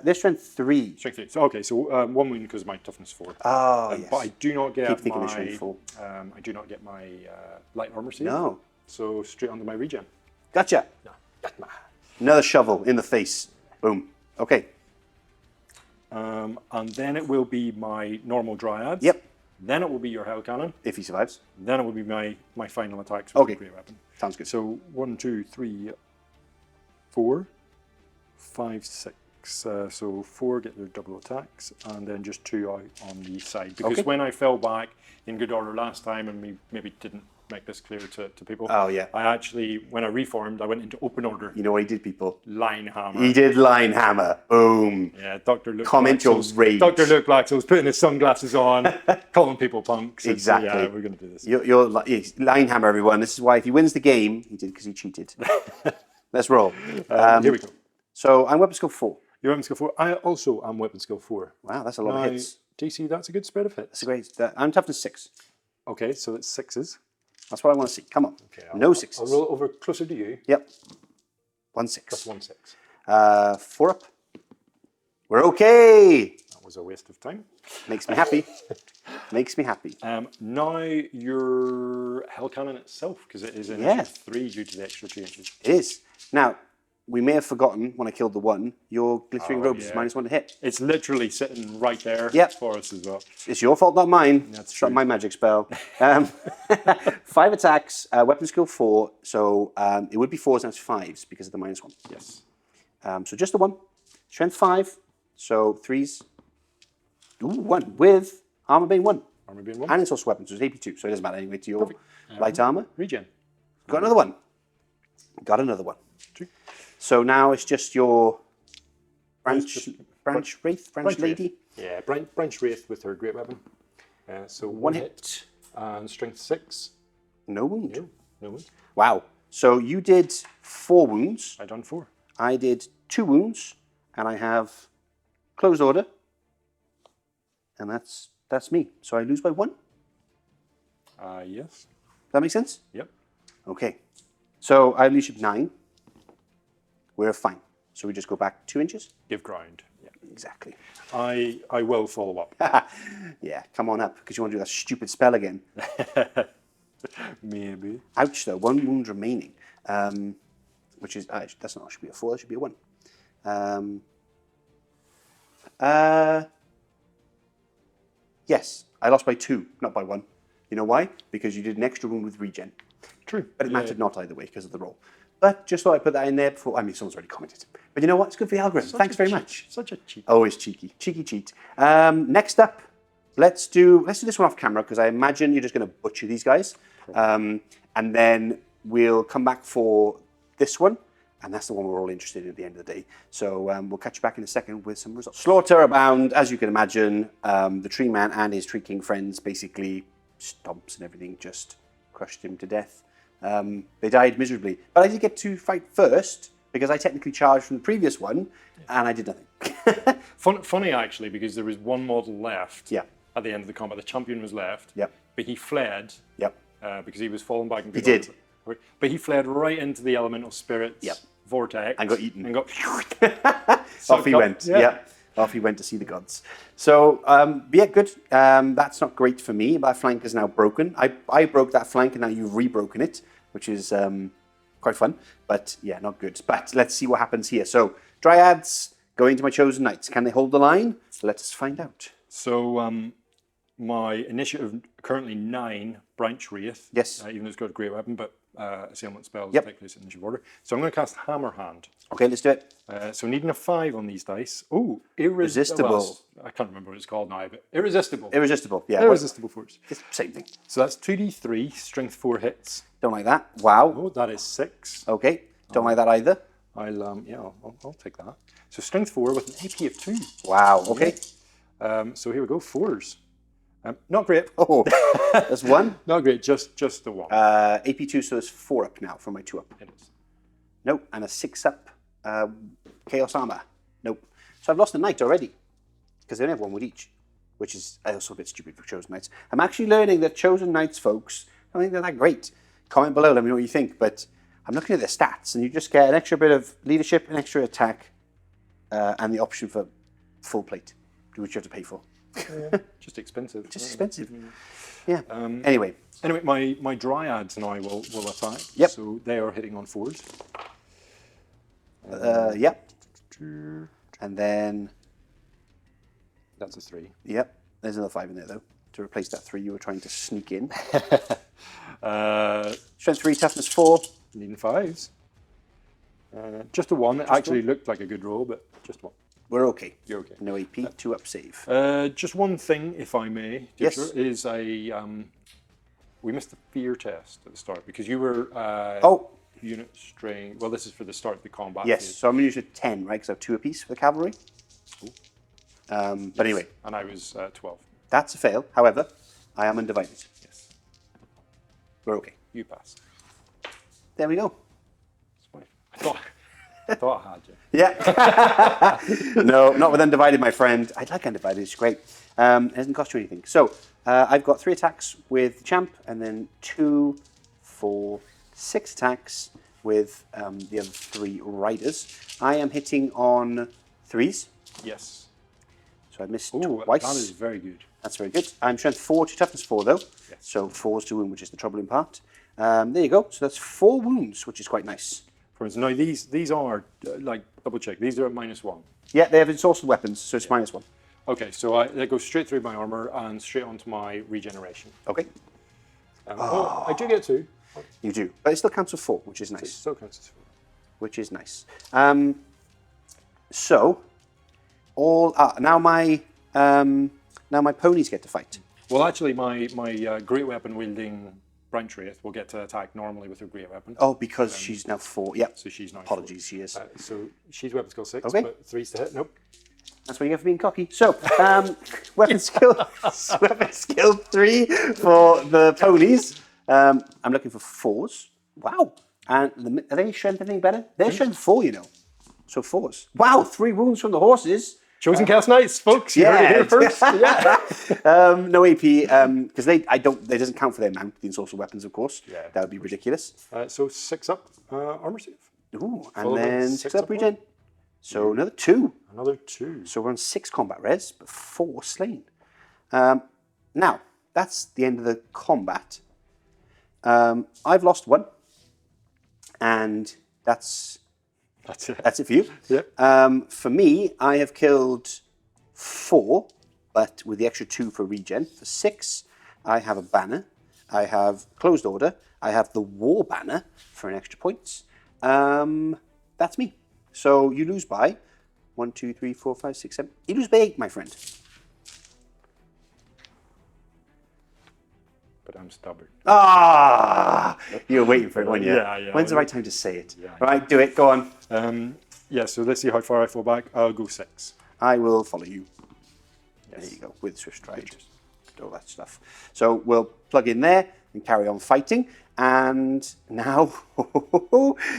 S1: Their strength 3.
S2: Strength 3. So, okay, so 1 wound because my toughness 4.
S1: Oh, yes.
S2: But I do not get
S1: Keep thinking
S2: my
S1: it's strength 4.
S2: I do not get my light armor save.
S1: No.
S2: So straight onto my regen.
S1: Gotcha. Another shovel in the face. Boom. Okay.
S2: And then it will be my normal dryads.
S1: Yep.
S2: Then it will be your hell cannon.
S1: If he survives.
S2: Then it will be my final attacks with
S1: Okay.
S2: the great weapon.
S1: Sounds good.
S2: So 1, 2, 3, 4, 5, 6. So 4 get their double attacks, and then just 2 out on the side. Because
S1: Okay.
S2: when I fell back in good order last time, and we maybe didn't make this clear to people.
S1: Oh, yeah.
S2: I actually, when I reformed, I went into open order.
S1: You know what he did, people?
S2: Line hammer.
S1: He did line hammer. Boom.
S2: Yeah, Dr. Luke.
S1: Comment your
S2: Blaxell's-
S1: rage.
S2: Dr. Luke Blaxell's putting his sunglasses on, calling people punks. and so,
S1: Exactly.
S2: yeah, we're going to do this.
S1: You're line hammer, everyone. This is why if he wins the game, he did because he cheated. Let's roll.
S2: Here we go.
S1: So I'm weapon skill 4.
S2: Your weapon skill 4. I also am weapon skill 4.
S1: Wow, that's a lot of
S2: Now,
S1: hits.
S2: DC, that's a good spread of hits.
S1: That's a great. I'm toughness 6.
S2: Okay, so it's 6s.
S1: That's what I want to see. Come on.
S2: Okay,
S1: No 6s.
S2: I'll roll it over closer to you.
S1: Yep. 1 6.
S2: Plus 1 6.
S1: 4 up. We're okay.
S2: That was a waste of time.
S1: Makes me happy. Makes me happy.
S2: Now your hell cannon itself, because it is in
S1: Yeah.
S2: 3 due to the extra 2 inches.
S1: It is. Now, we may have forgotten when I killed the 1, your glittering robes is
S2: yeah.
S1: -1 to hit.
S2: It's literally sitting right there
S1: Yep.
S2: for us as well.
S1: It's your fault, not mine.
S2: That's
S1: It's not
S2: true.
S1: my magic spell. 5 attacks, weapon skill 4. So it would be 4s and it's 5s because of the -1.
S2: Yes.
S1: So just the 1. Strength 5. So 3s. Ooh, 1 with armor being 1.
S2: Armor being 1.
S1: And it's also weapons, so it's AP2. So it doesn't matter anyway to your light armor.
S2: Regen.
S1: Got another 1. Got another 1.
S2: 2.
S1: So now it's just your branch
S2: Branch
S1: lady.
S2: Yeah, branch wraith with her great weapon. So
S1: 1
S2: 1
S1: hit.
S2: and strength 6.
S1: No wound.
S2: No wound.
S1: Wow. So you did 4 wounds.
S2: I done 4.
S1: I did 2 wounds, and I have closed order, and that's me. So I lose by 1.
S2: Yes.
S1: Does that make sense?
S2: Yep.
S1: Okay. So I lose 9. We're fine. So we just go back 2 inches.
S2: Give ground. Yeah.
S1: Exactly.
S2: I will follow up.
S1: Yeah. Come on up, because you want to do that stupid spell again.
S2: Maybe.
S1: Ouch, though. 1 wound remaining, which is that's not should be a 4. That should be a 1. Yes, I lost by 2, not by 1. You know why? Because you did an extra wound with regen.
S2: True.
S1: But it mattered not either way because of the roll. But just thought I'd put that in there before. I mean, someone's already commented. But you know what? It's good for the algorithm. Thanks very much.
S2: Such a cheat.
S1: Always cheeky. Cheeky cheat. Next up, let's do this one off camera because I imagine you're just going to butcher these guys. And then we'll come back for this one. And that's the one we're all interested in at the end of the day. So we'll catch you back in a second with some results. Slaughter abound, as you can imagine. The Tree Man and his Tree King friends basically stomps and everything just crushed him to death. They died miserably. But I did get to fight first because I technically charged from the previous one and I did nothing.
S2: Funny actually, because there was one model left.
S1: Yeah.
S2: at the end of the combat. The champion was left,
S1: Yep.
S2: but he fled
S1: Yep.
S2: because he was falling back.
S1: He did.
S2: But he fled right into the elemental spirits
S1: Yep.
S2: vortex.
S1: And got eaten.
S2: And got
S1: Off he went. Yeah. Off he went to see the gods. So, yeah, good. That's not great for me. That flank is now broken. I broke that flank and now you've re-broken it, which is quite fun. But yeah, not good. But let's see what happens here. So, Dryads going to my Chosen Knights. Can they hold the line? Let us find out.
S2: So, my initiative currently 9 branch wraith.
S1: Yes.
S2: Even though it's got a great weapon, but assailment spells
S1: Yep.
S2: take place in initiative order. So I'm going to cast Hammer Hand.
S1: Okay, let's do it.
S2: So needing a 5 on these dice. Oh,
S1: Irresistible.
S2: Well, I can't remember what it's called now, but irresistible.
S1: Irresistible. Yeah.
S2: Irresistible force.
S1: It's the same thing.
S2: So that's 2d3, strength 4 hits.
S1: Don't like that. Wow.
S2: Oh, that is 6.
S1: Okay. Don't like that either.
S2: I'll take that. So strength 4 with an AP of 2.
S1: Wow. Okay.
S2: So here we go, 4s. Not great.
S1: Oh, that's 1.
S2: Not great, just the 1.
S1: AP2, so it's 4 up now from my 2 up.
S2: It is.
S1: Nope. And a 6 up. Chaos armor. Nope. So I've lost a knight already because they only have 1 with each, which is also a bit stupid for Chosen Knights. I'm actually learning that Chosen Knights, folks, I don't think they're that great. Comment below, let me know what you think. But I'm looking at their stats, and you just get an extra bit of leadership, an extra attack, and the option for full plate, which you have to pay for.
S2: Just expensive.
S1: Just expensive. Yeah. Anyway,
S2: my Dryads now will attack.
S1: Yep.
S2: So they are hitting on 4s.
S1: yep. And then,
S2: That's a 3.
S1: yep, there's another 5 in there, though, to replace that 3 you were trying to sneak in. Strength 3, toughness 4.
S2: Needing 5s. Just a 1. It actually looked like a good roll, but just 1.
S1: We're okay.
S2: You're okay.
S1: No AP, 2 up save.
S2: Just one thing, if I may,
S1: Yes.
S2: Deirdre, is we missed the fear test at the start because you were unit strain. Well, this is for the start of the combat.
S1: Yes,
S2: phase.
S1: so I'm going to use a 10, right, because I have 2 apiece for the cavalry. But anyway,
S2: And I was 12.
S1: that's a fail. However, I am undivided.
S2: Yes.
S1: We're okay.
S2: You pass.
S1: There we go.
S2: It's fine. I thought I had you.
S1: Yeah. No, not with undivided, my friend. I'd like undivided. It's great. It doesn't cost you anything. So I've got 3 attacks with the champ, and then 2, 4, 6 attacks with the other 3 riders. I am hitting on 3s,
S2: Yes.
S1: so I missed
S2: Ooh,
S1: twice.
S2: that is very good.
S1: That's very good. I'm strength 4 to toughness 4, though.
S2: Yes.
S1: So 4s to wound, which is the troubling part. There you go. So that's 4 wounds, which is quite nice.
S2: For instance, now these are like double check. These are at -1.
S1: Yeah, they have ensorcelled weapons, so it's -1.
S2: Okay, so they go straight through my armor and straight onto my regeneration.
S1: Okay,
S2: I do get 2.
S1: you do. But it still counts as 4, which is
S2: It
S1: nice.
S2: still counts as 4.
S1: Which is nice. So, now my ponies get to fight.
S2: Well, actually, my great weapon wielding branch wraith will get to attack normally with her great weapon.
S1: Oh, because she's now 4. Yep.
S2: So she's now 4.
S1: Apologies, she is.
S2: So she's weapon skill 6,
S1: Okay.
S2: but 3's to hit. Nope.
S1: That's what you get for being cocky. So, weapon skill 3 for the ponies. I'm looking for 4s. Wow. And are they strength anything better? They're strength 4, you know. So 4s. Wow, 3 wounds from the horses.
S2: Chosen Chaos Knights, folks. You heard it here first. Yeah.
S1: No AP, because they doesn't count for their mount, the ensorcelled weapons, of course.
S2: Yeah.
S1: That would be ridiculous.
S2: So 6 up armor save.
S1: Ooh, and
S2: Followed by
S1: then
S2: 6
S1: 6 up
S2: up
S1: regen. So another 2.
S2: Another 2.
S1: So we're on 6 combat res, but 4 slain. Now, that's the end of the combat. I've lost 1. And that's it for you.
S2: Yep.
S1: For me, I have killed 4, but with the extra 2 for regen. For 6, I have a banner. I have closed order. I have the war banner for an extra points. That's me. So you lose by 1, 2, 3, 4, 5, 6, 7. You lose by 8, my friend.
S2: But I'm stubborn.
S1: Ah, you were waiting for it, weren't you?
S2: Yeah.
S1: When's the right time to say it?
S2: Yeah.
S1: Right, do it. Go on.
S2: Yeah, so let's see how far I fall back. I'll go 6.
S1: I will follow you.
S2: Yes.
S1: There you go, with Swift Stride. All that stuff. So we'll plug in there. and carry on fighting. And now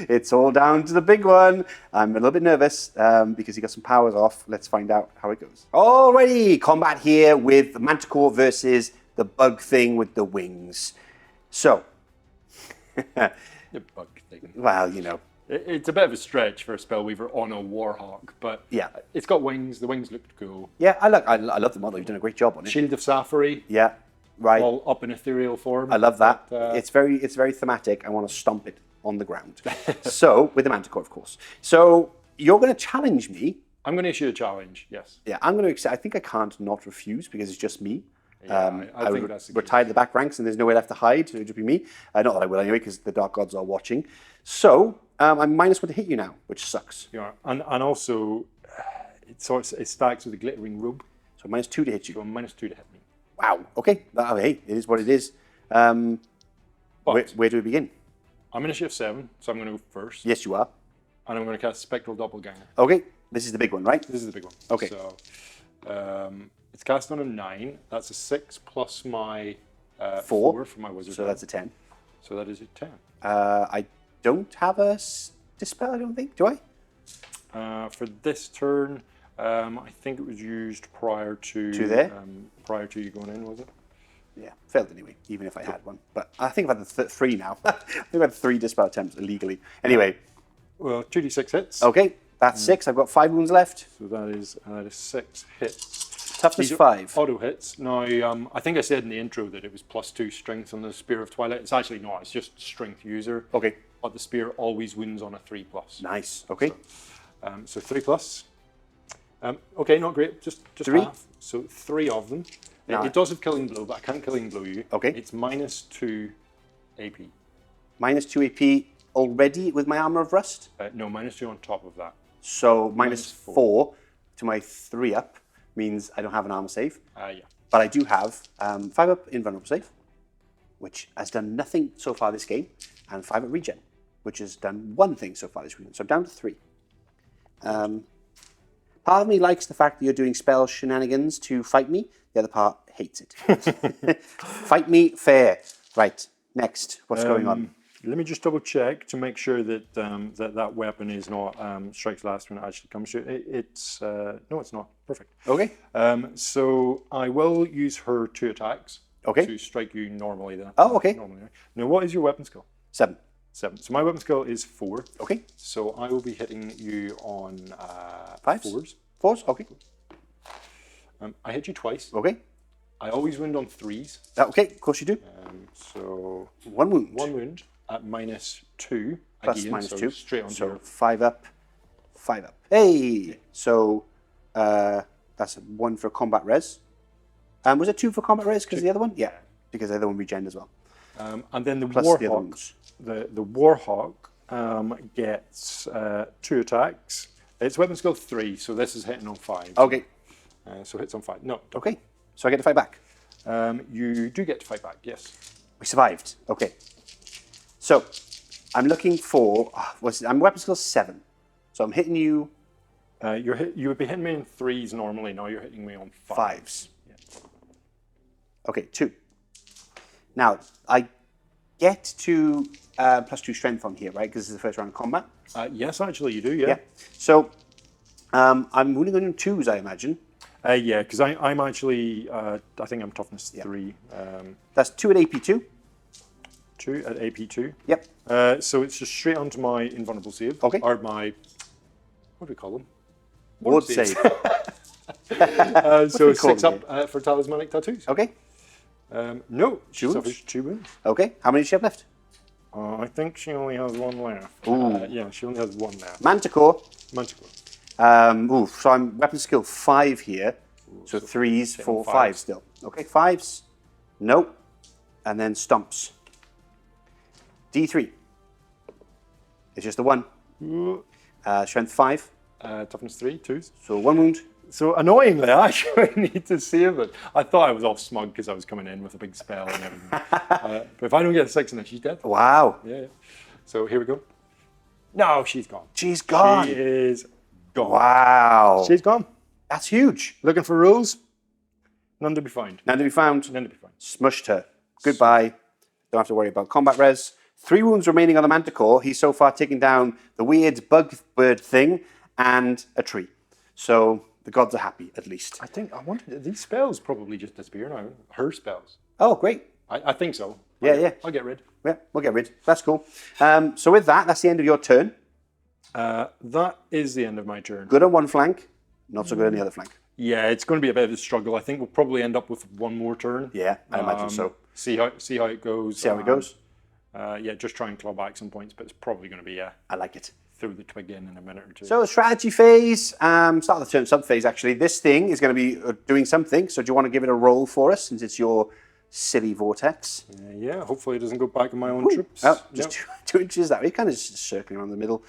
S1: it's all down to the big one. I'm a little bit nervous because he got some powers off. Let's find out how it goes. Alrighty, combat here with Manticore versus the bug thing with the wings. So,
S2: The bug thing.
S1: well, you know.
S2: It's a bit of a stretch for a Spellweaver on a Warhawk, but
S1: Yeah.
S2: it's got wings. The wings looked cool.
S1: Yeah, I love the model. You've done a great job on it.
S2: Shield of Safari,
S1: Yeah, right.
S2: all up in ethereal form.
S1: I love that.
S2: But,
S1: It's very thematic. I want to stomp it on the ground. So, with the Manticore, of course. So, you're going to challenge me.
S2: I'm going to issue a challenge, yes.
S1: Yeah, I'm going to accept. I think I can't not refuse because it's just me.
S2: Yeah, I think that's the case.
S1: retired to the back ranks and there's nowhere left to hide, so it'll just be me. Not that I will anyway, because the Dark Gods are watching. So, I'm -1 to hit you now, which sucks.
S2: Yeah, and also, it stacks with a glittering robe,
S1: So, -2 to hit you.
S2: so I'm -2 to hit me.
S1: Wow, okay. Hey, it is what it is.
S2: But
S1: Where do we begin?
S2: I'm initiative 7, so I'm going to go first.
S1: Yes, you are.
S2: And I'm going to cast Spectral Doppelganger.
S1: Okay, this is the big one, right?
S2: This is the big one.
S1: Okay.
S2: So, it's cast on a 9. That's a 6 plus my 4 for my wizard.
S1: So that's a 10.
S2: So that is a 10.
S1: I don't have a dispel, I don't think. Do I?
S2: For this turn, I think it was used prior to
S1: there?
S2: Prior to you going in, was it?
S1: Yeah, failed anyway, even if I had one. But I think I've had the 3 now. I think I've had 3 dispel attempts illegally. Anyway,
S2: Well, 2d6 hits.
S1: okay, that's 6. I've got 5 wounds left.
S2: So that is 6 hits.
S1: Toughness
S2: These are
S1: 5.
S2: Auto hits. Now, I think I said in the intro that it was +2 strength on the Spear of Twilight. It's actually not. It's just strength user.
S1: Okay,
S2: But the spear always wounds on a 3+.
S1: nice. Okay,
S2: So 3+. Okay, not great. Just
S1: 3?
S2: half. So 3 of them.
S1: Now-
S2: It does have killing blow, but I can't killing blow you.
S1: Okay.
S2: It's -2 AP.
S1: -2 AP already with my Armour of Rust.
S2: No, -2 on top of that.
S1: So
S2: -4.
S1: -4 to my 3 up means I don't have an armor save.
S2: Yeah.
S1: But I do have 5 up invulnerable save, which has done nothing so far this game, and 5 up regen, which has done 1 thing so far this game. So I'm down to 3. Part of me likes the fact that you're doing spell shenanigans to fight me. The other part hates it. Fight me fair. Right, next. What's going on?
S2: Let me just double check to make sure that that weapon is not strikes last when it actually comes to it. It's no, it's not. Perfect.
S1: Okay.
S2: So I will use her 2 attacks.
S1: Okay.
S2: To strike you normally. Then.
S1: Oh, okay.
S2: Normally. Now, what is your weapon skill?
S1: 7.
S2: 7. So my weapon skill is 4.
S1: Okay.
S2: So I will be hitting you on
S1: 5s?
S2: 4s.
S1: 4s? Okay.
S2: I hit you twice.
S1: Okay.
S2: I always wound on 3s.
S1: Okay, of course you do.
S2: So
S1: 1 wound.
S2: 1 wound at -2.
S1: Plus
S2: again,
S1: -2.
S2: So straight on
S1: So
S2: your
S1: 5 up, 5 up. Hey! So that's 1 for combat res. Was it 2 for combat res because the other one? Yeah, because the other one regen as well.
S2: and then the
S1: Plus the other
S2: Warhawk.
S1: ones.
S2: The Warhawk gets 2 attacks. It's weapon skill 3, so this is hitting on 5.
S1: Okay.
S2: So hits on 5. No.
S1: Okay. So I get to fight back.
S2: You do get to fight back, yes.
S1: We survived. Okay. So I'm looking for. I'm weapon skill 7. So I'm hitting you
S2: You would be hitting me in 3s normally. Now you're hitting me on 5s.
S1: 5s. Okay, 2. Now I get to +2 strength on here, right? Because this is the first round of combat.
S2: Yes, actually, you do. Yeah.
S1: Yeah. So I'm only going to 2s, I imagine.
S2: Yeah, because I'm actually. I think I'm toughness 3.
S1: That's 2 at AP2.
S2: 2 at AP2.
S1: Yep.
S2: So it's just straight onto my invulnerable save.
S1: Okay.
S2: Or my. What do we call them?
S1: Ward save.
S2: So
S1: we call
S2: 6
S1: them
S2: up for talismanic tattoos.
S1: Okay.
S2: No, she
S1: Wounds?
S2: suffers 2 wounds.
S1: Okay. How many does she have left?
S2: I think she only has 1 left.
S1: Ooh.
S2: Yeah, she only has 1 left.
S1: Manticore.
S2: Manticore.
S1: So I'm weapon skill 5 here. So 3s, 4, 5 still. Okay, 5s. Nope. And then stomps. D3. It's just the 1. Strength 5.
S2: Toughness 3, 2s.
S1: So 1 wound.
S2: So annoyingly, I actually need to save it. I thought I was all smug because I was coming in with a big spell and everything. But if I don't get a 6 in it, she's dead.
S1: Wow.
S2: Yeah. So here we go. No, she's gone.
S1: She's gone.
S2: She is gone.
S1: Wow.
S2: She's gone.
S1: That's huge.
S2: Looking for rules? None to be found.
S1: None to be found.
S2: None to be found.
S1: Smushed her. Goodbye. Don't have to worry about combat res. 3 wounds remaining on the Manticore. He's so far taken down the weird bug bird thing and a tree. So the gods are happy, at least.
S2: I wonder, these spells probably just disappear now. Her spells.
S1: Oh, great.
S2: I think so.
S1: Yeah.
S2: I'll get rid.
S1: Yeah, we'll get rid. That's cool. So with that, that's the end of your turn.
S2: That is the end of my turn.
S1: Good on one flank, not so good on the other flank.
S2: Yeah, it's going to be a bit of a struggle. I think we'll probably end up with one more turn.
S1: Yeah, I imagine so.
S2: See how it goes.
S1: See how it goes.
S2: Yeah, just try and claw back some points, but it's probably going to be
S1: I like it.
S2: throw the twig in a minute or two.
S1: So strategy phase, start of the turn sub phase actually. This thing is going to be doing something. So do you want to give it a roll for us since it's your silly vortex?
S2: Yeah, hopefully it doesn't go back on my own troops.
S1: Oh, just 2 inches that way, kind of just circling around the middle.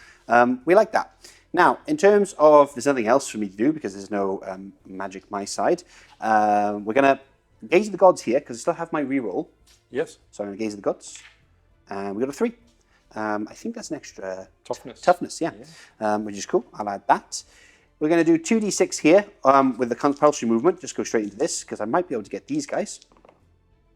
S1: We like that. Now, in terms of, there's nothing else for me to do because there's no magic my side. We're going to gaze at the gods here because I still have my reroll.
S2: Yes.
S1: So I'm going to gaze at the gods. We got a 3. I think that's an extra
S2: Toughness.
S1: Toughness, yeah. Which is cool. I'll add that. We're going to do 2d6 here with the compulsory movement. Just go straight into this because I might be able to get these guys.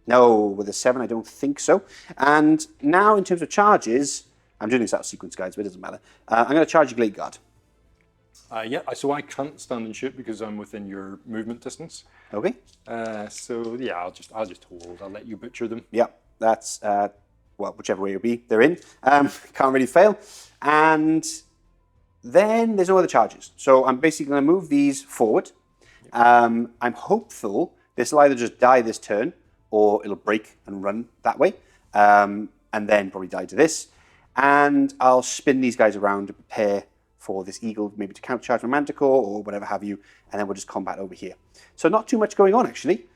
S1: No, with a 7, I don't think so. And now in terms of charges, I'm doing this out of sequence, guys, but it doesn't matter. I'm going to charge a Glade Guard.
S2: Yeah, so I can't stand and shoot because I'm within your movement distance.
S1: Okay.
S2: So yeah, I'll just hold. I'll let you butcher them.
S1: Yeah, that's well, whichever way it'll be, they're in. Can't really fail. And then there's no other charges. So I'm basically going to move these forward. I'm hopeful this will either just die this turn or it'll break and run that way. And then probably die to this. And I'll spin these guys around to prepare for this eagle, maybe to countercharge my Manticore or whatever have you. And then we'll just combat over here. So not too much going on, actually.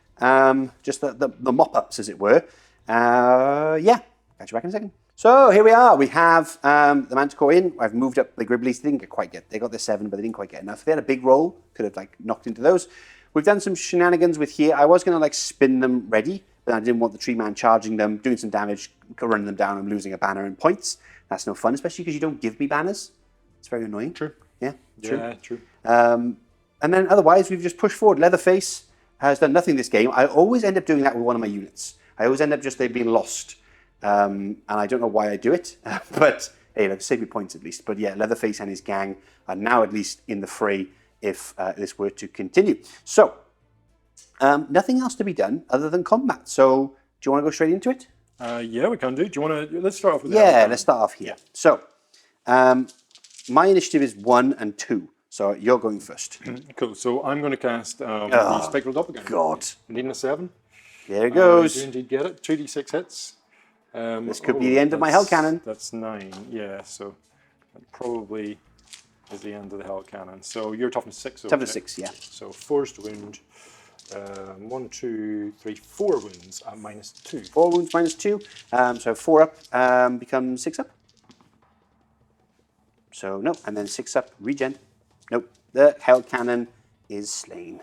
S1: Just the mop-ups, as it were. Yeah. Catch you back in a second. So here we are. We have the Manticore in. I've moved up the Gribblies. They didn't quite get. They got their 7, but they didn't quite get enough. They had a big roll. Could have knocked into those. We've done some shenanigans with here. I was going to spin them ready, but I didn't want the tree man charging them, doing some damage, running them down, and losing a banner and points. That's no fun, especially because you don't give me banners. It's very annoying.
S2: True.
S1: Yeah. True.
S2: Yeah, true.
S1: And then otherwise, we've just pushed forward. Leatherface has done nothing this game. I always end up doing that with one of my units. I always end up just they've been lost. And I don't know why I do it, but hey, save me points at least. But yeah, Leatherface and his gang are now at least in the fray if this were to continue. So, nothing else to be done other than combat. So, do you want to go straight into it?
S2: Yeah, we can do. Do you want to? Let's start off with
S1: Yeah, let's start off here. Yeah. So, my initiative is 1 and 2. So you're going first.
S2: Cool. So I'm going to cast the Spectral Doppelganger.
S1: God.
S2: Needing a 7.
S1: There it goes.
S2: I do indeed get it. 2d6 hits.
S1: This could be the end of my Hell Cannon.
S2: That's 9, yeah. So that probably is the end of the Hell Cannon. So you're toughness 6.
S1: Toughness 6, yeah.
S2: So forced wound. 1, 2, 3, 4 wounds at -2.
S1: 4 wounds -2. So 4 up becomes 6 up. So no, and then 6 up, regen. Nope, the Hell Cannon is slain.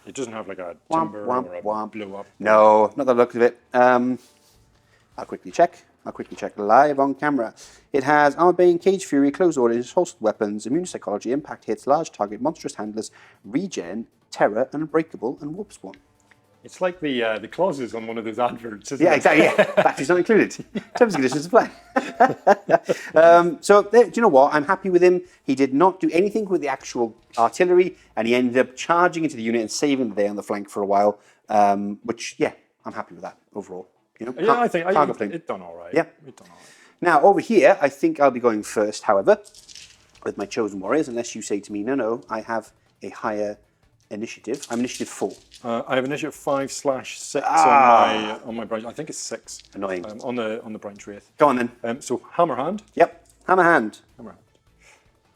S2: It doesn't have like a
S1: Womp,
S2: timber
S1: womp,
S2: or a
S1: womp.
S2: blow up.
S1: No, not the look of it. I'll quickly check live on camera. It has Armor Bane, Cage Fury, Close Orders, Holstered Weapons, Immune Psychology, Impact Hits, Large Target, Monstrous Handlers, Regen, Terror, Unbreakable, and Warp Spawn.
S2: It's like the clauses on one of those adverts, isn't
S1: Yeah,
S2: it?
S1: exactly. Yeah. Batteries not included. Terms and conditions apply. So, do you know what? I'm happy with him. He did not do anything with the actual artillery, and he ended up charging into the unit and saving the day on the flank for a while. Which, yeah, I'm happy with that overall. You know,
S2: Yeah, I think
S1: can't complain.
S2: it done all right.
S1: Yeah.
S2: It done all right.
S1: Now, over here, I think I'll be going first, however, with my chosen warriors, unless you say to me, no, I have a higher initiative. I'm initiative 4.
S2: I have initiative 5/6 on my branch. I think it's 6.
S1: Annoying.
S2: On the branch wraith.
S1: Go on then.
S2: So Hammerhand.
S1: Yep. Hammer hand.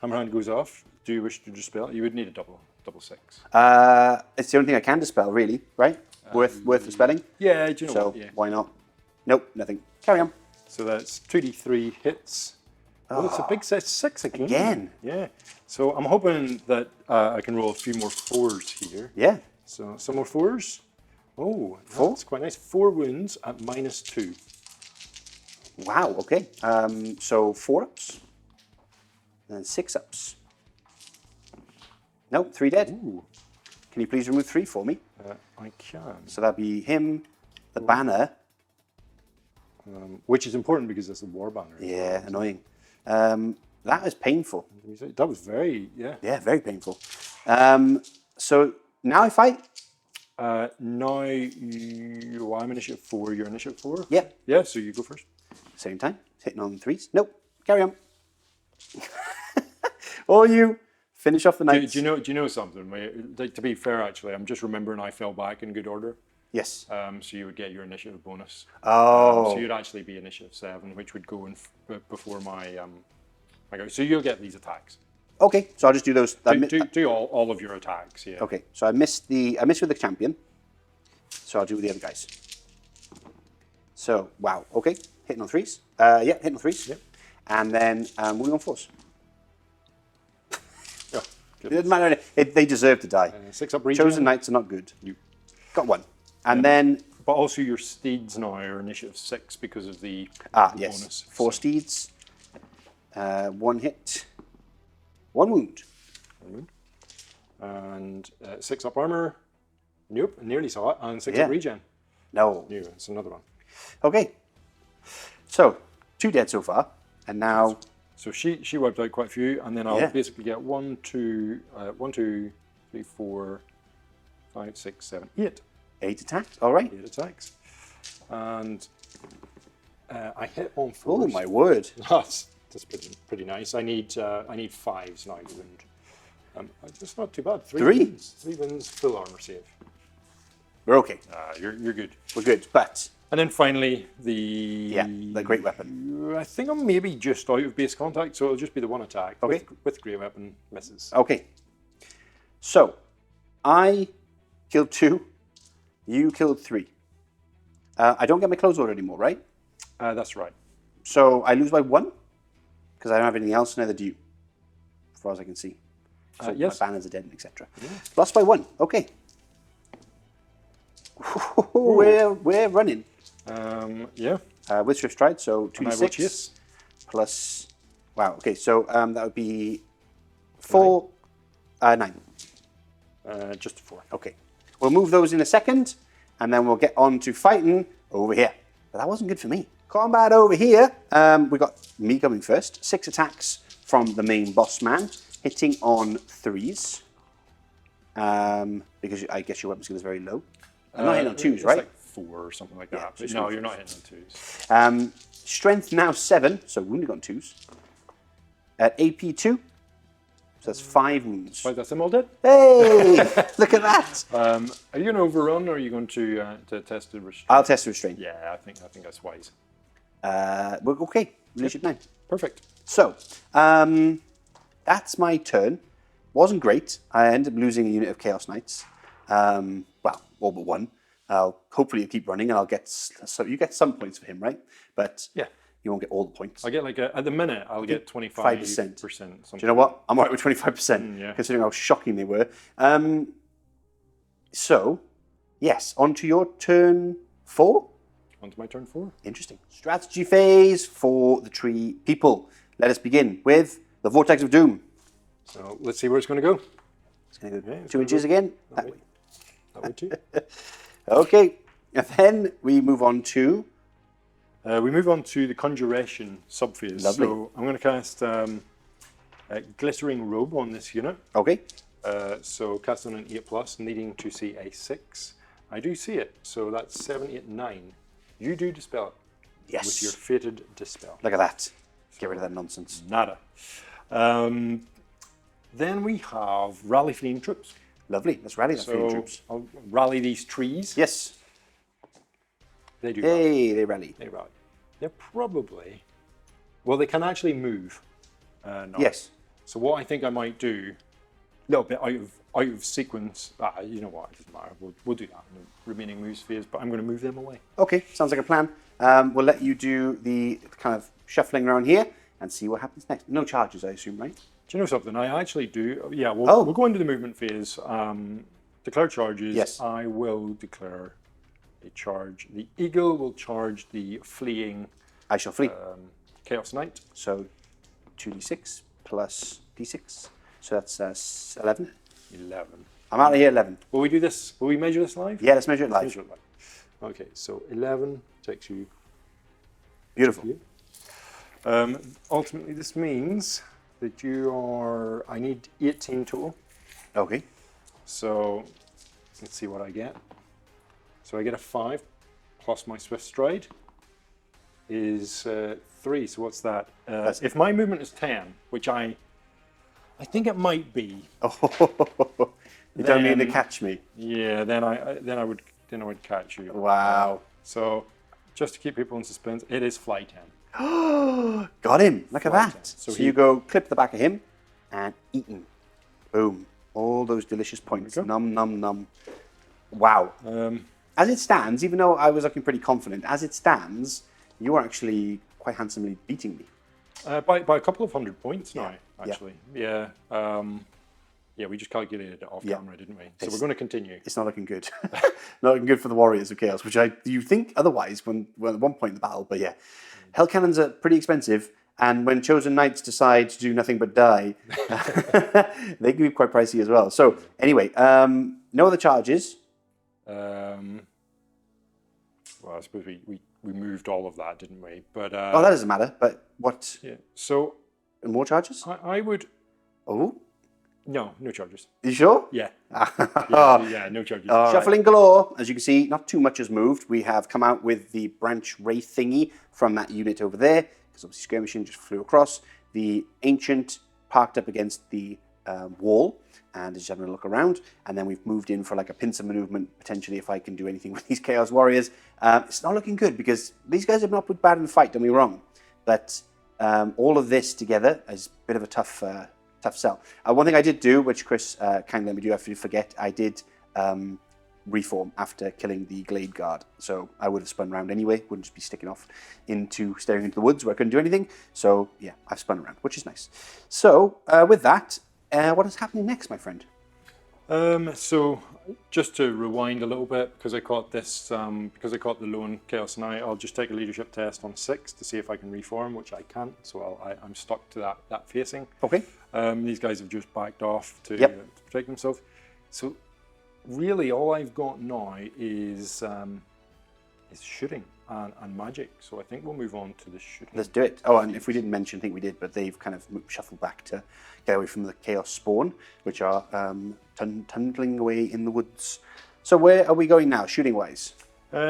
S2: Hammerhand goes off. Do you wish to dispel? You would need a double 6.
S1: It's the only thing I can dispel, really, right? Worth the spelling.
S2: Yeah. Do you know
S1: So
S2: what? Yeah.
S1: why not? Nope, nothing. Carry on.
S2: So that's 2d3 hits. Oh, it's a big set. 6 again.
S1: Again?
S2: Yeah. So I'm hoping that I can roll a few more 4s here.
S1: Yeah.
S2: So some more 4s. Oh,
S1: 4?
S2: that's quite nice. 4 wounds at -2.
S1: Wow. Okay. So 4 ups, and then 6 ups. Nope, 3 dead.
S2: Ooh.
S1: Can you please remove 3 for me?
S2: I can.
S1: So that'd be him, the banner,
S2: which is important because it's a war banner.
S1: Yeah, annoying. That is painful.
S2: That was very, yeah.
S1: Yeah, very painful. So now I fight?
S2: Now I'm initiative 4, you're initiative 4?
S1: Yep.
S2: Yeah, so you go first.
S1: Same time. Hitting on 3s. Nope. Carry on. Or you finish off the knights.
S2: Do you know something? Like, to be fair, actually, I'm just remembering I fell back in good order.
S1: Yes.
S2: So you would get your initiative bonus.
S1: Oh.
S2: So you'd actually be initiative 7, which would go in before my go. So you'll get these attacks.
S1: Okay, so I'll just do those.
S2: Do all of your attacks, yeah.
S1: Okay, so I missed with the champion. So I'll do with the other guys. So, wow, okay. Hitting on 3s. Yeah, hitting on 3s.
S2: Yep.
S1: And then moving on 4s.
S2: Yeah,
S1: It doesn't matter. They deserve to die.
S2: 6 up regen.
S1: Chosen knights are not good. You got 1. And then...
S2: But also your steeds now are initiative 6 because of the
S1: yes.
S2: bonus.
S1: 4 steeds. 1 hit. 1 wound.
S2: 1 wound. And 6 up armour. Nope, nearly saw it. And 6
S1: Yeah.
S2: up regen.
S1: No.
S2: Yeah, it's another one.
S1: Okay. So, 2 dead so far. And now...
S2: So she wiped out quite a few, and then I'll
S1: Yeah.
S2: basically get 1, 2, 3, 4, 5, 6, 7, 8.
S1: 8 attacks. All right.
S2: 8 attacks. And I hit on 4s.
S1: Oh, my word.
S2: That's pretty nice. I need 5s now to wound. It's not too bad. 3
S1: 3?
S2: wins. 3 wins, full armor save.
S1: We're okay.
S2: You're good.
S1: We're good. But...
S2: And then finally the
S1: great weapon.
S2: I think I'm maybe just out of base contact, so it'll just be the 1 attack.
S1: Okay.
S2: With great weapon misses.
S1: Okay. So, I killed 2. You killed 3. I don't get my close order anymore, right?
S2: That's right.
S1: So I lose by 1 because I don't have anything else, neither do you, as far as I can see. So
S2: yes.
S1: my banners are dead, etc. Lost by 1. Okay. We're running.
S2: Yeah.
S1: With Swift Stride, so
S2: And I will
S1: 2d6
S2: chase.
S1: plus. Wow. Okay, so that would be 4, 9.
S2: Just a 4.
S1: Okay. We'll move those in a second, and then we'll get on to fighting over here. But that wasn't good for me. Combat over here. We got me coming first. 6 attacks from the main boss man, hitting on 3s. Because I guess your weapon skill is very low. I'm not hitting on 2s,
S2: it's
S1: right?
S2: like 4 or something like that. But
S1: just
S2: no,
S1: go
S2: you're
S1: for
S2: not hitting on 2s.
S1: Strength now 7, so wounded on 2s. At AP 2, so that's 5 wounds.
S2: Right, that's them all dead.
S1: Hey, look at that!
S2: Are you going to overrun, or are you going to test the restraint?
S1: I'll test the restraint.
S2: Yeah, I think that's wise.
S1: We're okay. Initiative 9.
S2: Perfect.
S1: So, that's my turn. Wasn't great. I ended up losing a unit of Chaos Knights. Well, all but 1. Hopefully you keep running, and I'll get so you get some points for him, right? But
S2: Yeah.
S1: you won't get all the points.
S2: I get at the minute, I'll get 25%.
S1: 5%. Do you know what? I'm alright with 25%,
S2: yeah.
S1: considering how shocking they were. So, yes, on to your turn 4.
S2: On to my turn 4.
S1: Interesting. Strategy phase for the tree people. Let us begin with the Vortex of Doom.
S2: So let's see where it's going to go.
S1: It's going to go
S2: Okay, it's
S1: 2
S2: gonna
S1: inches
S2: go
S1: again. That way.
S2: That way too.
S1: Okay, and then we move on to...
S2: We move on to the Conjuration subphase.
S1: Lovely.
S2: So I'm going to cast Glittering Robe on this unit.
S1: Okay,
S2: So cast on an 8+, needing to see a 6. I do see it, so that's 7, 8, 9. You do dispel it.
S1: yes.
S2: With your Fated Dispel.
S1: Look at that. Get rid of that nonsense.
S2: Nada. Then we have Rally Fleeing Troops.
S1: Lovely. Let's rally that for your
S2: So
S1: troops.
S2: I'll rally these trees.
S1: Yes.
S2: They do rally.
S1: Hey, they rally.
S2: They rally. They're probably... Well, they can actually move. No.
S1: Yes.
S2: So what I think I might do, a little bit out of sequence, you know what, it doesn't matter, we'll do that in the remaining moves phase, but I'm going to move them away.
S1: Okay, sounds like a plan. We'll let you do the kind of shuffling around here and see what happens next. No charges, I assume, right?
S2: Do you know something? I actually do. Yeah, we'll go into the movement phase. Declare charges.
S1: Yes.
S2: I will declare a charge. The Eagle will charge the fleeing
S1: I shall flee.
S2: Chaos Knight.
S1: So 2d6 plus d6. So that's 11.
S2: 11.
S1: I'm out of here 11.
S2: Will we do this? Will we measure this live?
S1: Yeah, let's measure it live.
S2: Measure it live. Okay, so 11 takes you
S1: Beautiful.
S2: Ultimately, this means that you are. I need 18 total.
S1: Okay.
S2: So let's see what I get. So I get a 5 plus my swift stride is 3. So what's that? If my movement is 10, which I think it might be.
S1: Oh, you don't mean to catch me.
S2: Yeah, then I would catch you.
S1: Wow.
S2: So just to keep people in suspense, it is fly 10.
S1: Got him. Look at that.
S2: So
S1: So you go clip the back of him and eaten. Boom. All those delicious points. Num, num, num. Wow. As it stands, even though I was looking pretty confident, as it stands, you are actually quite handsomely beating me.
S2: By a couple of 100 points now, actually. Yeah. Yeah, we just calculated it off camera, didn't we? So we're going to continue.
S1: It's not looking good. Not looking good for the Warriors of Chaos, which you think otherwise when at one point in the battle. But yeah, Hell Cannons are pretty expensive, and when Chosen Knights decide to do nothing but die, they can be quite pricey as well. So anyway, no other charges.
S2: Well, I suppose we moved all of that, didn't we? But
S1: that doesn't matter. But what?
S2: Yeah. So
S1: more charges?
S2: I would.
S1: Oh.
S2: No charges.
S1: You sure?
S2: Yeah. No charges.
S1: Shuffling galore. As you can see, not too much has moved. We have come out with the branch wraith thingy from that unit over there, because obviously skirmishing just flew across. The ancient parked up against the wall and is having a look around. And then we've moved in for like a pincer maneuver, potentially, if I can do anything with these Chaos Warriors. It's not looking good because these guys have not put bad in the fight, don't be wrong. But all of this together is a bit of a tough sell. One thing I did do, which Chris kindly let me do after you forget, I did reform after killing the Glade Guard. So I would have spun around anyway, wouldn't just be sticking off staring into the woods where I couldn't do anything. So yeah, I've spun around, which is nice. So with that, what is happening next, my friend?
S2: So just to rewind a little bit, because I caught this, because I caught the lone Chaos Knight, I'll just take a leadership test on 6 to see if I can reform, which I can't. So I'm stuck to that facing.
S1: Okay.
S2: These guys have just backed off to protect themselves. So really, all I've got now is shooting and magic. So I think we'll move on to the shooting.
S1: Let's do it. Oh, and if we didn't mention, I think we did, but they've kind of shuffled back to get away from the Chaos Spawn, which are tumbling away in the woods. So where are we going now, shooting-wise?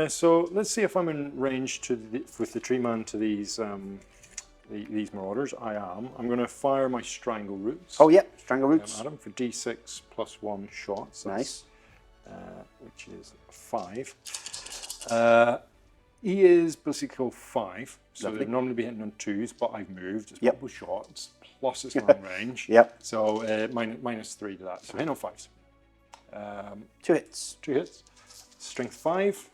S2: So let's see if I'm in range with the tree man to these Marauders. I am. I'm going to fire my Strangle Roots.
S1: Oh, yeah, Strangle Roots.
S2: At him for D6 plus 1 shots.
S1: Nice.
S2: Which is 5. He is basically 5, so they'd normally be hitting on 2s, but I've moved. It's multiple shots, plus it's long range. So minus 3 to that. So hitting on 5s.
S1: 2 hits.
S2: 2 hits. Strength 5.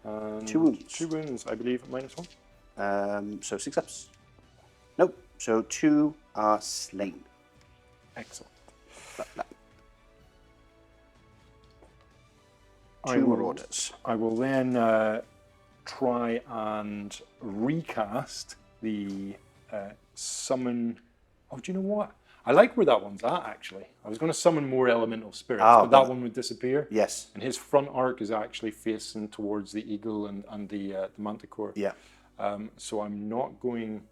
S2: And
S1: 2 wounds.
S2: 2 wounds, I believe, minus 1.
S1: So 6 ups. Nope. So 2 are slain.
S2: Excellent.
S1: Blah. 2 Marauders.
S2: I will then try and recast the summon. Oh, do you know what? I like where that one's at, actually. I was going to summon more elemental spirits, but that one would disappear.
S1: Yes.
S2: And his front arc is actually facing towards the eagle and the Manticore.
S1: Yeah.
S2: So I'm not going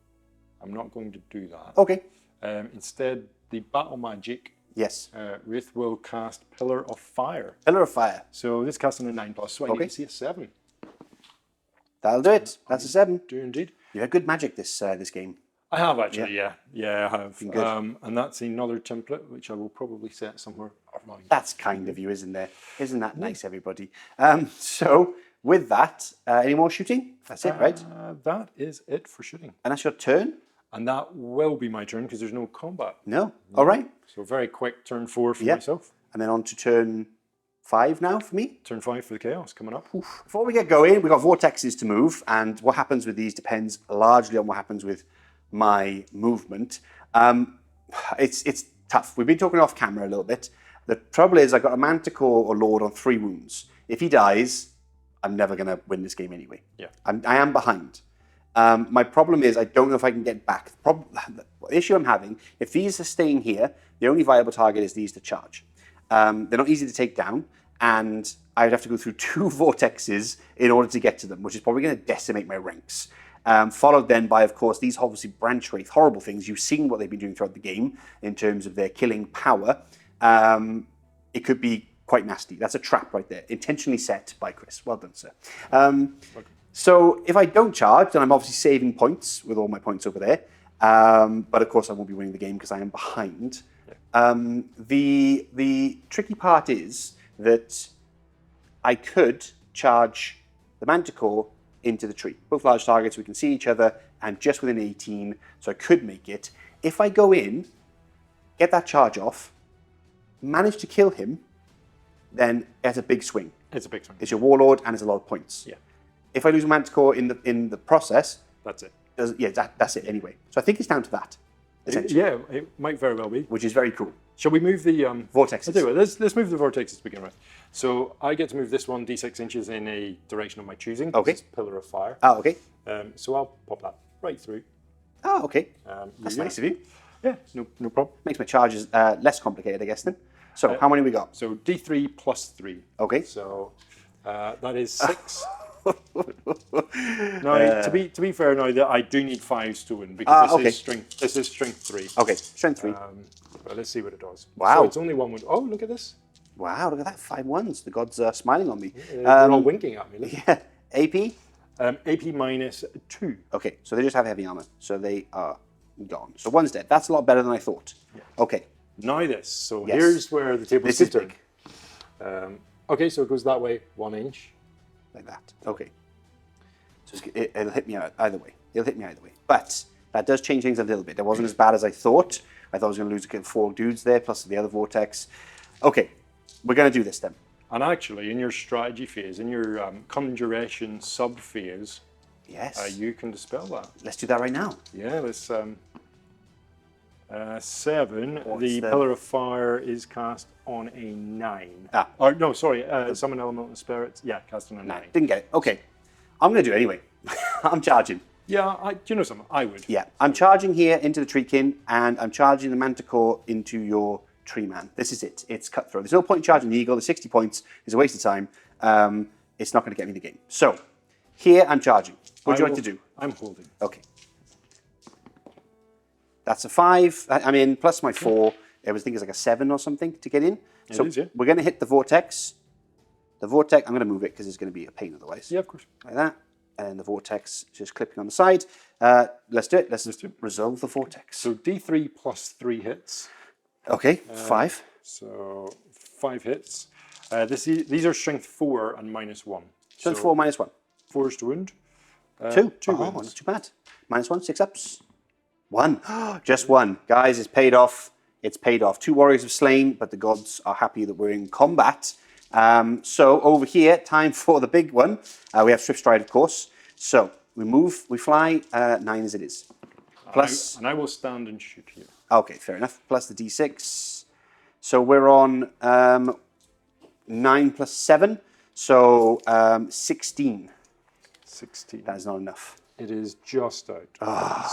S2: to do that.
S1: Okay.
S2: Instead, the battle magic.
S1: Yes.
S2: Wraith will cast Pillar of Fire.
S1: Pillar of Fire.
S2: So this casting a 9+, so I need to see a 7.
S1: That'll do it. That's a 7.
S2: Do indeed.
S1: You had good magic this game.
S2: I have actually, yeah, I have.
S1: Good.
S2: And that's another template which I will probably set somewhere around.
S1: That's kind of you, isn't there? Isn't that nice, everybody? So with that, any more shooting? That's it, right?
S2: That is it for shooting.
S1: And that's your turn?
S2: And that will be my turn because there's no combat.
S1: No. All right.
S2: So very quick turn 4 for myself.
S1: And then on to turn 5 now for me.
S2: Turn 5 for the Chaos coming up.
S1: Oof. Before we get going, we've got vortexes to move, and what happens with these depends largely on what happens with my movement. It's tough. We've been talking off camera a little bit. The trouble is I've got a Manticore or Lord on 3 wounds. If he dies, I'm never going to win this game anyway.
S2: Yeah.
S1: I am behind. My problem is I don't know if I can get back. The issue I'm having, if these are staying here, the only viable target is these to charge. They're not easy to take down, and I'd have to go through 2 vortexes in order to get to them, which is probably going to decimate my ranks. followed then by, of course, these obviously branch wraith, horrible things. You've seen what they've been doing throughout the game in terms of their killing power. It could be quite nasty. That's a trap right there, intentionally set by Chris. Well done, sir. So if I don't charge, then I'm obviously saving points with all my points over there. But of course, I won't be winning the game because I am behind. The tricky part is that I could charge the Manticore into the tree. Both large targets, we can see each other, and just within 18, so I could make it. If I go in, get that charge off, manage to kill him, then it's a big swing.
S2: It's a big swing.
S1: It's your Warlord, and it's a lot of points.
S2: Yeah.
S1: If I lose a Manticore in the process,
S2: that's it.
S1: That's it anyway. So I think it's down to that, essentially.
S2: Yeah, it might very well be.
S1: Which is very cool.
S2: Shall we move the
S1: vortexes?
S2: Let's move the vortexes to begin with. So I get to move this one d6 inches in a direction of my choosing.
S1: Okay.
S2: This is Pillar of Fire.
S1: Oh, okay.
S2: So I'll pop that right through.
S1: Oh, okay. That's nice of you.
S2: Yeah, no problem.
S1: Makes my charges less complicated, I guess, then. So how many we got?
S2: So d3 plus 3.
S1: Okay.
S2: So that is 6. Now, to be fair, now that I do need 5s to win because this is strength 3.
S1: Okay, strength 3.
S2: But let's see what it does.
S1: Wow.
S2: So it's only 1 wound. Oh, look at this.
S1: Wow, look at that, 5 1s. The gods are smiling on me.
S2: They're all winking at me. Look.
S1: Yeah. AP?
S2: AP minus 2.
S1: Okay, so they just have heavy armor, so they are gone. So 1's dead. That's a lot better than I thought. Yeah. Okay.
S2: Now this. So here's where the tables turn. Okay, so it goes that way, 1 inch.
S1: Like that. Okay. So it'll hit me out either way. It'll hit me either way. But that does change things a little bit. It wasn't as bad as I thought. I thought I was going to lose 4 dudes there, plus the other vortex. Okay, we're going to do this then.
S2: And actually, in your strategy phase, in your conjuration sub phase,
S1: yes,
S2: you can dispel that.
S1: Let's do that right now.
S2: Yeah, let's 7. The Pillar of Fire is cast on a 9. Or no, sorry, summon elemental spirits. Yeah, cast on a 9.
S1: Didn't get it. Okay, I'm going to do it anyway. I'm charging.
S2: Yeah, do you know something? I would.
S1: Yeah, I'm charging here into the Treekin, and I'm charging the Manticore into your Tree Man. This is it. It's cutthroat. There's no point in charging the Eagle. The 60 points is a waste of time. It's not going to get me the game. So, here I'm charging. What do you like to do?
S2: I'm holding.
S1: Okay. That's a 5. I'm in, plus my 4. I think it's like a 7 or something to get in. So
S2: it is, yeah.
S1: We're going to hit the Vortex. The Vortex, I'm going to move it because it's going to be a pain otherwise.
S2: Yeah, of course.
S1: Like that. And the Vortex just clipping on the side. Let's do it. Let's just resolve the Vortex.
S2: So D3 plus 3 hits.
S1: Okay, 5.
S2: So 5 hits. These are strength 4 and minus 1.
S1: Strength 4 minus 1.
S2: 4 is to wound.
S1: 2.
S2: 2
S1: oh,
S2: wounds.
S1: not too bad. Minus 1, 6 ups. 1. Just 1. Guys, it's paid off. It's paid off. 2 warriors have slain, but the gods are happy that we're in combat. So over here, time for the big one. We have Swift Stride, of course. So we move, we fly, 9 as it is. Plus,
S2: and I will stand and shoot here.
S1: Okay, fair enough. Plus the d6. So we're on 9 plus 7. So 16.
S2: 16.
S1: That is not enough.
S2: It is just out.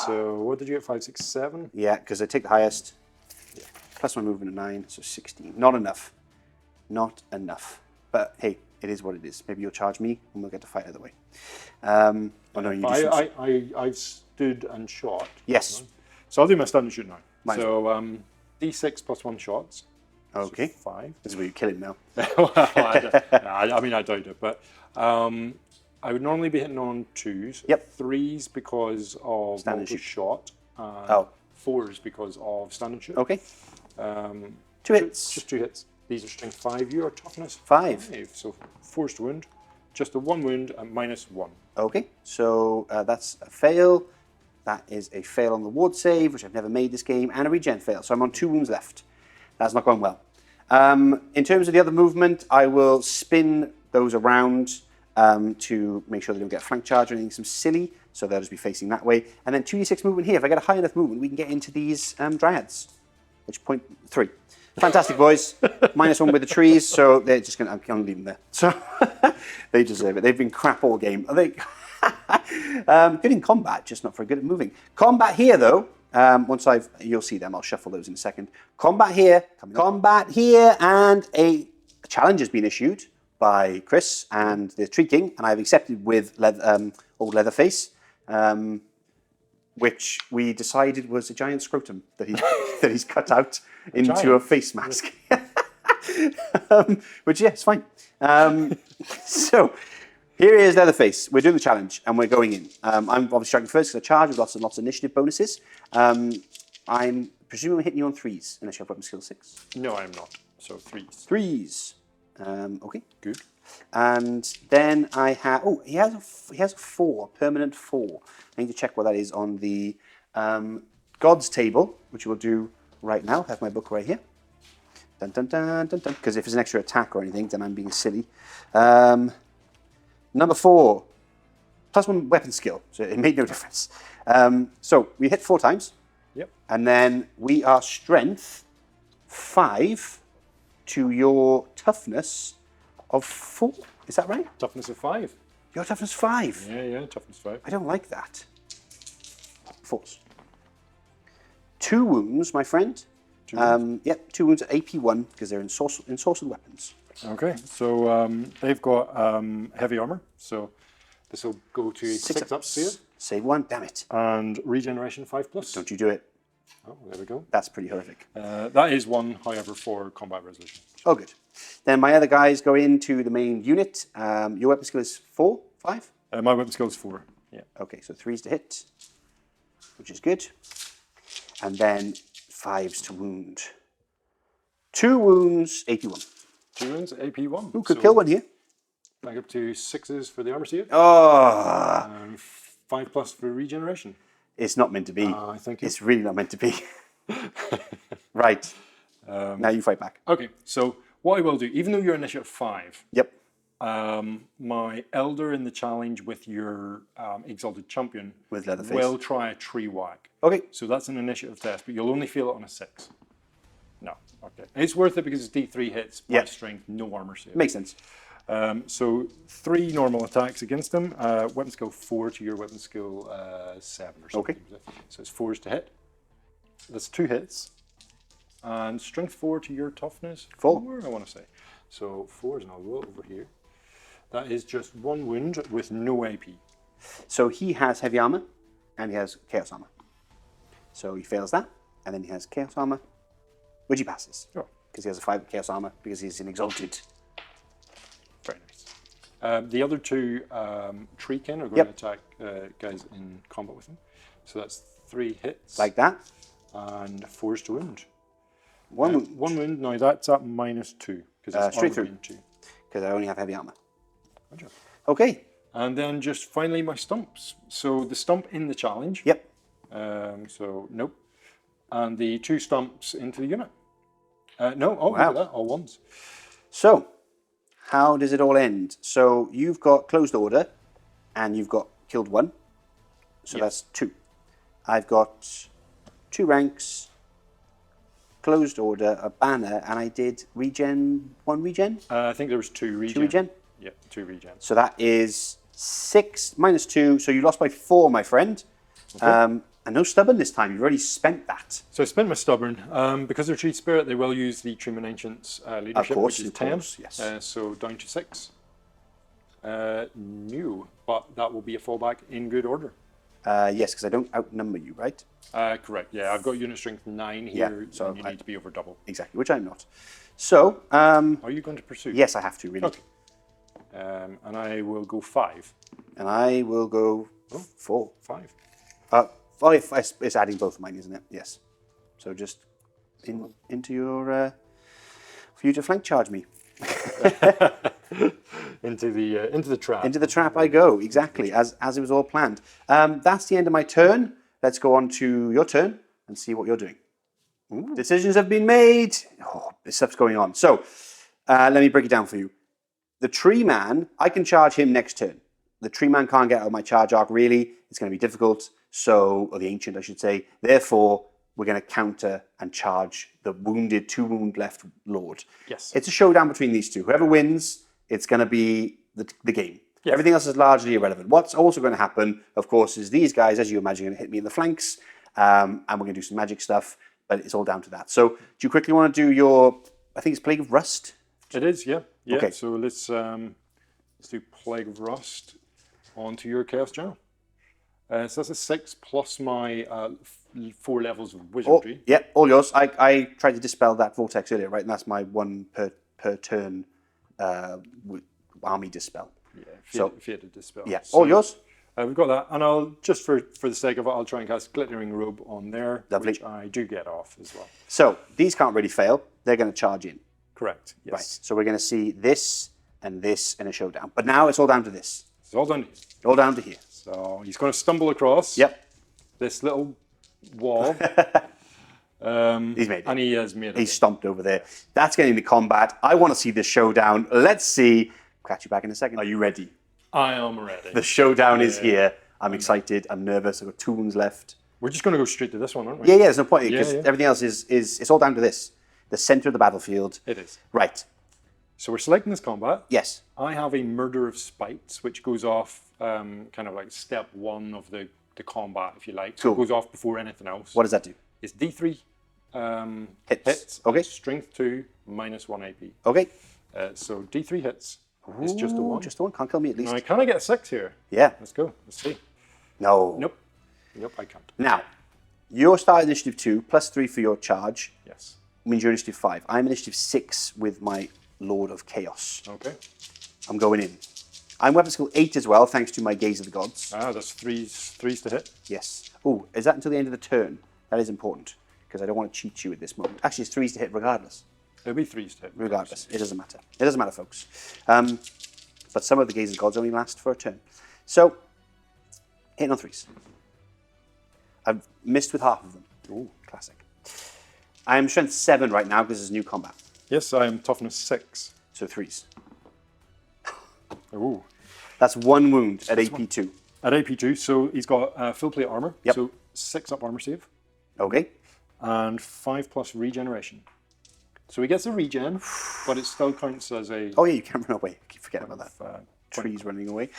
S2: So what did you get? 5, 6, 7?
S1: Yeah, because I take the highest. Yeah. Plus my movement at 9, so 16. Not enough. Not enough. But hey, it is what it is. Maybe you'll charge me and we'll get to fight either way.
S2: I've stood and shot.
S1: Yes.
S2: So I'll do my stand and shoot now.
S1: Might
S2: so D6 plus 1 shots.
S1: Okay.
S2: So 5.
S1: This is where you kill him now.
S2: Well, I mean, I doubt it, but I would normally be hitting on 2s.
S1: Yep.
S2: 3s because of
S1: Stand and
S2: multiple shot.
S1: Oh.
S2: 4s because of stand and shoot.
S1: Okay. 2 hits.
S2: Just 2 hits. These are strength 5. You are toughness
S1: 5.
S2: So 4 to wound. Just a 1 wound and minus 1.
S1: Okay. So that's a fail. That is a fail on the ward save, which I've never made this game, and a regen fail. So I'm on 2 wounds left. That's not going well. In terms of the other movement, I will spin those around to make sure they don't get flank charge or anything silly. So they'll just be facing that way. And then 2d6 movement here. If I get a high enough movement, we can get into these dryads. Which point 3. Fantastic, boys. Minus 1 with the trees, so they're just going to... I'm going to leave them there. So they deserve it. They've been crap all game. Are they... good in combat, just not very good at moving. Combat here, though. You'll see them. I'll shuffle those in a second. Combat here. Combat here, and a challenge has been issued by Chris and the Tree King, and I've accepted with old Leatherface. which we decided was a giant scrotum that he's cut out into a
S2: giant?
S1: face mask. Which, yeah, it's fine. So, here is Leatherface. We're doing the challenge, and we're going in. I'm obviously striking first because I charge with lots and lots of initiative bonuses. I'm presumably hitting you on 3s, unless you have weapon skill 6.
S2: No, I'm not. So 3s.
S1: 3s. Okay, good. And then I have... Oh, he has a 4, permanent 4. I need to check what that is on the God's table, which we'll do right now. I have my book right here. Dun, dun, dun, dun, dun. Because if it's an extra attack or anything, then I'm being silly. Number 4, +1 weapon skill. So it made no difference. So we hit 4 times.
S2: Yep.
S1: And then we are strength 5 to your toughness of 4. Is that right?
S2: Toughness of 5.
S1: Your toughness 5.
S2: Yeah, toughness 5.
S1: I don't like that. 4s. 2 wounds, my friend.
S2: 2 wounds.
S1: Yep, 2 wounds at AP 1 because they're ensorcelled weapons.
S2: Okay, so they've got heavy armour, so this will go to 6 up save.
S1: Save 1, damn it.
S2: And regeneration 5+.
S1: Don't you do it.
S2: Oh, there we go.
S1: That's pretty horrific.
S2: That is 1, however, for combat resolution.
S1: Oh, good. Then my other guys go into the main unit. Your weapon skill is 4, 5?
S2: My weapon skill is 4, yeah.
S1: Okay, so 3s to hit, which is good. And then 5s to wound. 2 wounds, AP 1.
S2: 2 wounds, AP 1.
S1: Who could kill one here?
S2: Back up to 6s for the armour save.
S1: Oh,
S2: And 5+ for regeneration.
S1: it's not meant to be.
S2: I think
S1: It's really not meant to be. Right. Now you fight back.
S2: Okay, so what I will do, even though you're initiative 5,
S1: Yep.
S2: my elder in the challenge with your Exalted Champion
S1: With Leatherface.
S2: will try a tree whack.
S1: Okay.
S2: So that's an initiative test, but you'll only feel it on a 6. No, okay. It's worth it because it's D3 hits, by
S1: Yeah.
S2: strength, no armor save.
S1: Makes sense.
S2: So 3 normal attacks against them. Weapon skill 4 to your weapon skill 7 or something.
S1: Okay.
S2: So it's 4s to hit. That's 2 hits. And strength 4 to your toughness
S1: 4,
S2: I want to say. So 4s, and I'll go over here. That is just 1 wound with no AP.
S1: So he has heavy armor, and he has chaos armor. So he fails that, and then he has chaos armor, which he passes.
S2: Oh.
S1: Because he has a 5 chaos armor, because he's an exalted.
S2: Very nice. The other 2 treekin are going to attack guys in combat with him. So that's 3 hits.
S1: Like that.
S2: And 4s to wound.
S1: 1 wound.
S2: 1 wound. Now that's at -2 because it's
S1: Straight
S2: armor
S1: through.
S2: being 2.
S1: Because I only have heavy armor.
S2: Good job.
S1: Okay.
S2: And then just finally my stumps. So the stump in the challenge.
S1: Yep.
S2: So nope. And the 2 stumps into the unit. No. Oh,
S1: Wow.
S2: look at that. All 1s.
S1: So, how does it all end? So you've got closed order, and you've got killed 1. So that's 2. I've got 2 ranks, closed order, a banner, and I did regen, 1 regen?
S2: I think there was 2 regen.
S1: 2 regen?
S2: Yeah, 2 regen.
S1: So that is 6 -2, so you lost by 4, my friend.
S2: Okay.
S1: And no stubborn this time, you've already spent that.
S2: So I spent my stubborn. Because they're tree spirit, they will use the Treeman Ancients leadership,
S1: course,
S2: which is
S1: of
S2: 10.
S1: course, yes.
S2: So down to 6. No, but that will be a fallback in good order.
S1: Yes, because I don't outnumber you, right?
S2: Correct. Yeah, I've got unit strength 9 here,
S1: Yeah, so
S2: and you need to be over double.
S1: Exactly, which I'm not. So,
S2: Are you going to pursue?
S1: yes, I have to, really.
S2: Okay. And I will go 5.
S1: And I will go 4.
S2: 5.
S1: It's adding both of mine, isn't it? Yes. So just into your... for you to flank charge me.
S2: Into the trap.
S1: Into the trap I go, exactly, as it was all planned. That's the end of my turn. Let's go on to your turn and see what you're doing. Ooh. Decisions have been made. Oh, this stuff's going on. So, let me break it down for you. The tree man, I can charge him next turn. The tree man can't get out of my charge arc, really. It's going to be difficult. So, or the ancient, I should say. Therefore, we're going to counter and charge the wounded, 2 wound left lord.
S2: Yes.
S1: It's a showdown between these two. Whoever wins, it's going to be the game. Yes. Everything else is largely irrelevant. What's also going to happen, of course, is these guys, as you imagine, are going to hit me in the flanks, and we're going to do some magic stuff, but it's all down to that. So, do you quickly want to do your, I think it's Plague of Rust?
S2: It is, yeah.
S1: Okay.
S2: So let's do Plague of Rust onto your Chaos General. So that's a 6 plus my 4 levels of
S1: Oh,
S2: wizardry.
S1: yeah, all yours. I tried to dispel that vortex earlier, right? And that's my 1 per turn army dispel.
S2: Yeah,
S1: So-
S2: if you had to dispel.
S1: Yeah,
S2: So,
S1: all yours.
S2: We've got that, and I'll just for the sake of it, I'll try and cast Glittering Robe on there,
S1: Lovely.
S2: which I do get off as well.
S1: So these can't really fail. They're going to charge in.
S2: Correct. Yes.
S1: Right. So we're going to see this and this in a showdown. But now it's all down to this.
S2: It's all done.
S1: All down to here.
S2: So he's going to stumble across.
S1: Yep.
S2: This little wall.
S1: He's made it.
S2: And he has made it.
S1: He's stomped over there. That's getting into combat. I want to see this showdown. Let's see. Catch you back in a second. Are you ready?
S2: I am ready.
S1: The showdown is here. I'm excited. I'm nervous. I've got 2 wounds left.
S2: We're just going to go straight to this one, aren't we?
S1: Yeah, there's no point because
S2: Yeah.
S1: everything else is it's all down to this. The center of the battlefield.
S2: It is.
S1: Right.
S2: So we're selecting this combat.
S1: Yes.
S2: I have a Murder of Spites, which goes off kind of like step 1 of the combat, if you like. So
S1: Cool.
S2: it goes off before anything else.
S1: What does that do?
S2: It's D3
S1: Hits. Okay.
S2: Strength 2, minus 1 AP.
S1: Okay.
S2: So D3 hits. It's just a 1.
S1: Just a 1. Can't kill me at least.
S2: Now, can I get a 6 here?
S1: Yeah.
S2: Let's go. Let's see.
S1: No.
S2: Nope. Nope, I can't.
S1: Now, your start initiative 2 plus 3 for your charge
S2: Yes.
S1: means you're initiative 5. I'm initiative 6 with my Lord of Chaos.
S2: Okay.
S1: I'm going in. I'm weapon skill 8 as well, thanks to my Gaze of the Gods.
S2: That's threes to hit.
S1: Yes. Oh, is that until the end of the turn? That is important, because I don't want to cheat you at this moment. Actually, it's 3s to hit regardless.
S2: It'll be 3s to hit.
S1: Regardless. It doesn't matter. It doesn't matter, folks. But some of the Gaze of the Gods only last for a turn. So, hitting on 3s. I've missed with half of them. Ooh, classic. I am strength 7 right now because it's new combat.
S2: Yes, I am toughness 6.
S1: So 3s.
S2: Ooh.
S1: That's 1 wound at AP2.
S2: At AP2, so he's got full plate armor.
S1: Yep.
S2: So 6 up armor save.
S1: Okay.
S2: And 5 plus regeneration. So he gets a regen, but it still counts as a...
S1: Oh yeah, you can't run away. I keep forgetting about that.
S2: 20.
S1: Trees running away.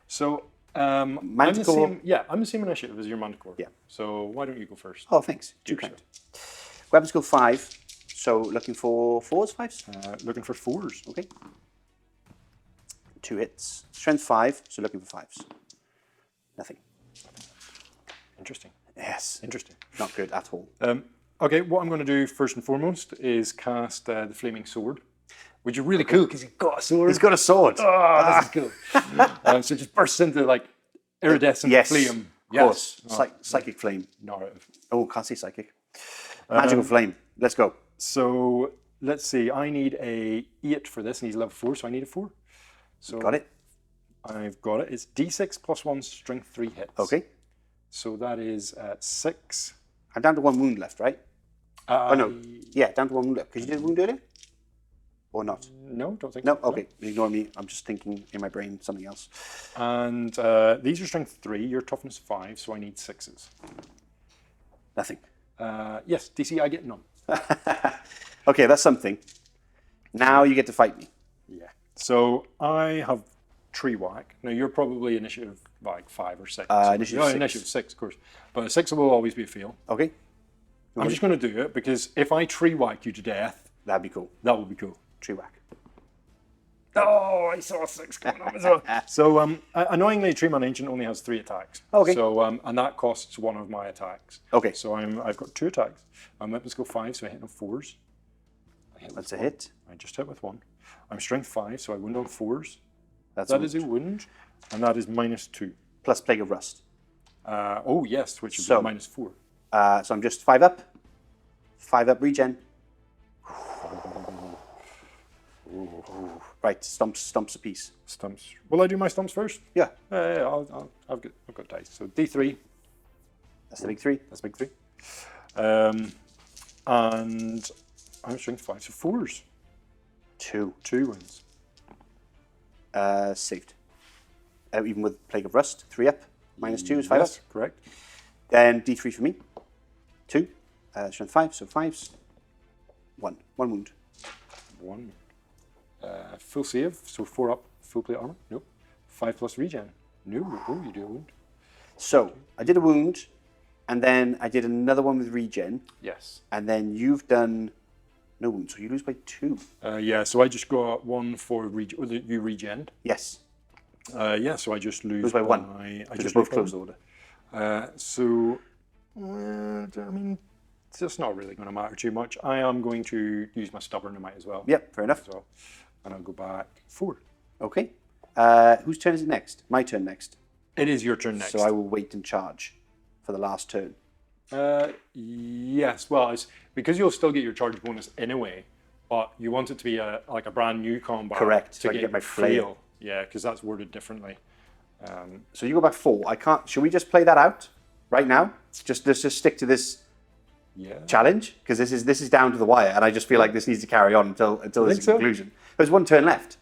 S2: So I'm the
S1: Manticore.
S2: same, yeah, I'm the same initiative as your Manticore.
S1: Yeah.
S2: So why don't you go first?
S1: Oh, thanks.
S2: Do
S1: 2 count. Weapon skill 5. So looking for 4s, 5s?
S2: Looking for 4s.
S1: Okay. 2 hits. Strength 5, so looking for 5s. Nothing.
S2: Interesting.
S1: Yes.
S2: Interesting.
S1: Not good at all.
S2: Okay, what I'm going to do first and foremost is cast the Flaming Sword, which is really cool because he's got a sword.
S1: He's got a sword.
S2: Oh, this is cool. So it just bursts into like iridescent
S1: Yes.
S2: flame.
S1: Of course. Psychic flame.
S2: Narrative.
S1: Oh, can't say psychic. Magical flame. Let's go.
S2: So let's see. I need a 8 for this, and he's level 4, so I need a 4. So
S1: Got it?
S2: I've got it. It's D6 plus 1 strength 3 hits.
S1: Okay.
S2: So that is 6.
S1: I'm down to 1 wound left, right? Oh, no. Yeah, down to 1 wound left. Because you did a wound earlier? Or not?
S2: No, don't think
S1: No?
S2: so.
S1: Okay. Ignore me. I'm just thinking in my brain something else.
S2: And these are strength 3, your toughness 5, so I need 6s.
S1: Nothing.
S2: Yes, DC, I get none.
S1: Okay, that's something. Now you get to fight me.
S2: Yeah. So I have tree whack. Now you're probably initiative like 5 or 6.
S1: Initiative 6.
S2: Initiative 6, of course. But a 6 will always be a fail.
S1: Okay.
S2: I'm just going to do it because if I tree whack you to death,
S1: That'd be cool.
S2: that would be cool.
S1: Tree whack.
S2: Oh, I saw a 6 coming up as well. So annoyingly, Tree Man Ancient only has 3 attacks.
S1: Okay.
S2: So and that costs 1 of my attacks.
S1: Okay.
S2: So I've got 2 attacks. I'm weapons go 5, so I hit on 4s.
S1: That's a hit.
S2: I just hit with 1. I'm strength 5, so I wound on 4s.
S1: That's
S2: That is a wound, and that is minus 2.
S1: plus Plague of Rust.
S2: Oh yes, which would
S1: So-
S2: be minus 4.
S1: So I'm just 5 up. 5 up regen. Right, stumps a piece.
S2: Stumps. Will I do my stumps first?
S1: Yeah,
S2: Yeah, I've got dice. So D3.
S1: that's the big 3.
S2: That's big 3. And I'm strength 5, so 4s.
S1: 2.
S2: 2 wins.
S1: Saved. Even with Plague of Rust, 3 up. Minus 2 is 5
S2: Yes,
S1: up.
S2: correct.
S1: Then D3 for me. 2. Strength 5, so 5s. 1. 1 wound.
S2: 1. Full save, so 4 up. Full plate armor. Nope. 5 plus regen. No. Oh, you do a wound.
S1: So I did a wound, and then I did another one with regen,
S2: Yes.
S1: and then you've done no wound, so you lose by 2.
S2: Yeah, so I just got 1 for you regen.
S1: Yes.
S2: Yeah, so I just lose
S1: Lose by 1.
S2: I
S1: So
S2: just
S1: they're both
S2: lose by
S1: close
S2: 1.
S1: order.
S2: So, I mean, it's not really going to matter too much. I am going to use my Stubborn, I might as well.
S1: Yep, fair enough.
S2: So, and I'll go back 4.
S1: Okay. Whose turn is it next? My turn next.
S2: It is your turn next.
S1: So I will wait and charge for the last turn.
S2: Yes, well, it's because you'll still get your charge bonus anyway, but you want it to be like a brand new combat.
S1: Correct,
S2: To
S1: so I can get my Flail.
S2: Yeah, because that's worded differently.
S1: So you go back 4. I can't. Should we just play that out right now? Let's just stick to this challenge because this is down to the wire, and I just feel like this needs to carry on until this conclusion. There's one turn left,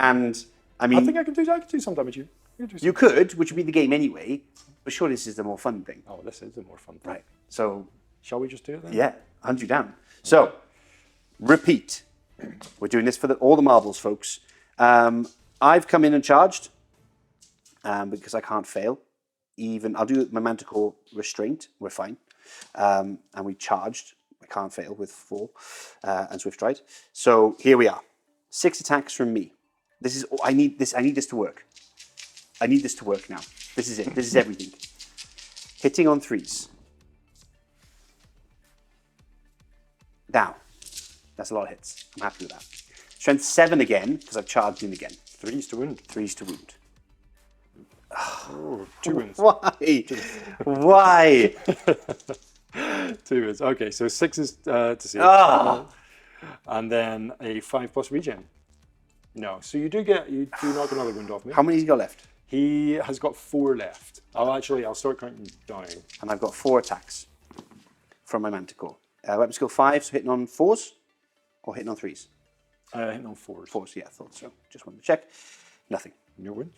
S1: and I mean,
S2: I think I can do some damage.
S1: You could, which would be the game anyway. But surely this is the more fun thing.
S2: Oh, this is the more fun thing.
S1: Right. So
S2: shall we just do it then?
S1: Yeah, hunt you down. So repeat. We're doing this for all the marbles, folks. I've come in and charged because I can't fail. Even I'll do my Manticore restraint. We're fine. And we charged. I can't fail with 4 and Swift Stride. So here we are. 6 attacks from me. This is I need this to work. I need this to work now. This is it. This is everything. Hitting on 3s. Now, that's a lot of hits. I'm happy with that. Strength 7 again because I've charged in again.
S2: 3s to wound.
S1: 3s to wound.
S2: Oh, 2 wounds.
S1: Why? Why?
S2: 2 wounds. Okay, so 6s to save.
S1: Oh.
S2: And then a 5+ regen. No, so you do knock another wound off me.
S1: How many has he got left?
S2: He has got 4 left. I'll start counting down.
S1: And I've got 4 attacks from my Manticore. Weapon skill 5, so hitting on 4s or hitting on 3s?
S2: Hitting on 4s.
S1: 4s, yeah, I thought so. Just wanted to check. Nothing.
S2: No win.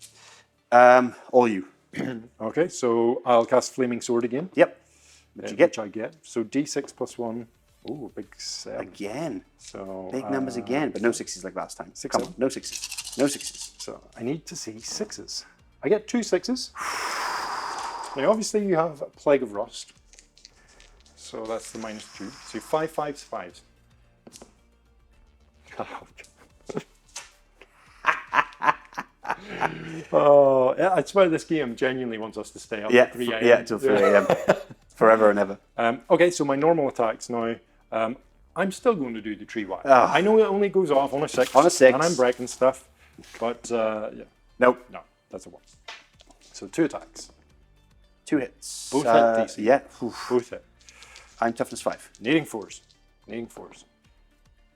S1: All you.
S2: Okay, so I'll cast Flaming Sword again.
S1: Yep.
S2: Which I get. So D6 plus 1. Ooh, big 7.
S1: Again.
S2: So
S1: big numbers again, but no 6s like last time.
S2: 6
S1: Come on, no 6s. No 6s.
S2: So I need to see 6s. I get 2 6s. Now, obviously, you have a Plague of Rust. So that's the -2. So 5 5s, 5s. Oh, yeah, I swear this game genuinely wants us to stay up at 3 a.m.
S1: Yeah, till 3 a.m. Forever and ever.
S2: Okay, so my normal attacks now. I'm still going to do the tree whack.
S1: Oh.
S2: I know it only goes off on a 6.
S1: On a 6.
S2: And I'm breaking stuff. But, yeah.
S1: Nope.
S2: No, that's a 1. So 2 attacks.
S1: 2 hits.
S2: Both hit DC.
S1: Yeah.
S2: Both hit.
S1: I'm toughness 5.
S2: Needing 4s. Needing 4s.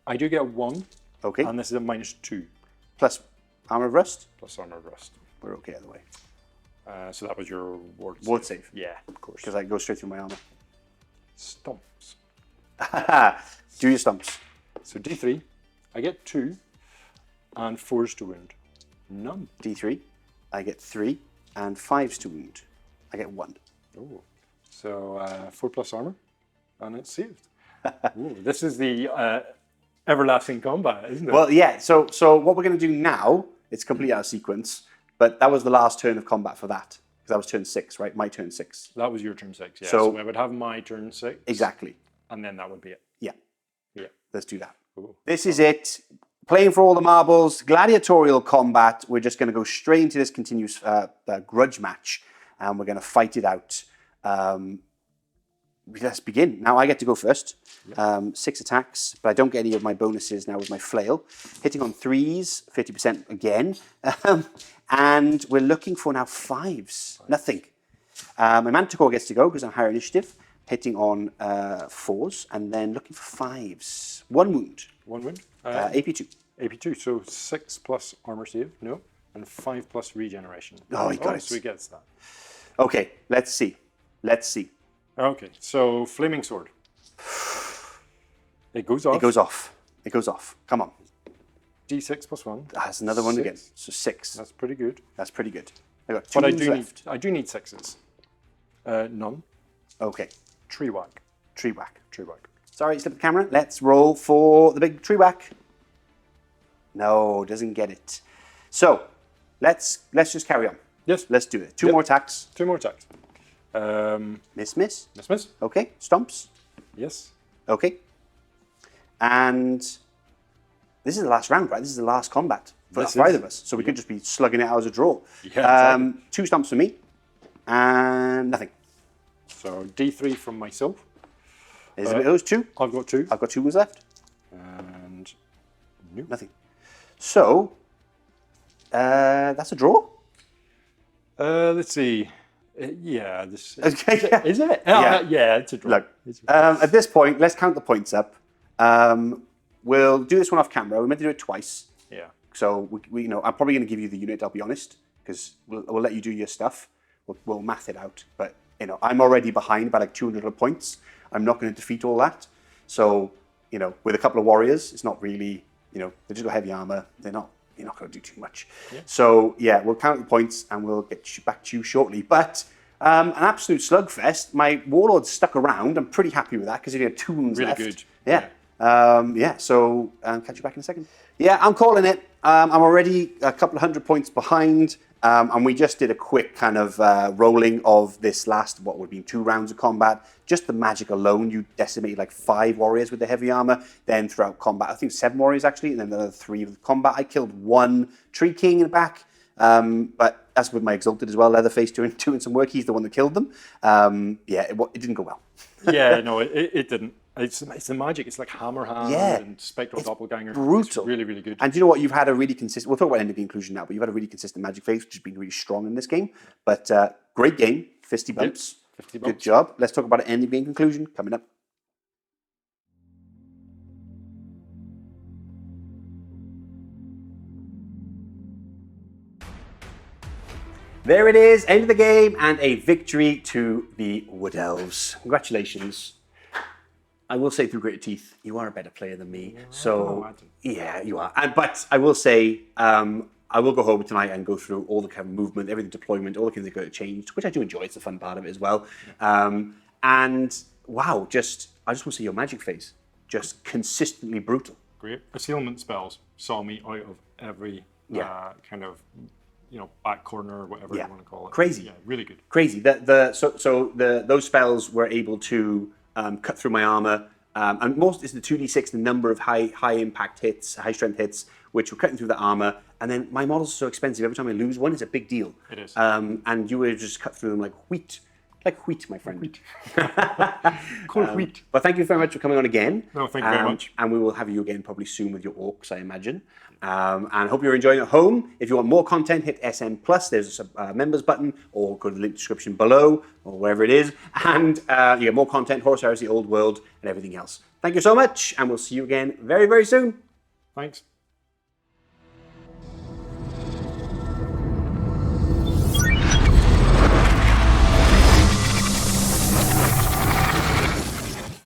S2: I do get 1.
S1: Okay.
S2: And this is a -2.
S1: Plus armor of rust.
S2: Plus armor of rust.
S1: We're okay either way.
S2: So that was your ward save.
S1: Ward save.
S2: Yeah, of course.
S1: Because I go straight through my armor.
S2: Stomps.
S1: Do your stumps.
S2: So D3. I get 2. And 4s to wound. None.
S1: D3. I get 3 and 5s to wound. I get 1.
S2: Oh. So 4+ armor. And it's saved. Ooh, this is the everlasting combat, isn't it?
S1: Well, yeah. So what we're going to do now, it's completely out of sequence, but that was the last turn of combat for that. Because that was turn 6, right? My turn 6.
S2: That was your turn 6, yeah.
S1: So
S2: So I would have my turn 6.
S1: Exactly.
S2: And then that would be it.
S1: Yeah.
S2: Yeah.
S1: Let's do that.
S2: Ooh.
S1: This is it. Playing for all the marbles, gladiatorial combat. We're just going to go straight into this continuous grudge match, and we're going to fight it out. Let's begin. Now I get to go first. 6 attacks, but I don't get any of my bonuses now with my flail. Hitting on 3s, 50% again. And we're looking for now 5s. Nothing. My Manticore gets to go because I'm higher initiative. Hitting on 4s, and then looking for 5s. 1 wound.
S2: 1 wound.
S1: AP2.
S2: AP2, so 6+ armor save, no, and 5+ regeneration.
S1: Oh, he got it.
S2: So he gets that.
S1: Okay, let's see. Let's see.
S2: Okay, so Flaming Sword. It goes off.
S1: It goes off. It goes off. Come on.
S2: D6 plus 1.
S1: That's another one
S2: 6.
S1: again. So 6.
S2: That's pretty good.
S1: That's pretty good. I got 2
S2: But
S1: wounds left.
S2: I do need 6s. None.
S1: Okay.
S2: Tree whack.
S1: Tree whack.
S2: Tree whack.
S1: Sorry, slipped the camera. Let's roll for the big tree whack. No, doesn't get it. So let's just carry on.
S2: Yes.
S1: Let's do it. 2 more attacks.
S2: 2 more attacks.
S1: Miss, miss.
S2: Miss.
S1: Okay. Stomps.
S2: Yes.
S1: Okay. And this is the last round, right? This is the last combat for either of us. So we could just be slugging it out as a draw.
S2: Yeah, exactly.
S1: 2 stomps for me. And nothing.
S2: So D3 from myself.
S1: Is it those 2?
S2: I've got 2.
S1: I've got 2 was left.
S2: And
S1: nothing. So that's a draw.
S2: let's see. Yeah, this
S1: Okay.
S2: is it?
S1: Yeah.
S2: Yeah, it's a draw.
S1: Look, at this point, let's count the points up. We'll do this one off camera. We're meant to do it twice.
S2: Yeah.
S1: So we I'm probably going to give you the unit. I'll be honest, because we'll let you do your stuff. We'll math it out. But I'm already behind by like 200 points. I'm not going to defeat all that. So with a couple of warriors, it's not really they just got heavy armor. You're not going to do too much. Yeah. So yeah, we'll count the points and we'll get back to you shortly. But an absolute slugfest. My warlords stuck around. I'm pretty happy with that because he had 2 wounds left.
S2: Really good.
S1: Yeah. So catch you back in a second. Yeah, I'm calling it. I'm already a couple of 100 points behind. And we just did a quick kind of rolling of this last, what would be 2 rounds of combat. Just the magic alone, you decimated like 5 warriors with the heavy armor. Then throughout combat, I think 7 warriors actually, and then another 3 with combat. I killed 1 Tree King in the back. But that's with my Exalted as well. Leatherface doing some work. He's the one that killed them. It didn't go well.
S2: Yeah, no, it didn't. It's the magic. It's like Hammer Hand and Spectral Doppelganger.
S1: Brutal.
S2: It's really, really good.
S1: And do you know what? You've had a really consistent... We'll talk about enemy inclusion now, but you've had a really consistent magic phase, which has been really strong in this game. But great game. 50 bumps.
S2: Yep, 50 bumps.
S1: Good job. Let's talk about enemy conclusion coming up. There it is. End of the game and a victory to the Wood Elves. Congratulations. I will say through gritted teeth, you are a better player than me. Yeah, you are. But I will say, I will go home tonight and go through all the kind of movement, everything deployment, all the things that got changed, which I do enjoy. It's the fun part of it as well. And wow, I just want to see your magic phase. Just consistently brutal.
S2: Great. Assailment spells saw me out of every kind of back corner or whatever you want to call it.
S1: Crazy.
S2: Yeah, really good.
S1: Crazy. Those spells were able to cut through my armor. And most is the 2d6, the number of high impact hits, high strength hits, which were cutting through the armor. And then my models are so expensive. Every time I lose one, it's a big deal.
S2: It is.
S1: And you would just cut through them like wheat. Like wheat, my friend.
S2: Wheat. Cool wheat.
S1: But thank you very much for coming on again.
S2: No, thank you very much.
S1: And we will have you again probably soon with your orcs, I imagine. And I hope you're enjoying it at home. If you want more content, hit SM+. There's a members button, or go to the link description below, or wherever it is. And you get more content, Horus Heresy, Old World, and everything else. Thank you so much, and we'll see you again very, very soon.
S2: Thanks.